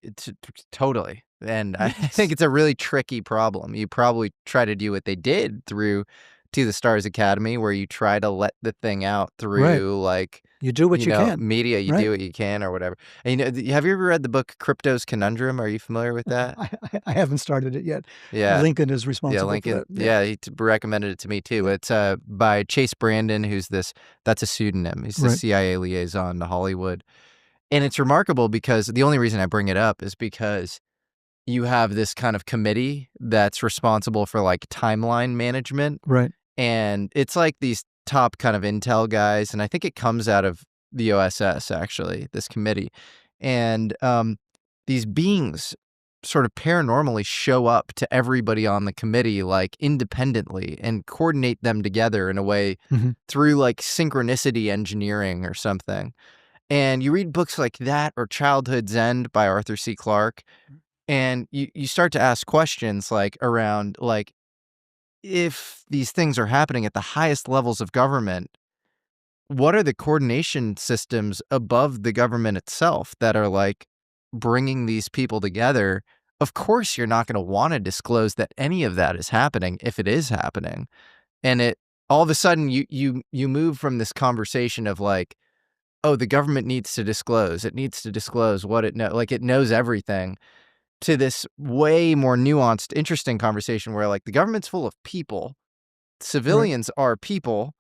totally. And I think It's it's a really tricky problem. You probably try to do what they did through To the Stars Academy, where you try to let the thing out right. through, like, You do what you can, media. You right? do what you can or whatever. And, have you ever read the book Crypto's Conundrum? Are you familiar with that? I haven't started it yet. Yeah. Lincoln is Yeah, responsible for Lincoln. that. Yeah. Yeah, he recommended it to me too. Yeah. It's by Chase Brandon, who's that's a pseudonym. He's the Right. CIA liaison to Hollywood. And it's remarkable because the only reason I bring it up is because you have this kind of committee that's responsible for, like, timeline management. Right. And it's like these top kind of intel guys, and I think it comes out of the OSS, actually, this committee. And these beings sort of paranormally show up to everybody on the committee, like, independently, and coordinate them together in a way Mhm. through, like, synchronicity engineering or something. And you read books like that or Childhood's End by Arthur C. Clarke, and you start to ask questions, like, around, like, if these things are happening at the highest levels of government, what are the coordination systems above the government itself that are, like, bringing these people together? Of course, you're not gonna wanna disclose that any of that is happening if it is happening. And it all of a sudden, you move from this conversation of, like, "Oh, the government needs to disclose. It needs to disclose what it knows everything," to this way more nuanced, interesting conversation where, like, the government's full of people. Right. Civilians are people.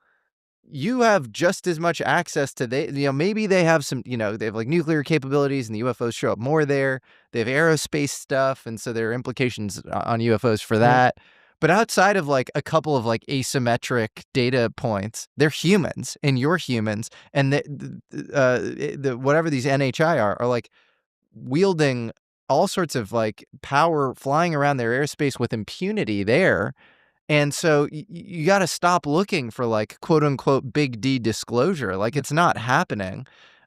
You have just as much access to maybe they have some, they have, like, nuclear capabilities and the UFOs show up more there. They have aerospace stuff, and so there are implications on UFOs for Right. that. But outside of, like, a couple of, like, asymmetric data points, they're humans and you're humans, and whatever these NHI are, like, wielding all sorts of, like, power, flying around their airspace with impunity there. And so you gotta stop looking for, like, quote unquote "big D disclosure," like, Yeah. it's not happening.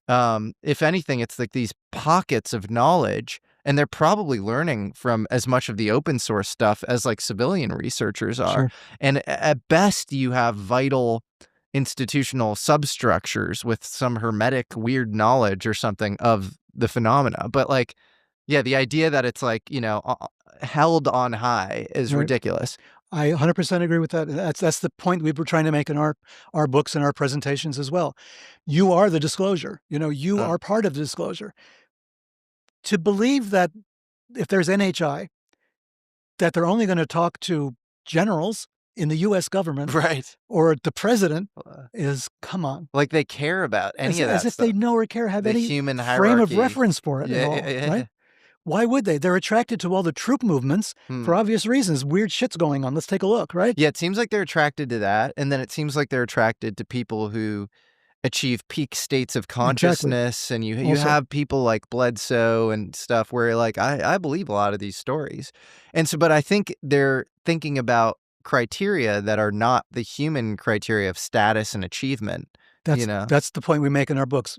If anything, it's like these pockets of knowledge, and they're probably learning from as much of the open source stuff as, like, civilian researchers are. Sure. And at best, you have vital institutional substructures with some hermetic weird knowledge or something of the phenomena. But, like, yeah, the idea that it's, like, held on high is Right. ridiculous. I 100% agree with that. That's the point we were trying to make in our books and our presentations as well. You are the disclosure. You Uh, are part of the disclosure. To believe that if there's NHI, that they're only gonna talk to generals in the US government right. or the president Uh, is come on. like they care about any of As that if they stuff. know or care, have The any human frame of hierarchy. reference for it at Yeah, all, yeah, right? yeah. Why would they? They're attracted to all the troop movements Hmm. for obvious reasons. Weird shit's going on. Let's take a look, right? Yeah, it seems like they're attracted to that, and then it seems like they're attracted to people who achieve peak states of Exactly. consciousness, and you Also, have people like Bledsoe and stuff where, like, I believe a lot of these stories. And so but I think they're thinking about criteria that are not the human criteria of status and achievement, you that's know? that's the point we make in our books.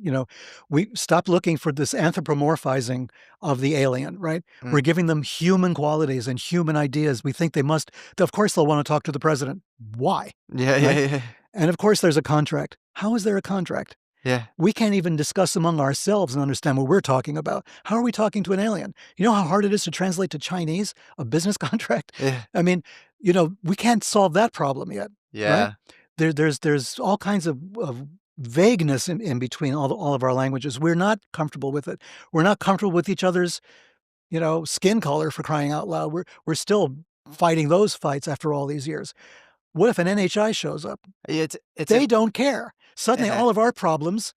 We stop looking for this anthropomorphizing of the alien, right? Mm. We're giving them human qualities and human ideas. We think of course they'll want to talk to the president. Why? Yeah, yeah, Right? yeah. And of course there's a contract. How is there a contract? Yeah. We can't even discuss among ourselves and understand what we're talking about. How are we talking to an alien? You know how hard it is to translate to Chinese a business contract? Yeah. I mean, we can't solve that problem yet, right? Yeah. There's all kinds of vagueness in between all of our languages. We're not comfortable with it. We're not comfortable with each other's, skin color for crying out loud. We're still fighting those fights after all these years. What if an NHI shows up? It's They an don't care. Suddenly all of our problems,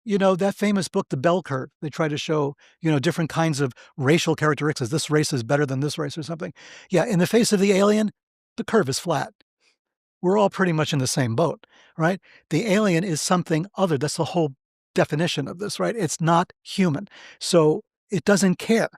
that famous book, The Bell Curve, they try to show, different kinds of racial characteristics. This race is better than this race or something. Yeah, in the face of the alien, the curve is flat. We're all pretty much in the same boat, right? The alien is something other. That's the whole definition of this, right? It's not human. So it doesn't care.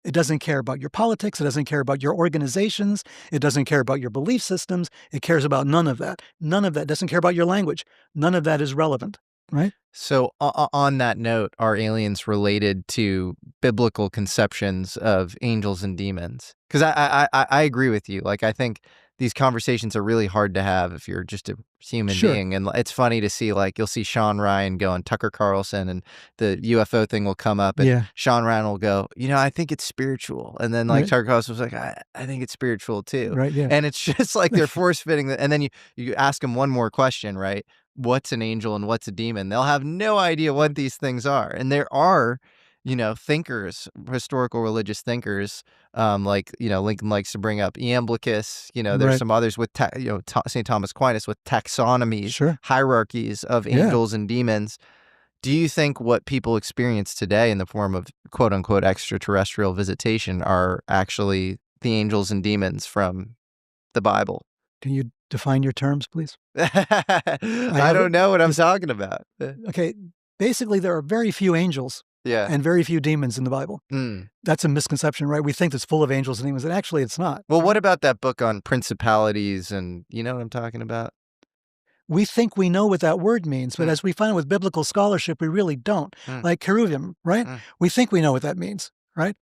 It doesn't care about your politics. It doesn't care about your organizations. It doesn't care about your belief systems. It cares about none of that. None of that. It doesn't care about your language. None of that is relevant, right? So on that note, are aliens related to biblical conceptions of angels and demons? Because I agree with you. Like, I think these conversations are really hard to have if you're just a human Sure. being. And it's funny to see, like, you'll see Sean Ryan go on Tucker Carlson and the UFO thing will come up and Yeah. Sean Ryan will go, I think it's spiritual. And then like Right. Tucker Carlson was like, I think it's spiritual too. Right. Yeah. And it's just like they're force fitting. And then you ask them one more question, right? What's an angel and what's a demon? They'll have no idea what these things are. And there are, thinkers, historical religious thinkers, like, Lincoln likes to bring up Iamblichus, there's Right. some others with, St. Thomas Aquinas with taxonomies, Sure. hierarchies of Yeah. angels and demons. Do you think what people experience today in the form of quote unquote extraterrestrial visitation are actually the angels and demons from the Bible? Can you define your terms, please? I don't know what I'm talking about. Okay. Basically, there are very few angels Yeah. and very few demons in the Bible. That's a misconception, right? We think it's full of angels and demons, and actually it's not. Well, what about that book on principalities and you know what I'm talking about? We think we know what that word means, but as we find with biblical scholarship, we really don't. Like cherubim, right? We think we know what that means, right?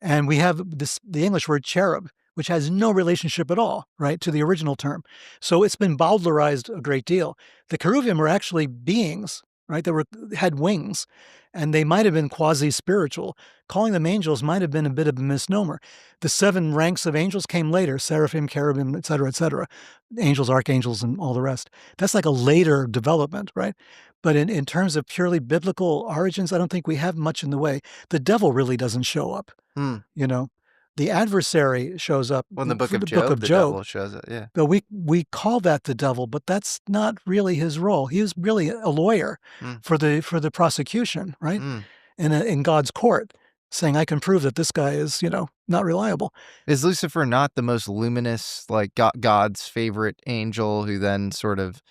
And we have the English word cherub, which has no relationship at all, right, to the original term. So it's been bowdlerized a great deal. The cherubim were actually beings, right, that had wings, and they might have been quasi-spiritual. Calling them angels might have been a bit of a misnomer. The 7 ranks of angels came later, seraphim, cherubim, et cetera, angels, archangels, and all the rest. That's like a later development, right? But in terms of purely biblical origins, I don't think we have much in the way. The devil really doesn't show up, The adversary shows up Well, in the book for of the Job, book of the Job. devil shows up, yeah. But we call that the devil, but that's not really his role. He was really a lawyer for the prosecution, right? In God's court, saying, I can prove that this guy is, not reliable. Is Lucifer not the most luminous, like God's favorite angel who then sort of,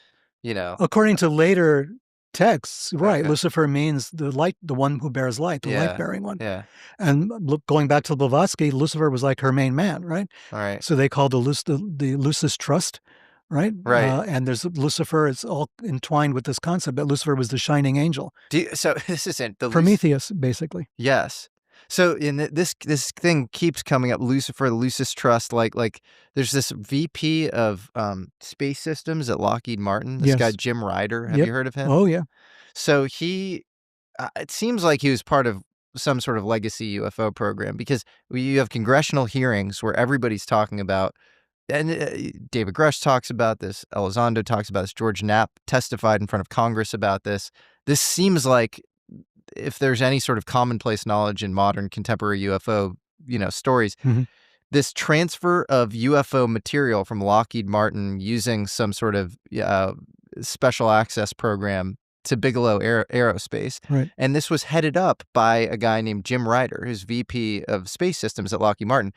According to later texts, right, Okay. Lucifer means the light, the one who bears light, the light-bearing one. Yeah. And going back to Blavatsky, Lucifer was like her main man, right? All right. So they called the Lucis Trust, right? Right. And there's Lucifer. It's all entwined with this concept that Lucifer was the shining angel. So this isn't the Prometheus, basically. Yes. So in this thing keeps coming up, Lucifer, the Lucis Trust, like there's this VP of space systems at Lockheed Martin, this guy Jim Ryder. Have you heard of him? Oh, yeah. So he, it seems like he was part of some sort of legacy UFO program because you have congressional hearings where everybody's talking about, and David Grush talks about this, Elizondo talks about this, George Knapp testified in front of Congress about this. This seems like if there's any sort of commonplace knowledge in modern contemporary UFO, stories, this transfer of UFO material from Lockheed Martin using some sort of special access program to Bigelow Aerospace. Right. And this was headed up by a guy named Jim Ryder, who's VP of Space Systems at Lockheed Martin.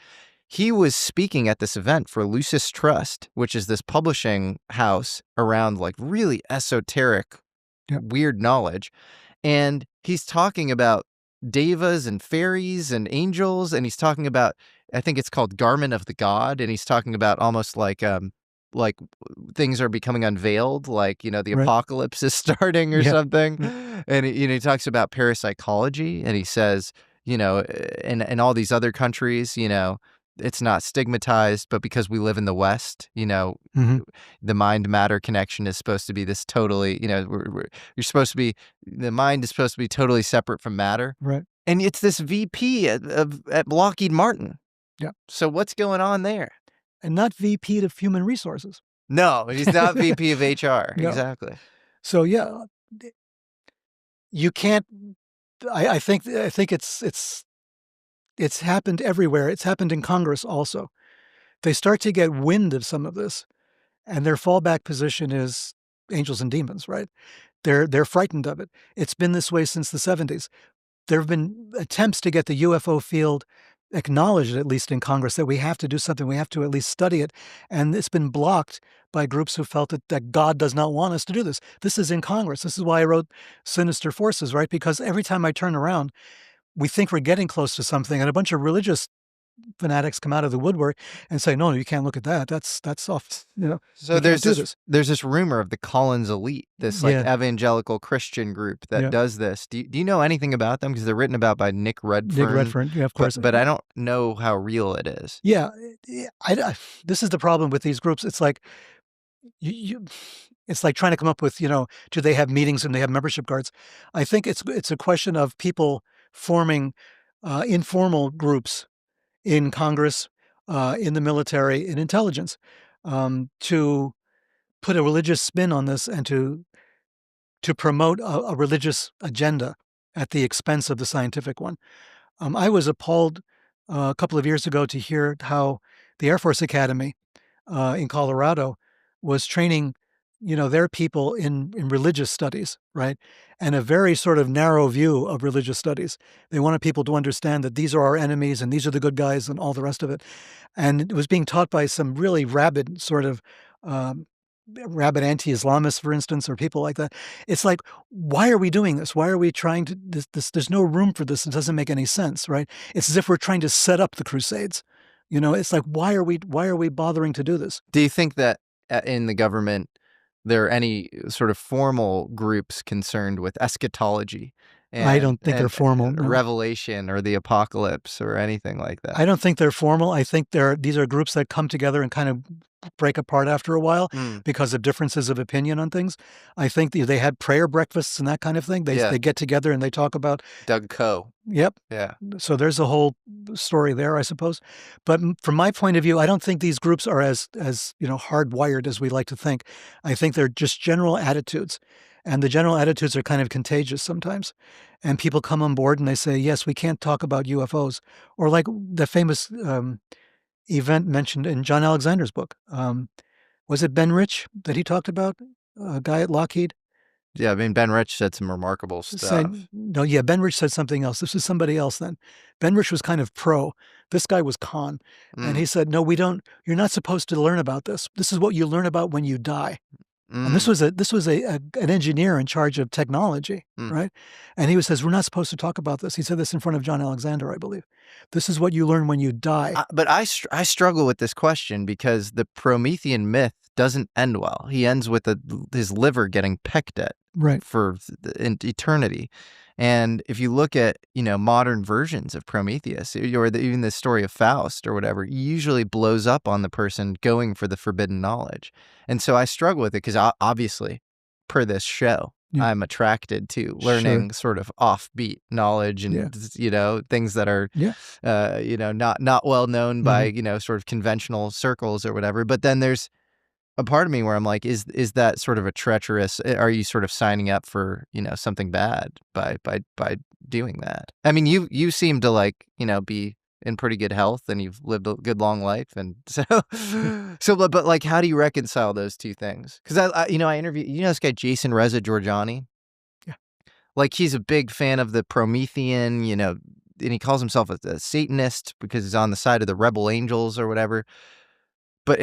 He was speaking at this event for Lucis Trust, which is this publishing house around like really esoteric, weird knowledge. And he's talking about devas and fairies and angels, and he's talking about, I think it's called Garment of the God, and he's talking about almost like things are becoming unveiled, like, the apocalypse is starting or something. And, he talks about parapsychology, and he says, in all these other countries, it's not stigmatized, but because we live in the West, the mind-matter connection is supposed to be this totally, you're supposed to be, the mind is supposed to be totally separate from matter. Right. And it's this VP at Lockheed Martin. Yeah. So what's going on there? And not VP of Human Resources. No, he's not VP of HR. No. Exactly. So yeah, you can't. I think it's happened everywhere. It's happened in Congress also. They start to get wind of some of this, and their fallback position is angels and demons, right? They're frightened of it. It's been this way since the 70s. There have been attempts to get the UFO field acknowledged, at least in Congress, that we have to do something. We have to at least study it. And it's been blocked by groups who felt that God does not want us to do this. This is in Congress. This is why I wrote Sinister Forces, right? Because every time I turn around, we think we're getting close to something, and a bunch of religious fanatics come out of the woodwork and say, "No, you can't look at that. That's off. So We can't do this." there's this rumor of the Collins Elite, this like Yeah, evangelical Christian group that yeah. does this. Do you know anything about them? Because they're written about by Nick Nick Redfern, Redfern, yeah, of course. but I don't know how real it is. Yeah, this is the problem with these groups. It's like you it's like trying to come up with, do they have meetings and they have membership cards? I think it's a question of people forming informal groups in Congress, in the military, in intelligence, to put a religious spin on this and to promote a religious agenda at the expense of the scientific one. I was appalled a couple of years ago to hear how the Air Force Academy in Colorado was training, their people in religious studies, right? And a very sort of narrow view of religious studies. They wanted people to understand that these are our enemies and these are the good guys and all the rest of it. And it was being taught by some really rabid sort of um, rabid anti-Islamists, for instance, or people like that. It's like, why are we doing this? Why are we trying to this? There's no room for this. It doesn't make any sense, right? It's as if we're trying to set up the Crusades. It's like, why are we bothering to do this? Do you think that in the government there are any sort of formal groups concerned with eschatology I don't think they're and formal. No. Revelation or the apocalypse or anything like that? I don't think they're formal. I think these are groups that come together and kind of break apart after a while because of differences of opinion on things. I think they had prayer breakfasts and that kind of thing. They get together and they talk about Doug Coe. Yep. Yeah. So there's a whole story there, I suppose. But from my point of view, I don't think these groups are as hardwired as we like to think. I think they're just general attitudes. And the general attitudes are kind of contagious sometimes. And people come on board and they say, yes, we can't talk about UFOs. Or like the famous event mentioned in John Alexander's book. Was it Ben Rich that he talked about? A guy at Lockheed? Yeah, I mean, Ben Rich said some remarkable stuff. Ben Rich said something else. This was somebody else then. Ben Rich was kind of pro. This guy was con. And he said, no, you're not supposed to learn about this. This is what you learn about when you die. And this was an engineer in charge of technology, right? And he says, we're not supposed to talk about this. He said this in front of John Alexander, I believe. This is what you learn when you die. But I struggle with this question because the Promethean myth doesn't end well. He ends with his liver getting pecked at for eternity. And if you look at, modern versions of Prometheus or even the story of Faust or whatever, it usually blows up on the person going for the forbidden knowledge. And so I struggle with it because obviously, per this show, I'm attracted to learning sort of offbeat knowledge and, things that are, not well known by, sort of conventional circles or whatever. But then there's a part of me where I'm like, is that sort of a treacherous? Are you sort of signing up for something bad by doing that? I mean, you seem to be in pretty good health and you've lived a good long life, and but like, how do you reconcile those two things? Because I interviewed this guy Jason Reza Giorgiani. Yeah, like he's a big fan of the Promethean, and he calls himself a Satanist because he's on the side of the rebel angels or whatever. But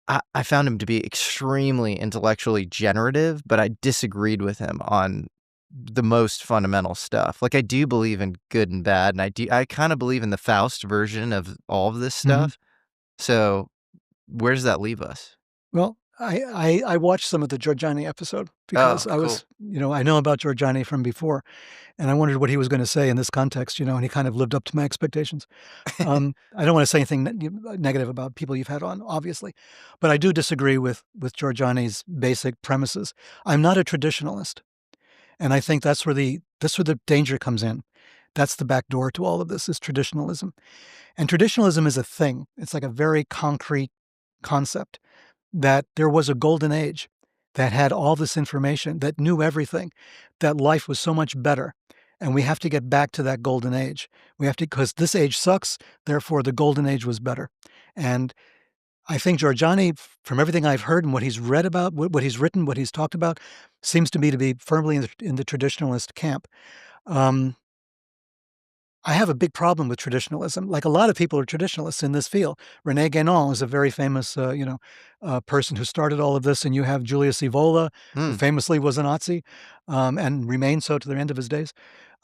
I found him to be extremely intellectually generative, but I disagreed with him on the most fundamental stuff. Like I do believe in good and bad, and I kind of believe in the Faust version of all of this stuff. So where does that leave us? Well, I watched some of the Giorgiani episode because I was, I know about Giorgiani from before, and I wondered what he was going to say in this context, and he kind of lived up to my expectations. I don't want to say anything negative about people you've had on, obviously, but I do disagree with Giorgiani's basic premises. I'm not a traditionalist, and I think that's where the danger comes in. That's the back door to all of this, is traditionalism. And traditionalism is a thing. It's like a very concrete concept that there was a golden age that had all this information, that knew everything, that life was so much better. And we have to get back to that golden age. We have to, because this age sucks, therefore the golden age was better. And I think Giorgiani, from everything I've heard and what he's read about, what he's written, what he's talked about, seems to me to be firmly in the traditionalist camp. I have a big problem with traditionalism. Like a lot of people are traditionalists in this field. René Guénon is a very famous, person who started all of this, and you have Julius Evola, who famously was a Nazi. and remained so to the end of his days.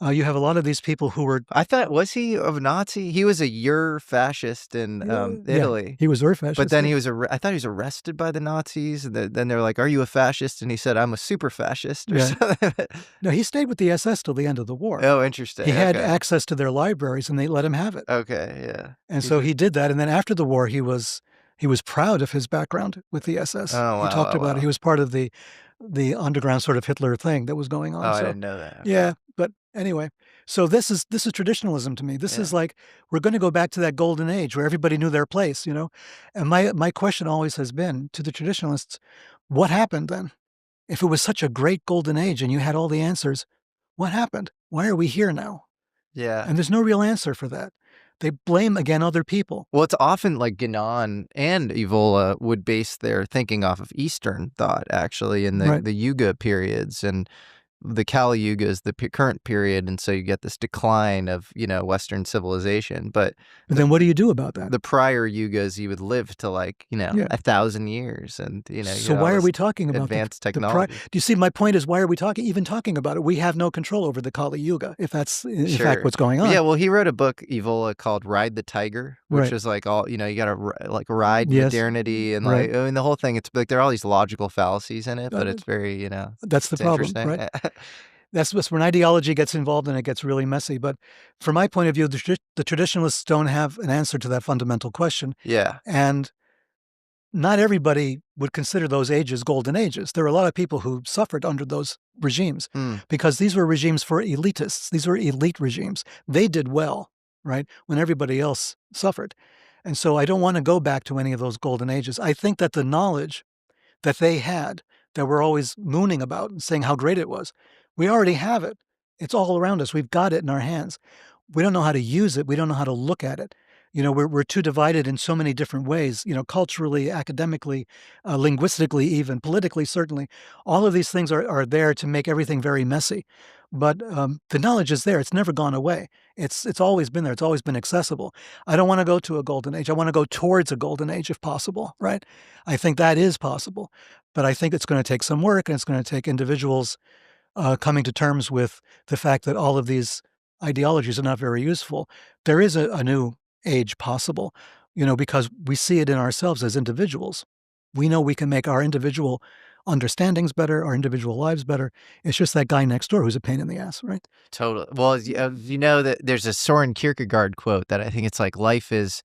You have a lot of these people who were I thought was he a Nazi? He was a fascist in, yeah, Italy, he was very but fascist, then yeah. he was I thought he was arrested by the Nazis, and then they were like, "Are you a fascist?" And he said, "I'm a super fascist," or Yeah. something. No, he stayed with the SS till the end of the war. Oh, interesting, He had okay. access to their libraries, and they let him have it. Okay, yeah. And He's so a he did that, and then after the war, he was proud of his background with the SS. Oh, He wow, talked wow, about it. He wow. was part of the underground sort of Hitler thing that was going Oh, on, I so didn't know that, okay. yeah, but anyway, so this is traditionalism to me. This is Yeah. like, we're gonna go back to that golden age where everybody knew their place, you know? And my question always has been to the traditionalists, what happened then? If it was such a great golden age and you had all the answers, what happened? Why are we here now? Yeah. And there's no real answer for that. They blame, again, other people. Well, it's often like Guénon and Evola would base their thinking off of Eastern thought, actually, in Right. the Yuga periods, and the Kali Yuga is the current period, and so you get this decline of, Western civilization. But But then what do you do about that? the prior Yugas, you would live to like, Yeah. 1,000 years, and you So had all why are this we talking about advanced the pri do technology. you see my point is, why are we even talking about it? We have no control over the Kali Yuga, if that's in fact Sure. what's going But on. yeah, well, he wrote a book, Evola, called Ride the Tiger, which Right. is like all, you gotta like ride Yes. modernity, and Right. like, I mean, the whole thing, it's like there are all these logical fallacies in it, but Uh, it's very, that's the it's problem, interesting. right? That's when ideology gets involved and it gets really messy, but from my point of view, the traditionalists don't have an answer to that fundamental question, Yeah. and not everybody would consider those ages golden ages. There are a lot of people who suffered under those regimes Mm. because these were regimes for elitists. These were elite regimes. They did well, right, when everybody else suffered. And so I don't want to go back to any of those golden ages. I think that the knowledge that they had, that we're always mooning about and saying how great it was, we already have it. It's all around us. We've got it in our hands. We don't know how to use it. We don't know how to look at it. We're too divided in so many different ways, culturally, academically, linguistically, even politically, certainly. All of these things are there to make everything very messy. But the knowledge is there. It's never gone away. It's always been there. It's always been accessible. I don't want to go to a golden age. I want to go towards a golden age if possible, right? I think that is possible. But I think it's going to take some work, and it's going to take individuals coming to terms with the fact that all of these ideologies are not very useful. There is a new age possible, because we see it in ourselves as individuals. We know we can make our individual understandings better, our individual lives better. It's just that guy next door who's a pain in the ass, right? Totally. Well, you know that there's a Soren Kierkegaard quote that I think it's like, life is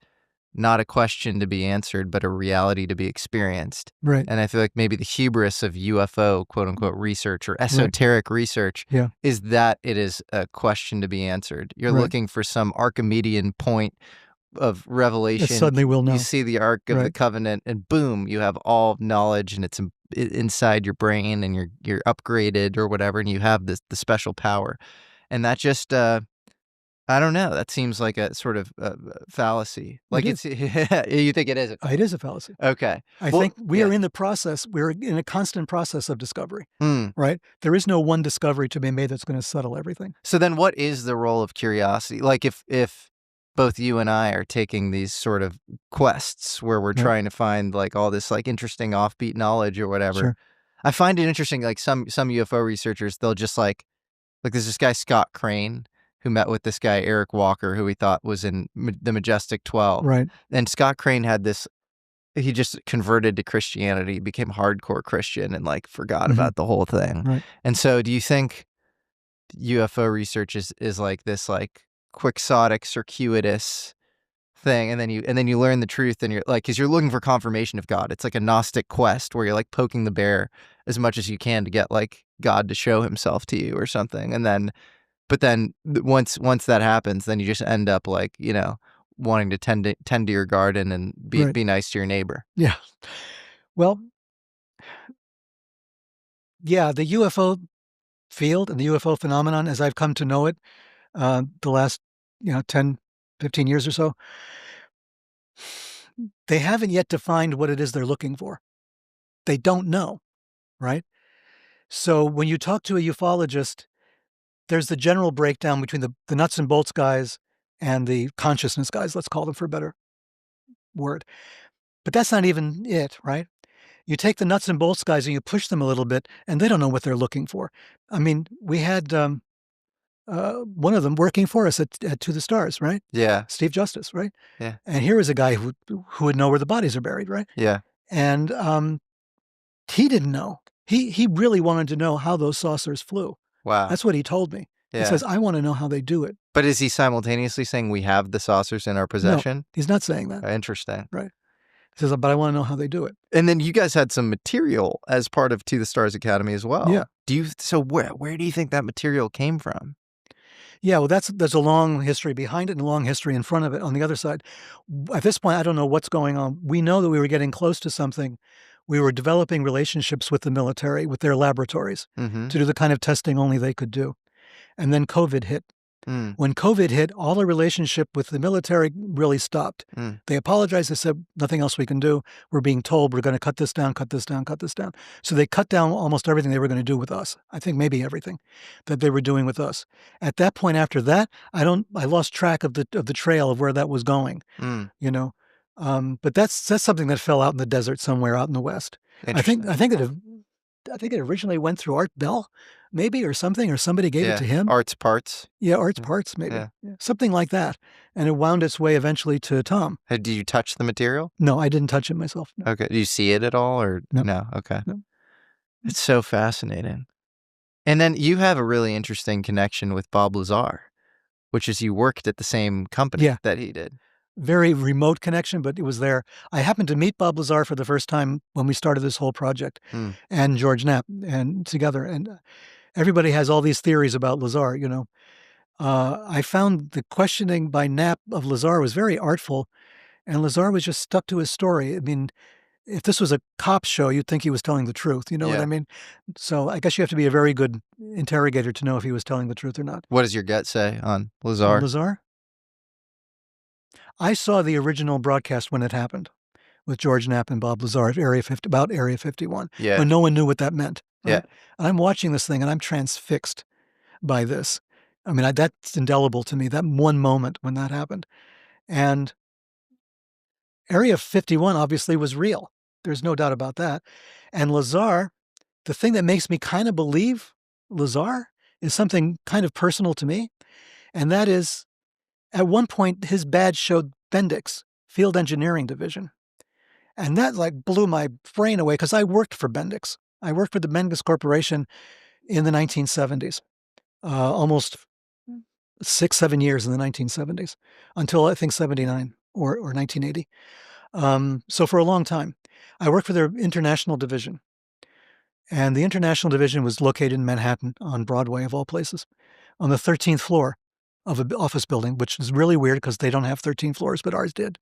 not a question to be answered, but a reality to be experienced. Right, And I feel like maybe the hubris of UFO, quote unquote, research or right. esoteric research Yeah. is that it is a question to be answered. You're Right. looking for some Archimedean point of That revelation. suddenly we'll You know. see the Ark of the Right. Covenant, and boom, you have all knowledge, and it's inside your brain, and you're upgraded or whatever, and you have the special power. And that just I don't know. That seems like a sort of fallacy. It Like is. it's you think it is a It is a fallacy? fallacy. Okay. I Well, think we are yeah. in the process. We're in a constant process of discovery, Hmm. right? There is no one discovery to be made that's going to settle everything. So then, what is the role of curiosity? Like, if both you and I are taking these sort of quests where we're Right. trying to find like all this like interesting offbeat knowledge or whatever, Sure. I find it interesting. Like some UFO researchers, they'll just like there's this guy Scott Crane who met with this guy Eric Walker, who he thought was in the Majestic 12. Right. And Scott Crane had this. He just converted to Christianity, became hardcore Christian, and like forgot Mhm. about the whole thing. Right. And so, do you think UFO research is like this like quixotic, circuitous thing, and then you learn the truth, and you're like, because you're looking for confirmation of God. It's like a Gnostic quest where you're like poking the bear as much as you can to get like God to show Himself to you or something, and then but then once that happens, then you just end up like wanting to tend to your garden and Right. be nice to your neighbor. Yeah. Well, yeah, the UFO field and the UFO phenomenon, as I've come to know it, the last, 10, 15 years or so, they haven't yet defined what it is they're looking for. They don't know, right? So when you talk to a ufologist, there's the general breakdown between the nuts and bolts guys and the consciousness guys, let's call them for a better word. But that's not even it, right? You take the nuts and bolts guys and you push them a little bit, and they don't know what they're looking for. I mean, we had one of them working for us at To the Stars, right? Yeah. Steve Justice, right? Yeah. And here was a guy who would know where the bodies are buried, right? Yeah. And he didn't know. He really wanted to know how those saucers flew. Wow. That's what he told me. Yeah. He says, I want to know how they do it. But is he simultaneously saying we have the saucers in our possession? No, he's not saying that. Interesting. Right. He says, but I want to know how they do it. And then you guys had some material as part of To the Stars Academy as well. Yeah. So where do you think that material came from? Yeah, well, there's a long history behind it and a long history in front of it on the other side. At this point, I don't know what's going on. We know that we were getting close to something. We were developing relationships with the military, with their laboratories, to do the kind of testing only they could do. And then COVID hit. When COVID hit, all our relationship with the military really stopped. They apologized. They said, nothing else we can do. We're being told we're going to cut this down, cut this down, cut this down. So they cut down almost everything they were going to do with us. I think maybe everything that they were doing with us. At that point after that, I lost track of the trail of where that was going, you know. But that's something that fell out in the desert somewhere out in the West. I think it originally went through Art Bell, maybe, or something, or somebody gave it to him. Art's Parts. Yeah, Art's Parts, maybe. Yeah. Something like that. And it wound its way eventually to Tom. Did you touch the material? No, I didn't touch it myself. No. Okay. Do you see it at all or no? Okay. No. It's so fascinating. And then you have a really interesting connection with Bob Lazar, which is you worked at the same company that he did. Very remote connection, but it was there. I happened to meet Bob Lazar for the first time when we started this whole project, and George Knapp, and together. And everybody has all these theories about Lazar, you know. I found the questioning by Knapp of Lazar was very artful, and Lazar was just stuck to his story. I mean, if this was a cop show, you'd think he was telling the truth. You know what I mean? So I guess you have to be a very good interrogator to know if he was telling the truth or not. What does your gut say on Lazar? Lazar? I saw the original broadcast when it happened with George Knapp and Bob Lazar at about Area 51, when no one knew what that meant. Right? Yeah. And I'm watching this thing and I'm transfixed by this. I mean, that's indelible to me, that one moment when that happened. And Area 51 obviously was real. There's no doubt about that. And Lazar, the thing that makes me kind of believe Lazar is something kind of personal to me. And that is, at one point, his badge showed Bendix, Field Engineering Division. And that like blew my brain away because I worked for Bendix. I worked for the Bendix Corporation in the 1970s, almost 6-7 years in the 1970s, until I think 79 or 1980. So for a long time, I worked for their international division. And the international division was located in Manhattan on Broadway, of all places, on the 13th floor of an office building, which is really weird because they don't have 13 floors, but ours did.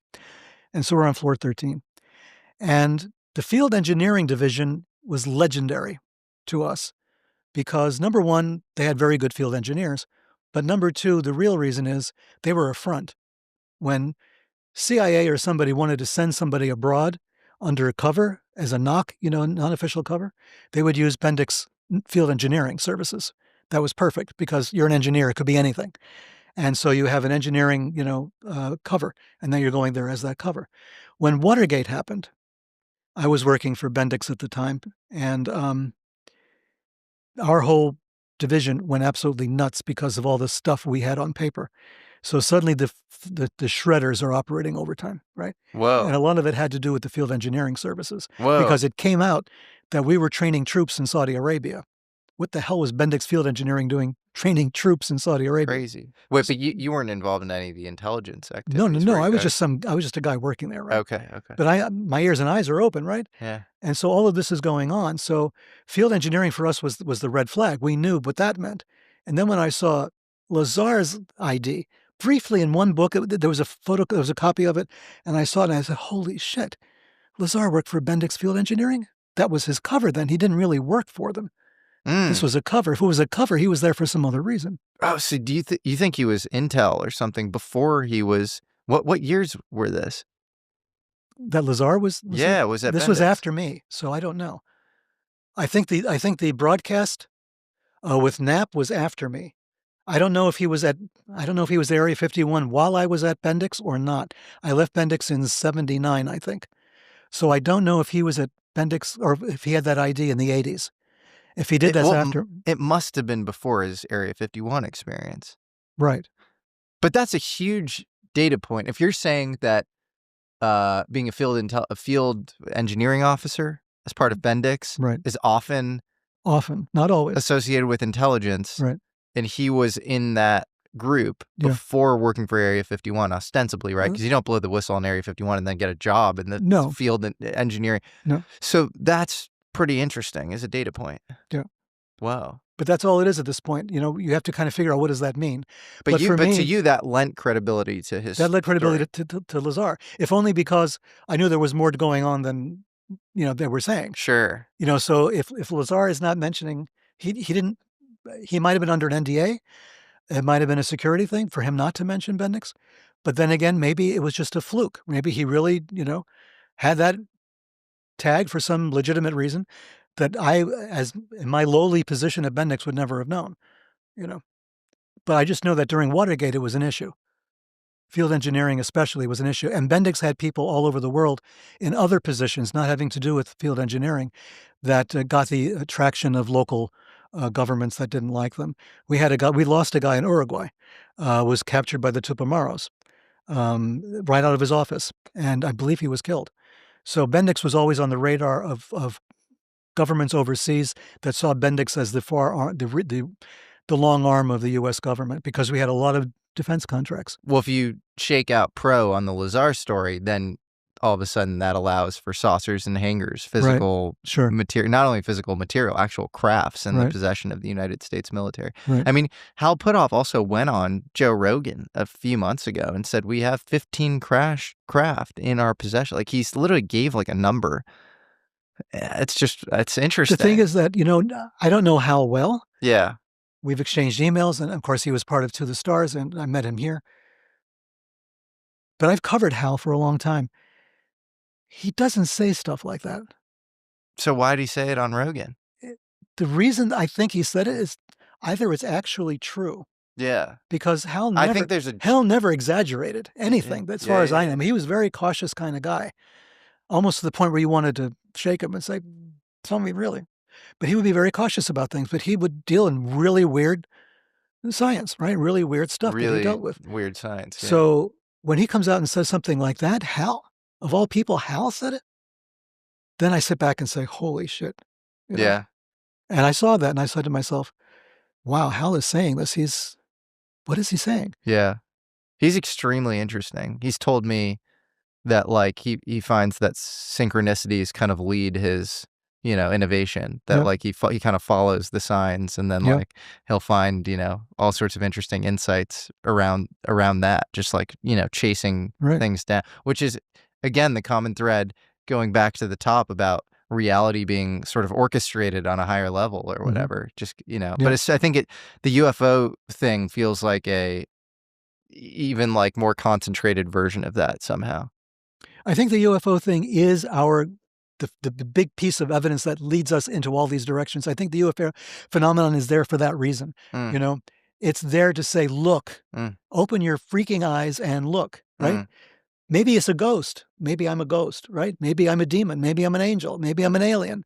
And so we're on floor 13. And the field engineering division was legendary to us because, number one, they had very good field engineers. But number two, the real reason is they were a front. When CIA or somebody wanted to send somebody abroad under cover as a knock, you know, non-official cover, they would use Bendix Field Engineering Services. That was perfect because you're an engineer. It could be anything. And so you have an engineering, you know, cover, and then you're going there as that cover. When Watergate happened, I was working for Bendix at the time, and our whole division went absolutely nuts because of all the stuff we had on paper. So suddenly the shredders are operating overtime, right? Whoa. And a lot of it had to do with the field engineering services. Whoa. Because it came out that we were training troops in Saudi Arabia. What the hell was Bendix Field Engineering doing training troops in Saudi Arabia? Crazy. Wait, but you weren't involved in any of the intelligence activities? No. I was just a guy working there, right? Okay. But my ears and eyes are open, right? Yeah. And so all of this is going on. So field engineering for us was the red flag. We knew what that meant. And then when I saw Lazar's ID, briefly in one book, there was a copy of it, and I saw it and I said, holy shit, Lazar worked for Bendix Field Engineering? That was his cover then. He didn't really work for them. This was a cover. If it was a cover, he was there for some other reason. Oh, so do you think he was intel or something before he was, what years were this? That Lazar was yeah, was that this Bendix? Was after me, so I don't know. I think the broadcast with Knapp was after me. I don't know if he was at Area 51 while I was at Bendix or not. I left Bendix in 79, I think. So I don't know if he was at Bendix, or if he had that ID in the 80s. If he did, that's after. It must have been before his Area 51 experience. Right. But that's a huge data point. If you're saying that being a field engineering officer as part of Bendix is often, not always, associated with intelligence, right? And he was in that group before working for Area 51, ostensibly, right? Because you don't blow the whistle on Area 51 and then get a job in the field engineering. No. So that's pretty interesting as a data point. Yeah. Wow. But that's all it is at this point. You know, you have to kind of figure out, what does that mean? But to you, that lent credibility to his That lent credibility to Lazar, if only because I knew there was more going on than, you know, they were saying. Sure. You know, so if Lazar is not mentioning, he might have been under an NDA. It might have been a security thing for him not to mention Bendix. But then again, maybe it was just a fluke. Maybe he really, you know, had that tag for some legitimate reason that I, as in my lowly position at Bendix, would never have known, you know. But I just know that during Watergate, it was an issue. Field engineering especially was an issue. And Bendix had people all over the world in other positions, not having to do with field engineering, that got the attraction of local governments that didn't like them. We lost a guy in Uruguay, was captured by the Tupamaros right out of his office. And I believe he was killed. So Bendix was always on the radar of governments overseas that saw Bendix as the long arm of the U.S. government, because we had a lot of defense contracts. Well, if you shake out Pro on the Lazar story, then all of a sudden that allows for saucers and hangars, physical material, not only physical material, actual crafts in the possession of the United States military. I mean, Hal Puthoff also went on Joe Rogan a few months ago and said, we have 15 craft in our possession. Like, he literally gave like a number. It's interesting. The thing is that, you know, I don't know Hal well. Yeah. We've exchanged emails, and of course he was part of To the Stars, and I met him here. But I've covered Hal for a long time. He doesn't say stuff like that. So why did he say it on Rogan? The reason I think he said it is either it's actually true. Yeah. Because Hal never exaggerated anything, as far as I know. I mean, he was a very cautious kind of guy, almost to the point where you wanted to shake him and say, tell me really. But he would be very cautious about things, but he would deal in really weird science, right? Really weird stuff that he dealt with. Weird science. Yeah. So when he comes out and says something like that, Hal, of all people, Hal said it, then I sit back and say, holy shit. You know? Yeah. And I saw that and I said to myself, wow, Hal is saying this. What is he saying? Yeah. He's extremely interesting. He's told me that, like, he finds that synchronicities kind of lead his, you know, innovation, that like he kind of follows the signs, and then like he'll find, you know, all sorts of interesting insights around that, just like, you know, chasing things down, which is, again, the common thread going back to the top about reality being sort of orchestrated on a higher level or whatever. Just, you know, but I think the UFO thing feels like a even like more concentrated version of that somehow. I think the UFO thing is the big piece of evidence that leads us into all these directions. I think the UFO phenomenon is there for that reason. You know, it's there to say, look, open your freaking eyes and look, right? Maybe it's a ghost. Maybe I'm a ghost, right? Maybe I'm a demon. Maybe I'm an angel. Maybe I'm an alien.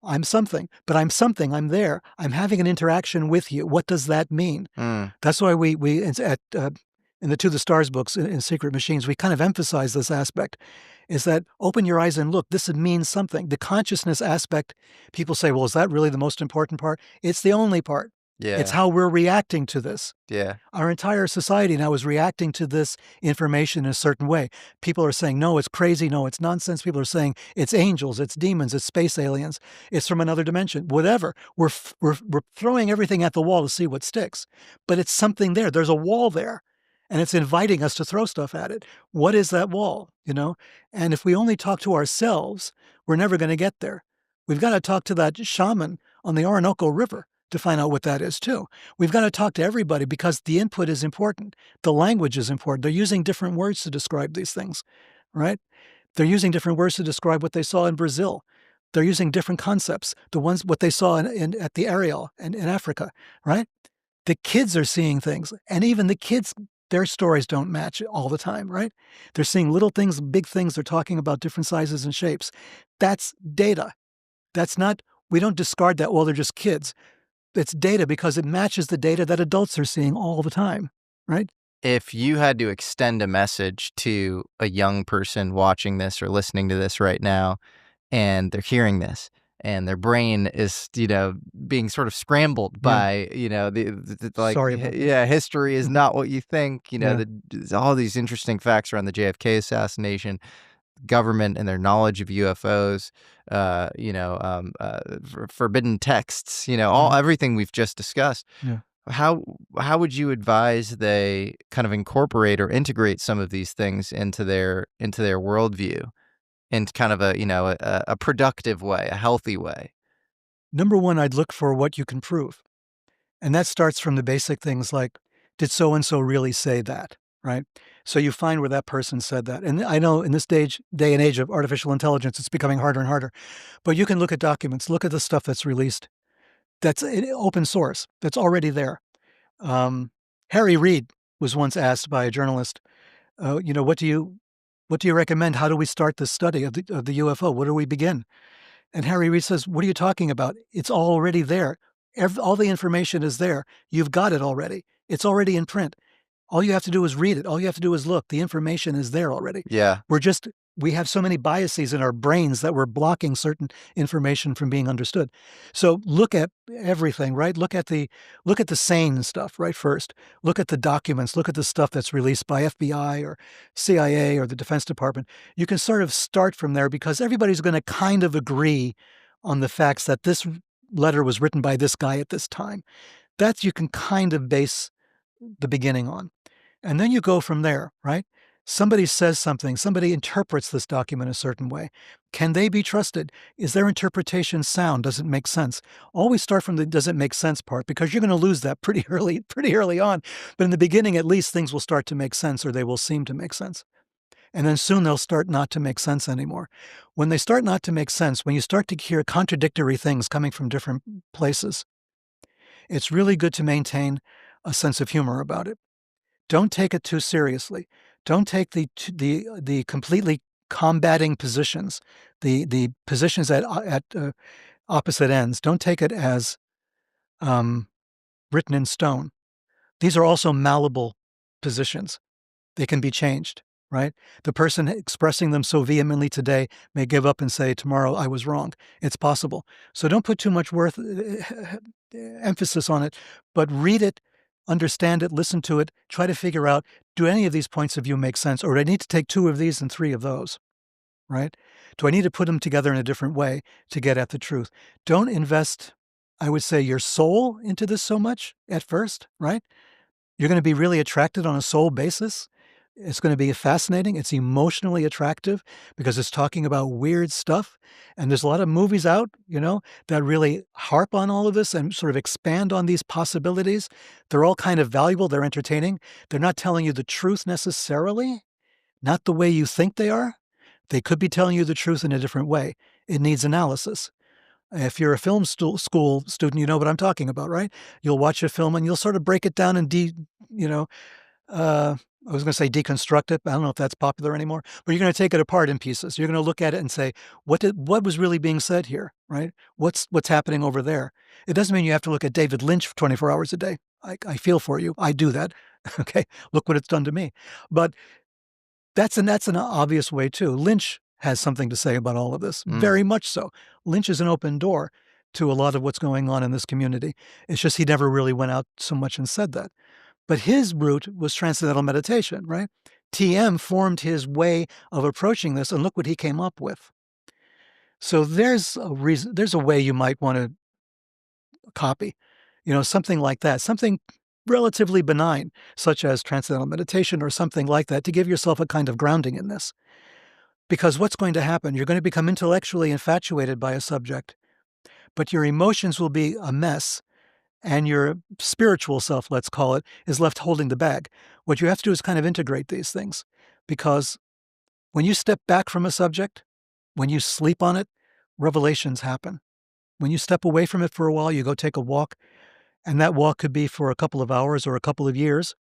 I'm something, but I'm something. I'm there. I'm having an interaction with you. What does that mean? That's why we in the To the Stars books, in Secret Machines, we kind of emphasize this aspect, is that open your eyes and look. This means something. The consciousness aspect, people say, well, is that really the most important part? It's the only part. Yeah. It's how we're reacting to this. Yeah. Our entire society now is reacting to this information in a certain way. People are saying, no, it's crazy. No, it's nonsense. People are saying it's angels, it's demons, it's space aliens, it's from another dimension, whatever. We're throwing everything at the wall to see what sticks. But it's something there. There's a wall there. And it's inviting us to throw stuff at it. What is that wall, you know? And if we only talk to ourselves, we're never going to get there. We've got to talk to that shaman on the Orinoco River to find out what that is too. We've got to talk to everybody because the input is important. The language is important. They're using different words to describe these things, right? They're using different words to describe what they saw in Brazil. They're using different concepts. What they saw at the Ariel and in Africa, right? The kids are seeing things, and even the kids, their stories don't match all the time, right? They're seeing little things, big things. They're talking about different sizes and shapes. That's data. That's not, we don't discard that, well, they're just kids. It's data because it matches the data that adults are seeing all the time, right? If you had to extend a message to a young person watching this or listening to this right now, and they're hearing this, and their brain is, being sort of scrambled Yeah. by, like, Sorry about this. yeah, history is not what you think, Yeah. there's all these interesting facts around the JFK assassination, government and their knowledge of UFOs, forbidden texts, everything we've just discussed. Yeah. How would you advise they kind of incorporate or integrate some of these things into their worldview in kind of a productive way, a healthy way? Number one, I'd look for what you can prove. And that starts from the basic things like, did so and so really say that? Right? So you find where that person said that. And I know in this day and age of artificial intelligence, it's becoming harder and harder. But you can look at documents, look at the stuff that's released. That's open source. That's already there. Harry Reid was once asked by a journalist, what do you recommend? How do we start the study of the UFO? Where do we begin? And Harry Reid says, what are you talking about? It's already there. All the information is there. You've got it already. It's already in print. All you have to do is read it. All you have to do is look. The information is there already. Yeah. We have so many biases in our brains that we're blocking certain information from being understood. So look at everything, right? Look at the sane stuff, right? First, look at the documents, look at the stuff that's released by FBI or CIA or the Defense Department. You can sort of start from there because everybody's going to kind of agree on the facts that this letter was written by this guy at this time. That you can kind of base the beginning on. And then you go from there, right? Somebody says something, somebody interprets this document a certain way. Can they be trusted? Is their interpretation sound? Does it make sense? Always start from the does it make sense part because you're going to lose that pretty early on. But in the beginning, at least things will start to make sense or they will seem to make sense. And then soon they'll start not to make sense anymore. When they start not to make sense, when you start to hear contradictory things coming from different places, it's really good to maintain a sense of humor about it. Don't take it too seriously. Don't take the completely combating positions, the positions at opposite ends. Don't take it as written in stone. These are also malleable positions. They can be changed, right? The person expressing them so vehemently today may give up and say, tomorrow I was wrong. It's possible. So don't put too much emphasis on it, but read it, understand it, listen to it, try to figure out, do any of these points of view make sense? Or do I need to take 2 of these and 3 of those, right? Do I need to put them together in a different way to get at the truth? Don't invest, I would say, your soul into this so much at first, right? You're going to be really attracted on a soul basis. It's going to be fascinating. It's emotionally attractive because it's talking about weird stuff. And there's a lot of movies out, that really harp on all of this and sort of expand on these possibilities. They're all kind of valuable. They're entertaining. They're not telling you the truth necessarily, not the way you think they are. They could be telling you the truth in a different way. It needs analysis. If you're a film school student, you know what I'm talking about, right? You'll watch a film and you'll sort of break it down and I was going to say deconstruct it. I don't know if that's popular anymore, but you're going to take it apart in pieces. You're going to look at it and say, what was really being said here, right? What's happening over there? It doesn't mean you have to look at David Lynch for 24 hours a day. I feel for you. I do that. Okay. Look what it's done to me. But that's an obvious way too. Lynch has something to say about all of this, very much so. Lynch is an open door to a lot of what's going on in this community. It's just he never really went out so much and said that. But his route was transcendental meditation, right? TM formed his way of approaching this, and look what he came up with. So there's a way you might want to copy, something like that, something relatively benign, such as transcendental meditation or something like that, to give yourself a kind of grounding in this. Because what's going to happen? You're going to become intellectually infatuated by a subject, but your emotions will be a mess. And your spiritual self, let's call it, is left holding the bag. What you have to do is kind of integrate these things because when you step back from a subject, when you sleep on it, revelations happen. When you step away from it for a while, you go take a walk, and that walk could be for a couple of hours or a couple of years.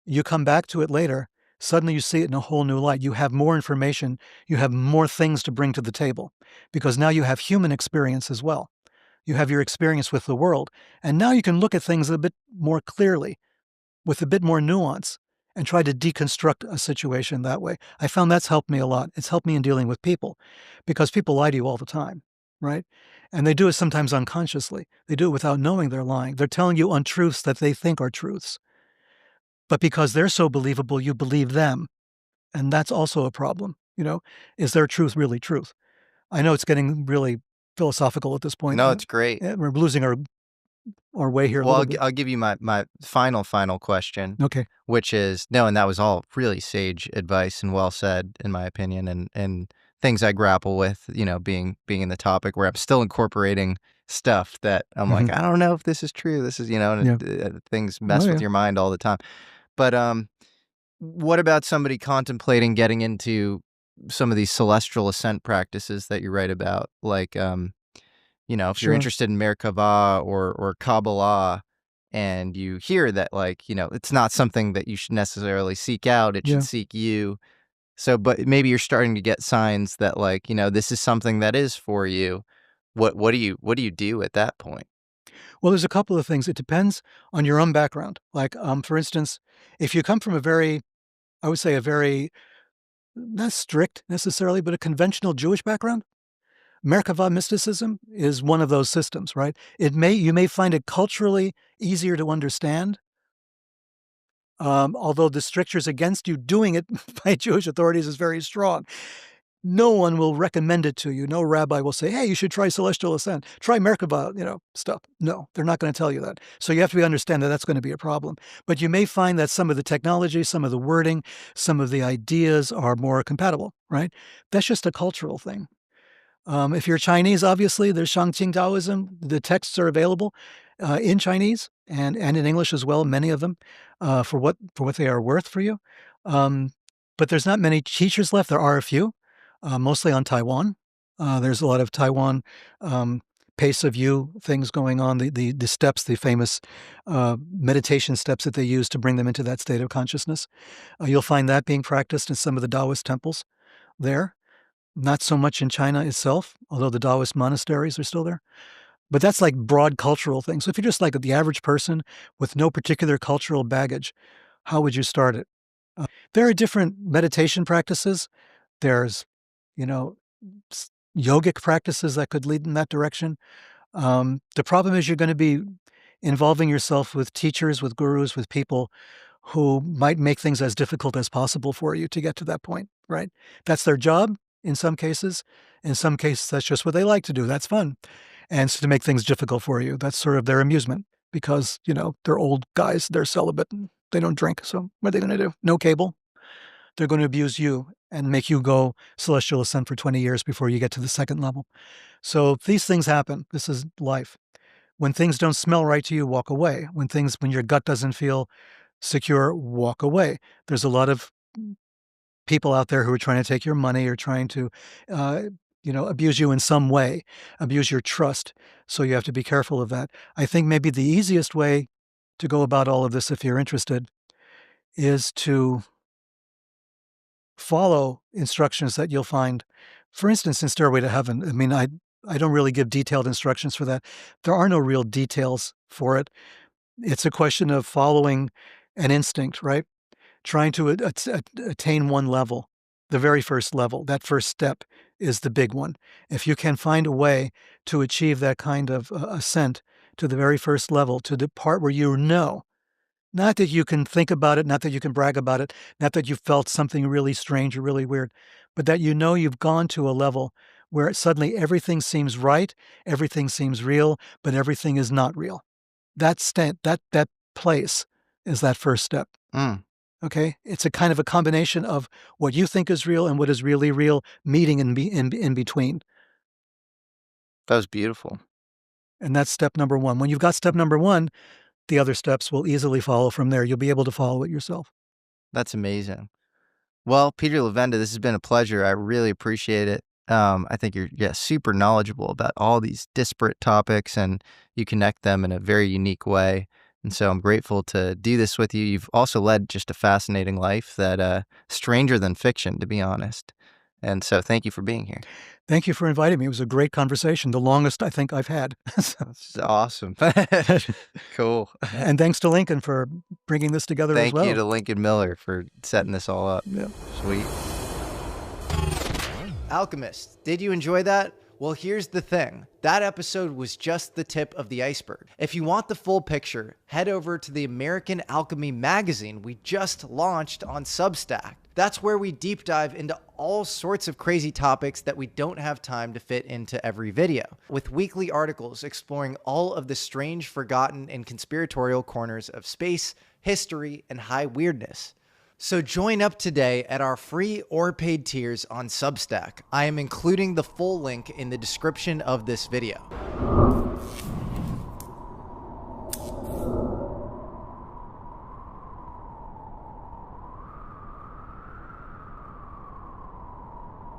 You come back to it later, suddenly you see it in a whole new light. You have more information, you have more things to bring to the table, because now you have human experience as well. You have your experience with the world, and now you can look at things a bit more clearly, with a bit more nuance, and try to deconstruct a situation that way. I found that's helped me a lot. It's helped me in dealing with people, because people lie to you all the time, right? And they do it sometimes unconsciously. They do it without knowing they're lying. They're telling you untruths that they think are truths. But because they're so believable, you believe them. And that's also a problem. Is their truth really truth? I know it's getting really philosophical at this point. No, it's great. We're losing our way here a Well, little bit. I'll give you my final question, Okay. which is no, and that was all really sage advice and well said, in my opinion, and things I grapple with, being in the topic where I'm still incorporating stuff that I'm like, Mhm. I don't know if this is true. This is, Yeah. and things Oh, mess with yeah. your mind all the time. But what about somebody contemplating getting into some of these celestial ascent practices that you write about, like if you're Sure. interested in Merkavah or Kabbalah, and you hear that, like, it's not something that you should necessarily seek out, it should Yeah. seek you. So, but maybe you're starting to get signs that, like, this is something that is for you. What do you do at that point? Well, there's a couple of things. It depends on your own background. Like, for instance, if you come from I would say a very, not strict necessarily, but a conventional Jewish background, Merkavah mysticism is one of those systems, right? You may find it culturally easier to understand, although the strictures against you doing it by Jewish authorities is very strong. No one will recommend it to you. No rabbi will say, "Hey, you should try celestial ascent. Try Merkabah, stuff." No, they're not going to tell you that. So you have to understand that that's going to be a problem. But you may find that some of the technology, some of the wording, some of the ideas are more compatible, right? That's just a cultural thing. If you're Chinese, obviously, there's Shangqing Taoism. The texts are available in Chinese and in English as well, many of them, for what they are worth for you. Um, but there's not many teachers left. There are a few, mostly on Taiwan. There's a lot of Taiwan pace of you things going on. The steps, the famous meditation steps that they use to bring them into that state of consciousness. You'll find that being practiced in some of the Taoist temples there. Not so much in China itself, although the Taoist monasteries are still there. But that's like broad cultural things. So if you're just like the average person with no particular cultural baggage, how would you start it? There are different meditation practices. There's, you know, yogic practices that could lead in that direction. The problem is you're going to be involving yourself with teachers, with gurus, with people who might make things as difficult as possible for you to get to that point, right? That's their job in some cases. In some cases, that's just what they like to do. That's fun. And so to make things difficult for you, that's sort of their amusement because, they're old guys, they're celibate, and they don't drink. So what are they going to do? No cable. They're going to abuse you and make you go celestial ascent for 20 years before you get to the second level. So these things happen. This is life. When things don't smell right to you, walk away. When your gut doesn't feel secure, walk away. There's a lot of people out there who are trying to take your money or trying to, uh, abuse you in some way, abuse your trust. So you have to be careful of that. I think maybe the easiest way to go about all of this, if you're interested, is to follow instructions that you'll find, for instance, in Stairway to Heaven. I mean, I don't really give detailed instructions for that. There are no real details for it. It's a question of following an instinct, right? Trying to attain one level, the very first level. That first step is the big one. If you can find a way to achieve that kind of ascent to the very first level, to the part where not that you can think about it, not that you can brag about it, not that you felt something really strange or really weird, but that you've gone to a level where suddenly everything seems right, everything seems real, but everything is not real. That place is that first step. Mm, Okay? It's a kind of a combination of what you think is real and what is really real meeting in between. that was beautiful. And that's step number 1. When you've got step number 1, the other steps will easily follow from there. You'll be able to follow it yourself. That's amazing. Well, Peter Lavenda, this has been a pleasure. I really appreciate it. I think you're super knowledgeable about all these disparate topics, and you connect them in a very unique way. And so I'm grateful to do this with you. You've also led just a fascinating life that stranger than fiction, to be honest. And so thank you for being here. Thank you for inviting me. It was a great conversation, the longest I think I've had. That's awesome. Cool. And thanks to Lincoln for bringing this together as Thank you well. to Lincoln Miller for setting this all up. Yeah. Sweet. Alchemists, did you enjoy that? Well, here's the thing. That episode was just the tip of the iceberg. If you want the full picture, head over to the American Alchemy magazine we just launched on Substack. That's where we deep dive into all sorts of crazy topics that we don't have time to fit into every video, with weekly articles exploring all of the strange, forgotten, and conspiratorial corners of space, history, and high weirdness. So join up today at our free or paid tiers on Substack. I am including the full link in the description of this video.